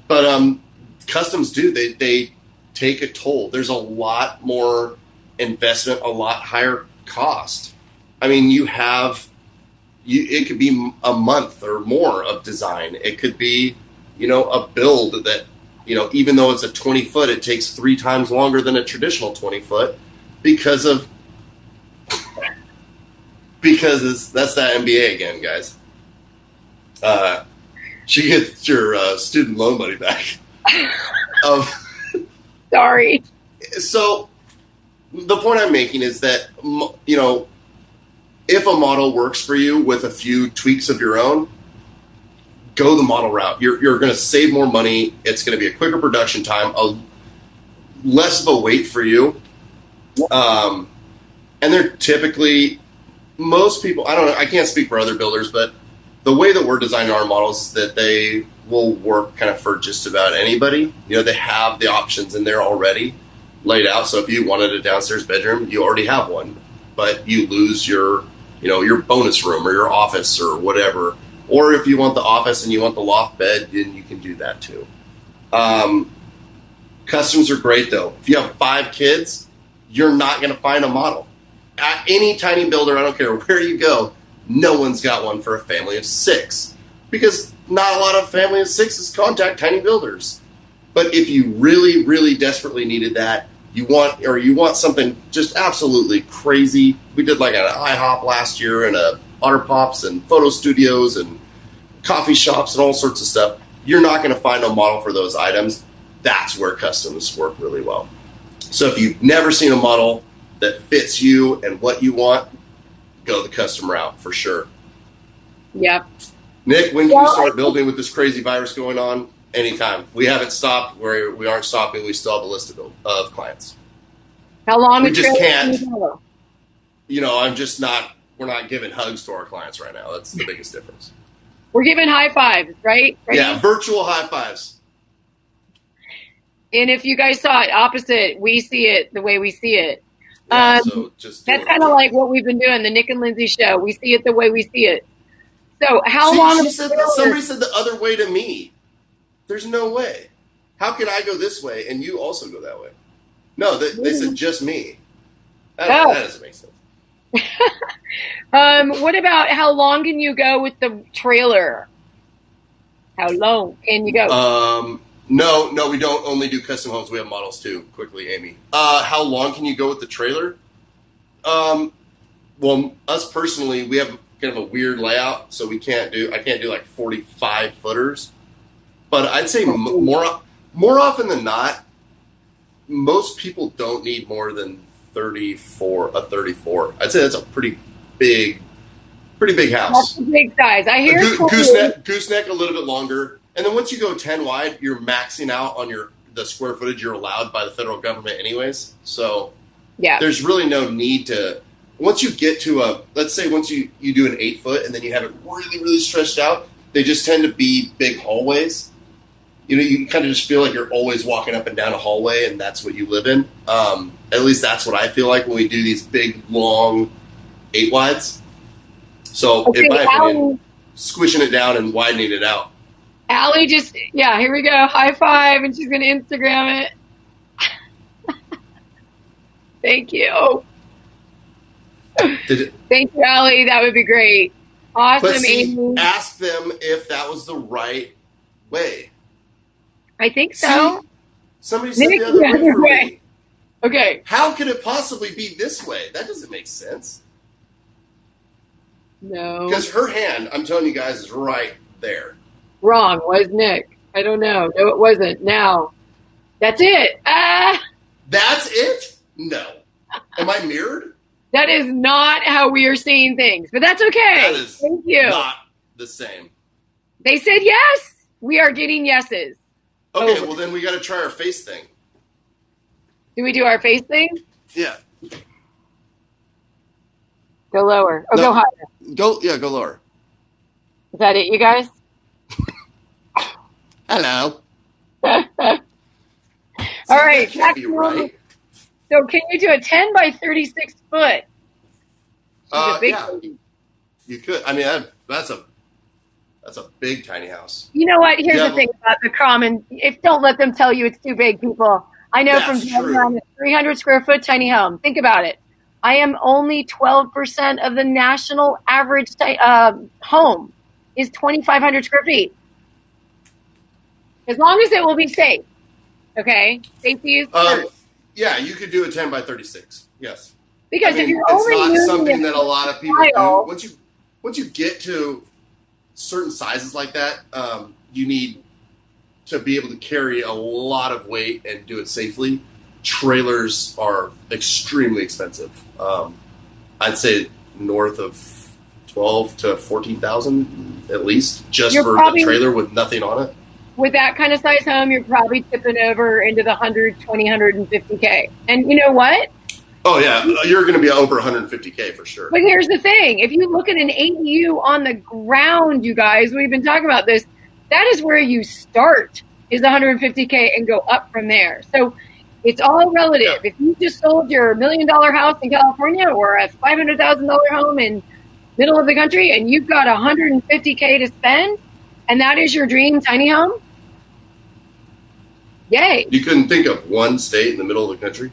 But customs do. They take a toll. There's a lot more investment, a lot higher cost. I mean, it could be a month or more of design. It could be, a build that, even though it's a 20-foot, it takes 3 times longer than a traditional 20-foot because that's that MBA again, guys. She gets your student loan money back. Sorry. So the point I'm making is that, if a model works for you with a few tweaks of your own, go the model route. You're going to save more money. It's going to be a quicker production time, less of a wait for you. And they're typically, most people, I don't know, I can't speak for other builders, but the way that we're designing our models is that they will work kind of for just about anybody. They have the options and they're already laid out. So if you wanted a downstairs bedroom, you already have one, but you lose your bonus room or your office or whatever. Or if you want the office and you want the loft bed, then you can do that too. Customs are great though. If you have 5 kids, you're not going to find a model. At any tiny builder, I don't care where you go, no one's got one for a family of 6 because not a lot of family of 6s contact tiny builders. But if you really, really desperately needed that, you want something just absolutely crazy. We did like an IHOP last year and a Otter Pops and photo studios and coffee shops and all sorts of stuff. You're not going to find a model for those items. That's where customs work really well. So if you've never seen a model that fits you and what you want, go the custom route for sure. Yep. Nick, when can you start building with this crazy virus going on? Anytime. We haven't stopped. We aren't stopping. We still have a list of clients. How long? We just can't. I'm just not. We're not giving hugs to our clients right now. That's the biggest difference. We're giving high fives, right? Ready? Yeah, virtual high fives. And if you guys saw it opposite, we see it the way we see it. Yeah, so just that's kind of like what we've been doing, the Nick and Lindsay show. We see it the way we see it. So how long? Somebody said the other way to me. There's no way. How can I go this way and you also go that way? No, they said just me. That doesn't make sense. What about how long can you go with the trailer? How long can you go? No, we don't only do custom homes. We have models too. Quickly, Amy. How long can you go with the trailer? Well, us personally, we have kind of a weird layout, so I can't do like 45 footers. But I'd say more often than not, most people don't need more than 34. I'd say that's a pretty big house. That's a big size. I hear gooseneck a little bit longer. And then once you go 10 wide, you're maxing out on the square footage you're allowed by the federal government anyways. So yeah, there's really no need to, once you get to let's say once you do an 8 foot and then you have it really, really stretched out, they just tend to be big hallways. You kind of just feel like you're always walking up and down a hallway and that's what you live in. At least that's what I feel like when we do these big, long 8 wides. So in my opinion, squishing it down and widening it out. Allie here we go. High five, and she's going to Instagram it. Thank you. Thank you, Allie. That would be great. Awesome, but Amy. Ask them if that was the right way. I think so. See, somebody said the other way for me. Okay. How could it possibly be this way? That doesn't make sense. No. Because her hand, I'm telling you guys, is right there. Wrong, was Nick. I don't know. No, it wasn't. Now. That's it. That's it? No. Am I mirrored? That is not how we are seeing things, but that's okay. That is Thank you. Not the same. They said yes. We are getting yeses. Okay, well then we got to try our face thing. Do we do our face thing? Yeah. Go lower. Oh, no. Go higher. Go lower. Is that it, you guys? Hello. All right. That can't be right. So can you do a 10 by 36 foot? Yeah. You could. I mean, that's a big tiny house. You know what? Here's the thing about the common. Don't let them tell you it's too big, people. I know from around a 300 square foot tiny home. Think about it. I am only 12% of the national average home is 2,500 square feet. As long as it will be safe. Okay? Safety is first. Yeah, you could do a 10 by 36. Yes. Because if you're only it's not using something that a lot of people do. Once you get to certain sizes like that, you need to be able to carry a lot of weight and do it safely. Trailers are extremely expensive. I'd say north of 12 to 14,000 at least, just for the trailer with nothing on it. With that kind of size home, you're probably tipping over into the 120, 150K. And you know what? Oh, yeah. You're going to be over 150K for sure. But here's the thing. If you look at an ADU on the ground, you guys, we've been talking about this, that is where you start, is 150K and go up from there. So it's all relative. Yeah. If you just sold your $1 million house in California or a $500,000 home in middle of the country and you've got 150K to spend, and that is your dream tiny home, yay. You couldn't think of one state in the middle of the country?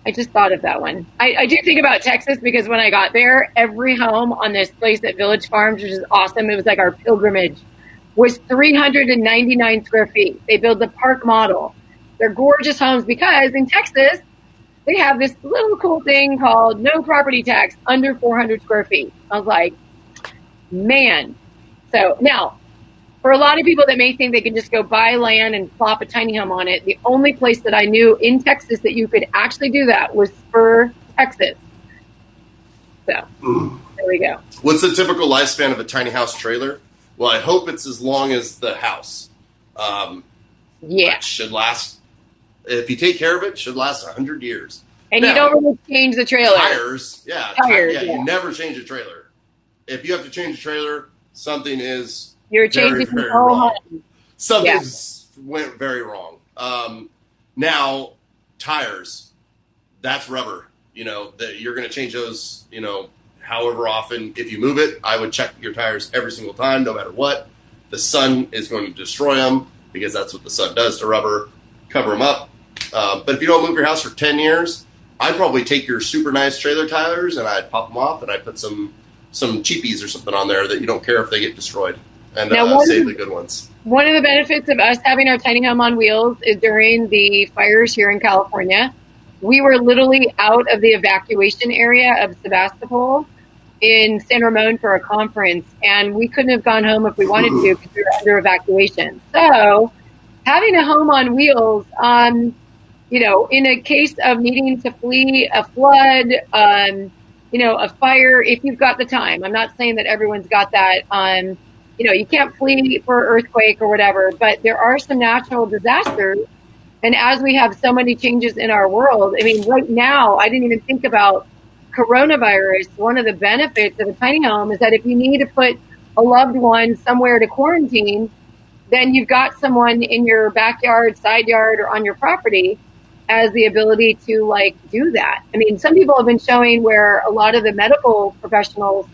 I just thought of that one. I do think about Texas because when I got there, every home on this place at Village Farms, which is awesome, it was like our pilgrimage. was 399 square feet. They build the park model. They're gorgeous homes because in Texas, they have this little cool thing called no property tax under 400 square feet. I was like, man. So now, for a lot of people that may think they can just go buy land and plop a tiny home on it, the only place that I knew in Texas that you could actually do that was Spur, Texas. So there we go. What's the typical lifespan of a tiny house trailer? Well, I hope it's as long as the house. Yeah. It should last, if you take care of it, should last 100 years. And now, you don't really change the trailer. Tires, you never change a trailer. If you have to change a trailer, something is You're changing very, very the whole wrong. home. Something's went very wrong. Now, tires, that's rubber. You know, that you're going to change those, you know, however often. If you move it, I would check your tires every single time, no matter what. The sun is going to destroy them because that's what the sun does to rubber. Cover them up. But if you don't move your house for 10 years, I'd probably take your super nice trailer tires and I'd pop them off and I'd put some cheapies or something on there that you don't care if they get destroyed and save the good ones. One of the benefits of us having our tiny home on wheels is during the fires here in California, we were literally out of the evacuation area of Sebastopol in San Ramon for a conference, and we couldn't have gone home if we wanted to because we were under evacuation. So having a home on wheels, you know, in a case of needing to flee a flood, you know, a fire, if you've got the time. I'm not saying that everyone's got that. You know, you can't flee for an earthquake or whatever, but there are some natural disasters. And as we have so many changes in our world, I mean, right now, I didn't even think about coronavirus. One of the benefits of a tiny home is that if you need to put a loved one somewhere to quarantine, then you've got someone in your backyard, side yard, or on your property has the ability to like do that. I mean, some people have been showing where a lot of the medical professionals,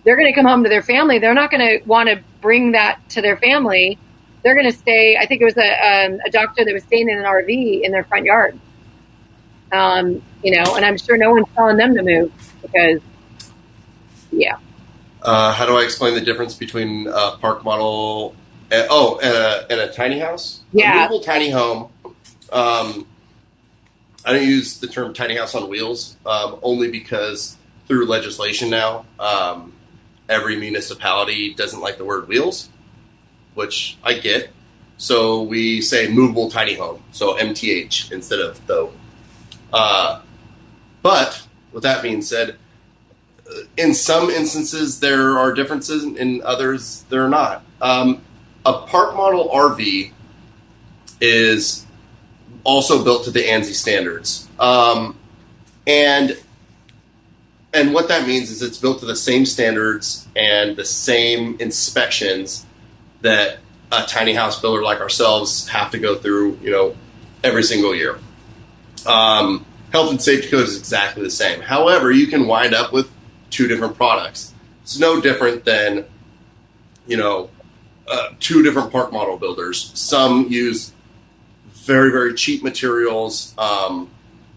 they're going to come home to their family. They're not going to want to bring that to their family. They're going to stay. I think it was a doctor that was staying in an RV in their front yard. You know, and I'm sure no one's telling them to move because, yeah. How do I explain the difference between a park model and a tiny house? Yeah. A movable tiny home. I don't use the term tiny house on wheels only because through legislation now, every municipality doesn't like the word wheels, which I get. So we say movable tiny home, so MTH instead of though. But with that being said, in some instances there are differences, in others there are not. A park model RV is also built to the ANSI standards. And what that means is it's built to the same standards and the same inspections that a tiny house builder like ourselves have to go through, you know, every single year. Health and safety code is exactly the same. However, you can wind up with two different products. It's no different than, you know, two different park model builders. Some use very, very cheap materials, and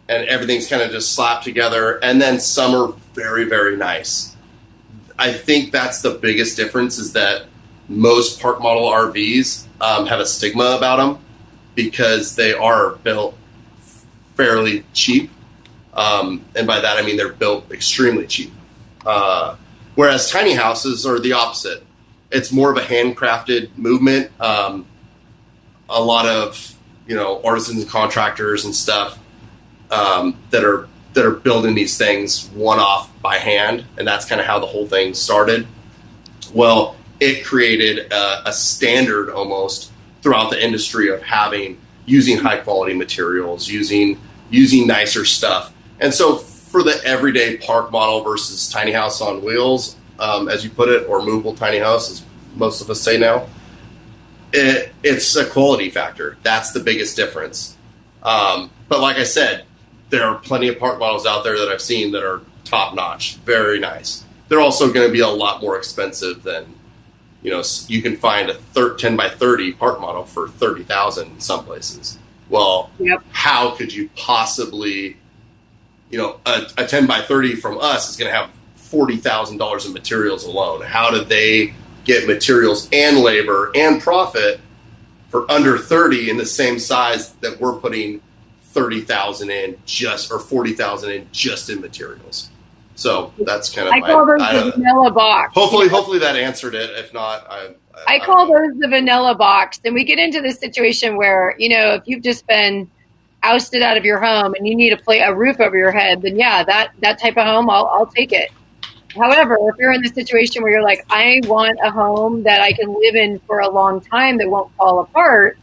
everything's kind of just slapped together. And then some are very, very nice. I think that's the biggest difference is that most park model RVs have a stigma about them because they are built fairly cheap. And by that, I mean they're built extremely cheap. Whereas tiny houses are the opposite. It's more of a handcrafted movement. A lot of, you know, artisans and contractors and stuff that are building these things one-off by hand, and that's kind of how the whole thing started. Well, it created a standard almost throughout the industry of using high-quality materials, using nicer stuff. And so for the everyday park model versus tiny house on wheels, as you put it, or movable tiny house, as most of us say now, it's a quality factor. That's the biggest difference. But like I said, there are plenty of park models out there that I've seen that are top-notch, very nice. They're also going to be a lot more expensive than, you know, you can find a 10 by 30 park model for $30,000 in some places. Well, yep. How could you possibly, you know, a 10 by 30 from us is going to have $40,000 in materials alone. How do they get materials and labor and profit for under 30 in the same size that we're putting 30,000 in or 40,000 in just in materials. So that's kind of I call those the vanilla box. Hopefully that answered it. If not, I call those the vanilla box. And we get into this situation where, if you've just been ousted out of your home and you need a roof over your head, then yeah, that type of home, I'll take it. However, if you're in the situation where you're like, I want a home that I can live in for a long time that won't fall apart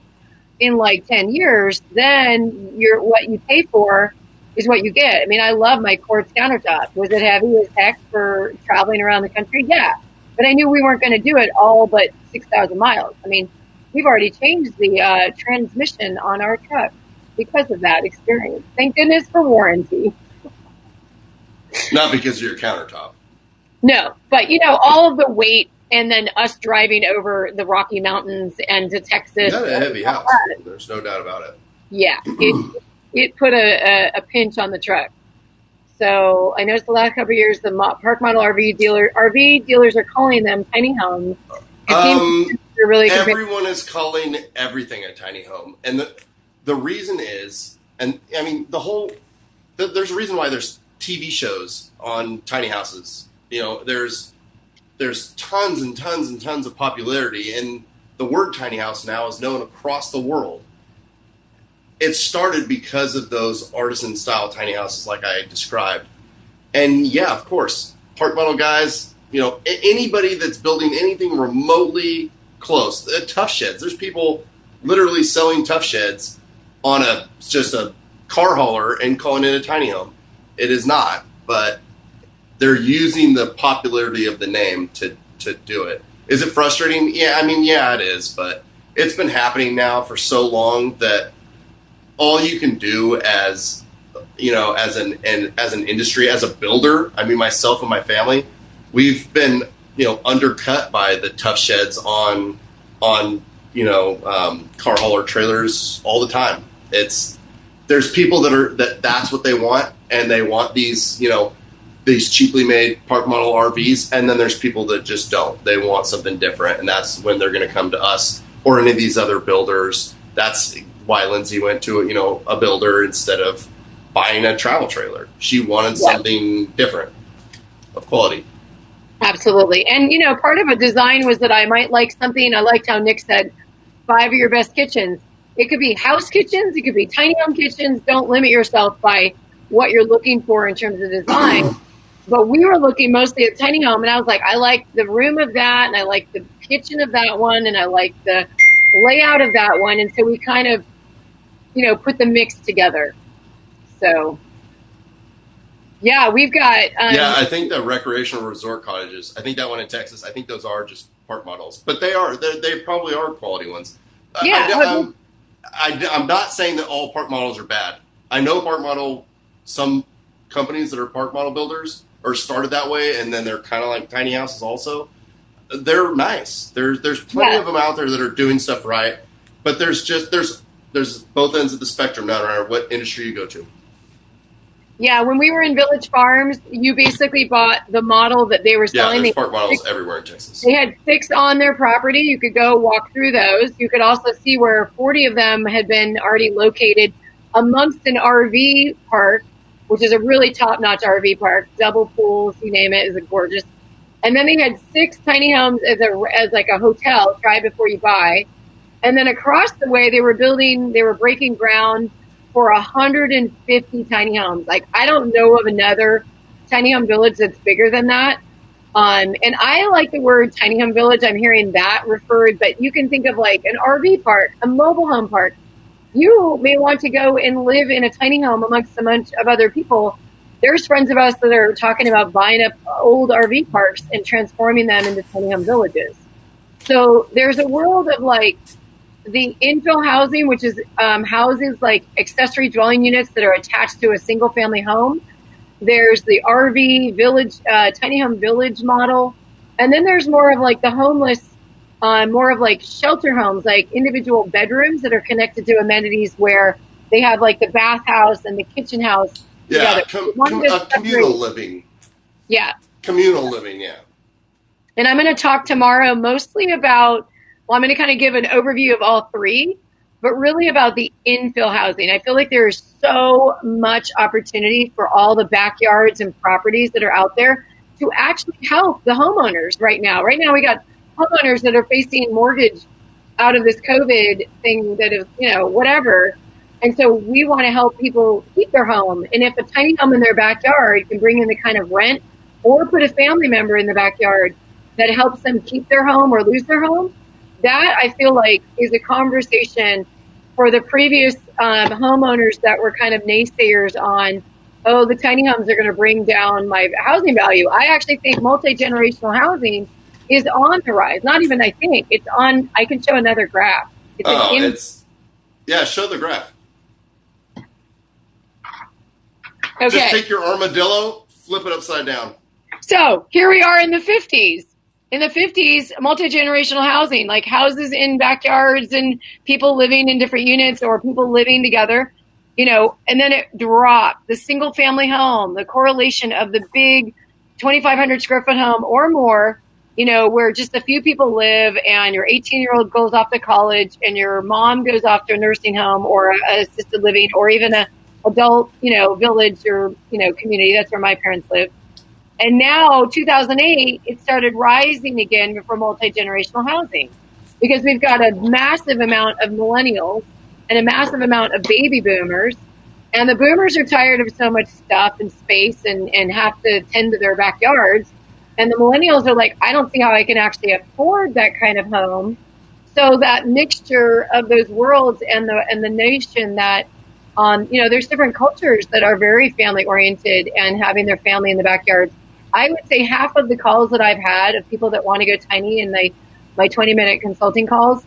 in like 10 years, then what you pay for is what you get. I mean, I love my quartz countertop. Was it heavy as heck for traveling around the country? Yeah. But I knew we weren't going to do it all but 6,000 miles. I mean, we've already changed the transmission on our truck because of that experience. Thank goodness for warranty. Not because of your countertop. No, but all of the weight and then us driving over the Rocky Mountains and to Texas. You got a heavy house. There's no doubt about it. Yeah, it put a pinch on the truck. So I noticed the last couple of years, the park model RV dealers are calling them tiny homes. Everyone is calling everything a tiny home, and the reason is, and I mean there's a reason why there's TV shows on tiny houses. There's tons and tons and tons of popularity, and the word tiny house now is known across the world. It started because of those artisan style tiny houses like I described. And yeah, of course, park model guys, anybody that's building anything remotely close, tough sheds. There's people literally selling tough sheds on just a car hauler and calling it a tiny home. It is not, but they're using the popularity of the name to do it. Is it frustrating? Yeah, yeah, it is, but it's been happening now for so long that all you can do as an industry, as a builder, myself and my family, we've been, undercut by the tough sheds on car hauler trailers all the time. There's people that's what they want, and they want these cheaply made park model RVs, and then there's people that just don't. They want something different, and that's when they're going to come to us or any of these other builders. That's why Lindsay went to a builder instead of buying a travel trailer. She wanted something different of quality. Absolutely. And part of a design was that I might like something. I liked how Nick said 5 of your best kitchens. It could be house kitchens, it could be tiny home kitchens. Don't limit yourself by what you're looking for in terms of design. But we were looking mostly at tiny home, and I was like, I like the room of that, and I like the kitchen of that one, and I like the layout of that one. And so we kind of put the mix together. So, yeah, we've got... I think the recreational resort cottages, I think that one in Texas, I think those are just park models. But they probably are quality ones. Yeah. I'm not saying that all park models are bad. I know some companies that are park model builders are started that way, and then they're kind of like tiny houses also. They're nice. There's plenty of them out there that are doing stuff right. But there's both ends of the spectrum, no matter what industry you go to. Yeah, when we were in Village Farms, you basically bought the model that they were selling. Yeah, there's park models everywhere in Texas. They had 6 on their property. You could go walk through those. You could also see where 40 of them had been already located amongst an RV park, which is a really top-notch RV park. Double pools, you name it, is gorgeous. And then they had 6 tiny homes as like a hotel, try before you buy. And then across the way, they were breaking ground for 150 tiny homes. Like, I don't know of another tiny home village that's bigger than that. And I like the word tiny home village. I'm hearing that referred, but you can think of like an RV park, a mobile home park. You may want to go and live in a tiny home amongst a bunch of other people. There's friends of us that are talking about buying up old RV parks and transforming them into tiny home villages. So there's a world of like the infill housing, which is houses like accessory dwelling units that are attached to a single family home. There's the RV village, tiny home village model. And then there's more of like the homeless, more of like shelter homes, like individual bedrooms that are connected to amenities where they have like the bathhouse and the kitchen house. Yeah, communal living. Yeah. Communal living, yeah. And I'm going to talk tomorrow mostly about, well, I'm going to kind of give an overview of all three, but really about the infill housing. I feel like there's so much opportunity for all the backyards and properties that are out there to actually help the homeowners right now. Right now, we got homeowners that are facing mortgage out of this COVID thing that is, whatever. And so we want to help people keep their home. And if a tiny home in their backyard can bring in the kind of rent or put a family member in the backyard that helps them keep their home or lose their home, that I feel like is a conversation for the previous homeowners that were kind of naysayers on, oh, the tiny homes are going to bring down my housing value. I actually think multi-generational housing is on the rise. Not even I think. It's on. I can show another graph. Show the graph. Okay. Just take your armadillo, flip it upside down. So here we are in the 50s. In the 50s, multi-generational housing, like houses in backyards and people living in different units or people living together, and then it dropped. The single family home, the correlation of the big 2,500 square foot home or more, where just a few people live and your 18-year-old goes off to college and your mom goes off to a nursing home or a assisted living or even a adult, village or, community. That's where my parents live. And now, 2008, it started rising again for multi-generational housing because we've got a massive amount of millennials and a massive amount of baby boomers. And the boomers are tired of so much stuff and space and have to tend to their backyards. And the millennials are like, I don't see how I can actually afford that kind of home. So that mixture of those worlds and the nation that, there's different cultures that are very family oriented and having their family in the backyard. I would say half of the calls that I've had of people that want to go tiny in my 20-minute consulting calls,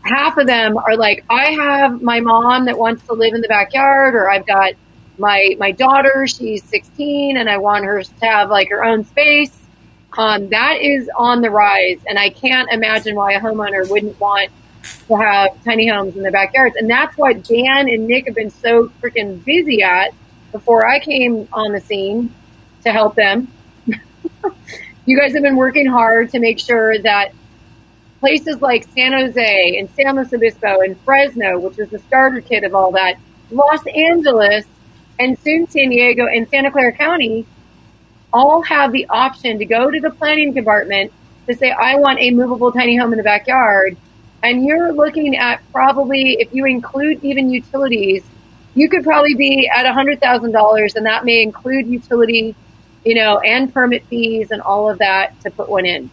half of them are like, I have my mom that wants to live in the backyard, or I've got my daughter, she's 16, and I want her to have like her own space. That is on the rise, and I can't imagine why a homeowner wouldn't want to have tiny homes in their backyards. And that's what Dan and Nick have been so freaking busy at before I came on the scene to help them. You guys have been working hard to make sure that places like San Jose and San Luis Obispo and Fresno, which is the starter kit of all that, Los Angeles, and soon San Diego and Santa Clara County all have the option to go to the planning department to say, I want a movable tiny home in the backyard. And you're looking at probably, if you include even utilities, you could probably be at $100,000, and that may include utility, and permit fees and all of that to put one in.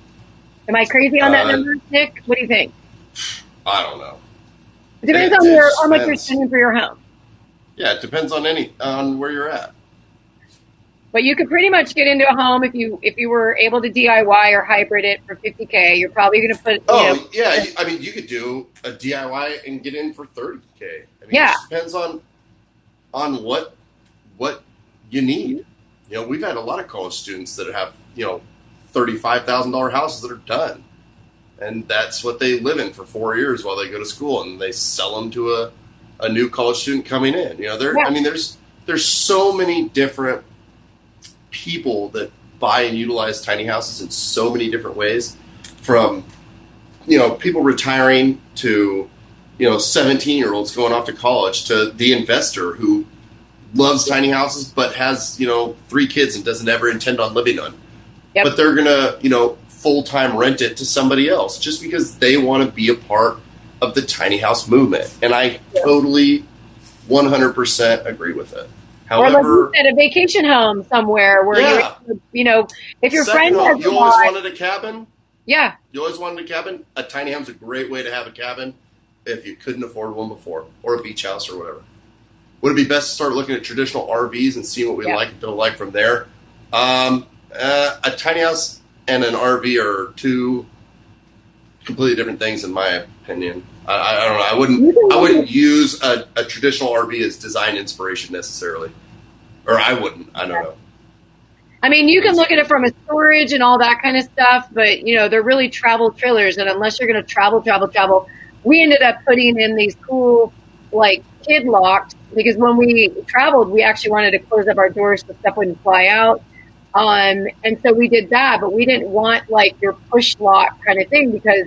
Am I crazy on that number, Nick? What do you think? I don't know. It depends on how much you're spending for your home. Yeah, it depends on where you're at. But you could pretty much get into a home if you were able to DIY or hybrid it for $50K. You're probably going to put. Yeah. I mean, you could do a DIY and get in for $30K. It just depends on what you need. We've had a lot of college students that have $35,000 houses that are done, and that's what they live in for 4 years while they go to school, and they sell them to a new college student coming in. There's so many different people that buy and utilize tiny houses in so many different ways, from people retiring to 17-year-olds going off to college to the investor who loves tiny houses but has 3 kids and doesn't ever intend on living on. Yep. But they're gonna full-time rent it to somebody else just because they want to be a part of the tiny house movement. And I totally 100% agree with it. However, or like you said, a vacation home somewhere where if your friend has you always wanted a cabin. Yeah. You always wanted a cabin. A tiny home's a great way to have a cabin if you couldn't afford one before, or a beach house or whatever. Would it be best to start looking at traditional RVs and see what we like and don't like from there? A tiny house and an RV are two completely different things, in my opinion. I don't know. I wouldn't use a traditional RV as design inspiration necessarily, or I wouldn't. I don't know. I mean, you can look at it from a storage and all that kind of stuff, but they're really travel trailers, and unless you're going to travel, we ended up putting in these cool kid locks, because when we traveled, we actually wanted to close up our doors so stuff wouldn't fly out. And so we did that, but we didn't want like your push lock kind of thing because,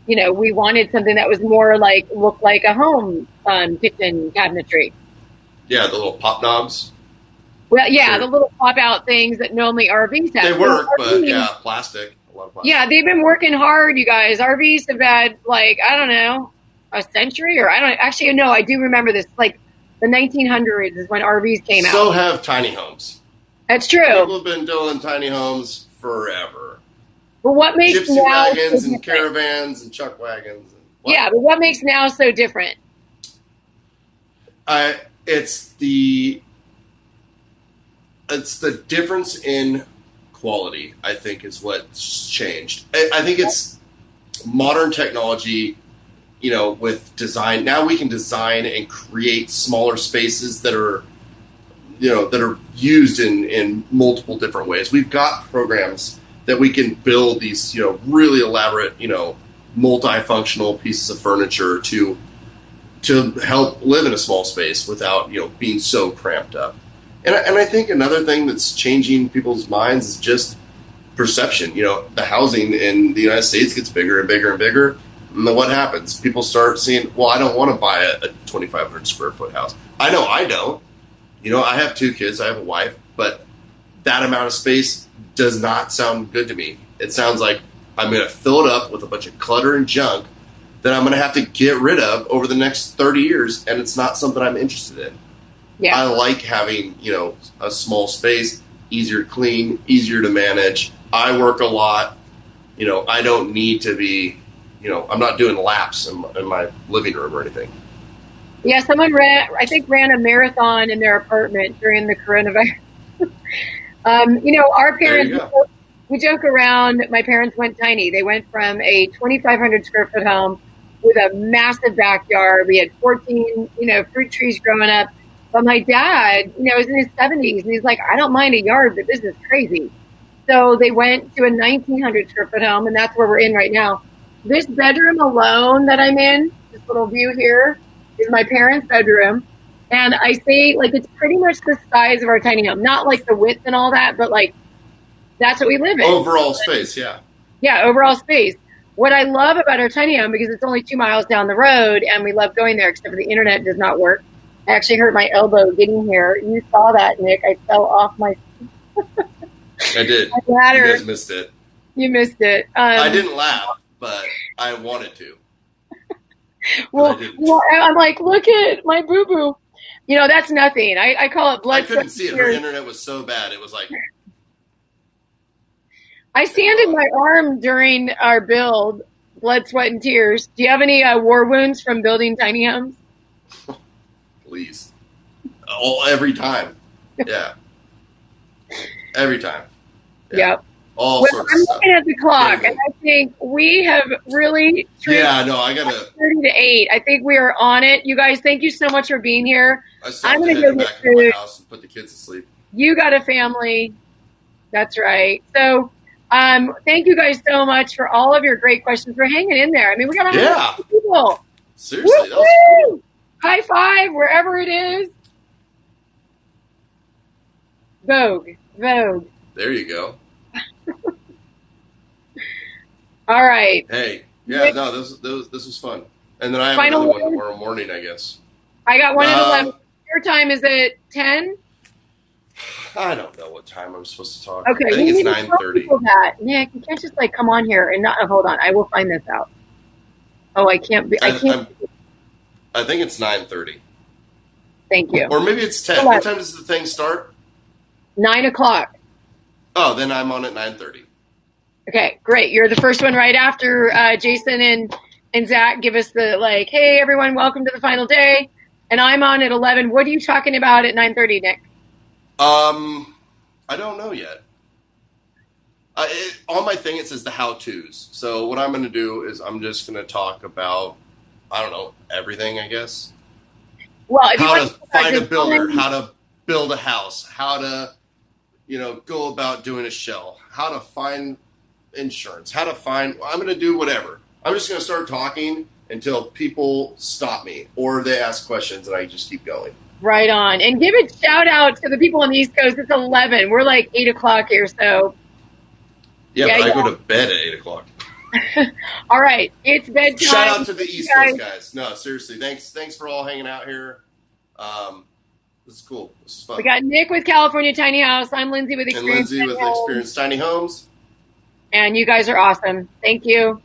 you know, we wanted something that was more like, looked like a home kitchen cabinetry. Yeah, the little pop knobs. Well, yeah, the little pop out things that normally RVs have. They work, but yeah, plastic. A lot of plastic. Yeah, they've been working hard, you guys. RVs have had like, I don't know, a century or I don't actually no, I do remember this. Like the 1900s is when RVs came out. So have tiny homes. That's true. People have been doing tiny homes forever. But what makes gypsy now wagons so and caravans and chuck wagons? And yeah, but what makes now so different? It's the difference in quality, I think, is what's changed. I think it's modern technology, you know, with design. Now we can design and create smaller spaces that are, you know, that are used in multiple different ways. We've got programs that we can build these, you know, really elaborate, you know, multifunctional pieces of furniture to help live in a small space without, you know, being so cramped up. And I think another thing that's changing people's minds is just perception. You know, the housing in the United States gets bigger and bigger and bigger. And then what happens? People start seeing, well, I don't want to buy a 2,500 square foot house. I know I don't. You know, I have 2 kids, I have a wife, but that amount of space does not sound good to me. It sounds like I'm going to fill it up with a bunch of clutter and junk that I'm going to have to get rid of over the next 30 years, and it's not something I'm interested in. Yeah. I like having, you know, a small space, easier to clean, easier to manage. I work a lot. You know, I don't need to be, you know, I'm not doing laps in my living room or anything. Yeah, someone ran a marathon in their apartment during the coronavirus. You know, our parents, we joke around, my parents went tiny. They went from a 2,500 square foot home with a massive backyard. We had 14, you know, fruit trees growing up. But my dad, you know, was in his 70s, and he's like, I don't mind a yard, but this is crazy. So they went to a 1,900 square foot home, and that's where we're in right now. This bedroom alone that I'm in, this little view here, is my parents' bedroom. And I say, like, it's pretty much the size of our tiny home. Not like the width and all that, but, like, that's what we live in. Overall space, yeah. Yeah, overall space. What I love about our tiny home, because it's only 2 miles down the road, and we love going there, except for the internet does not work. I actually hurt my elbow getting here. You saw that, Nick. I fell off my... I did. You guys missed it. You missed it. I didn't laugh, but I wanted to. Well, I'm like, look at my boo-boo. You know, that's nothing. I call it blood. I couldn't see it. Her internet was so bad. It was like... I sanded my arm during our build, blood, sweat, and tears. Do you have any war wounds from building tiny homes? Please. Every time. Yeah. Every time. Yeah. Yep. All well, sorts I'm of stuff. looking at the clock, and I think we have really... Yeah, no, I got to... 30 to 8. I think we are on it. You guys, thank you so much for being here. I'm going to go back to my house and put the kids to sleep. You got a family. That's right. So... thank you guys so much for all of your great questions. For hanging in there. I mean, we got 100 people. Seriously, woo-hoo! That was cool. High five wherever it is. Vogue. There you go. All right. Hey, yeah, no, this was fun. And then I have another one tomorrow morning, I guess. I got one at 11. Your time is at 10? I don't know what time I'm supposed to talk. Okay, I think it's 9:30. Nick, you can't just like come on here and not. Hold on, I will find this out. Oh, I can't. I can't. I think it's 9:30. Thank you. Or maybe it's 10. What time does the thing start? 9 o'clock. Oh, then I'm on at 9:30. Okay, great. You're the first one right after Jason and Zach give us the like, hey everyone, welcome to the final day. And I'm on at 11. What are you talking about at 9:30, Nick? I don't know yet. On my thing, it says the how-tos. So what I'm going to do is I'm just going to talk about, I don't know, everything, I guess. Well, if how to find a builder, how to build a house, how to, you know, go about doing a shell, how to find insurance, I'm going to do whatever. I'm just going to start talking until people stop me or they ask questions and I just keep going. Right on. And give a shout out to the people on the East Coast. It's 11. We're like 8 o'clock here. So, yeah, but I go to bed at 8 o'clock. All right. It's bedtime. Shout out to the East Coast guys. No, seriously. Thanks for all hanging out here. This is cool. This is fun. We got Nick with California Tiny House. I'm Lindsay with Experience Tiny Homes. And you guys are awesome. Thank you.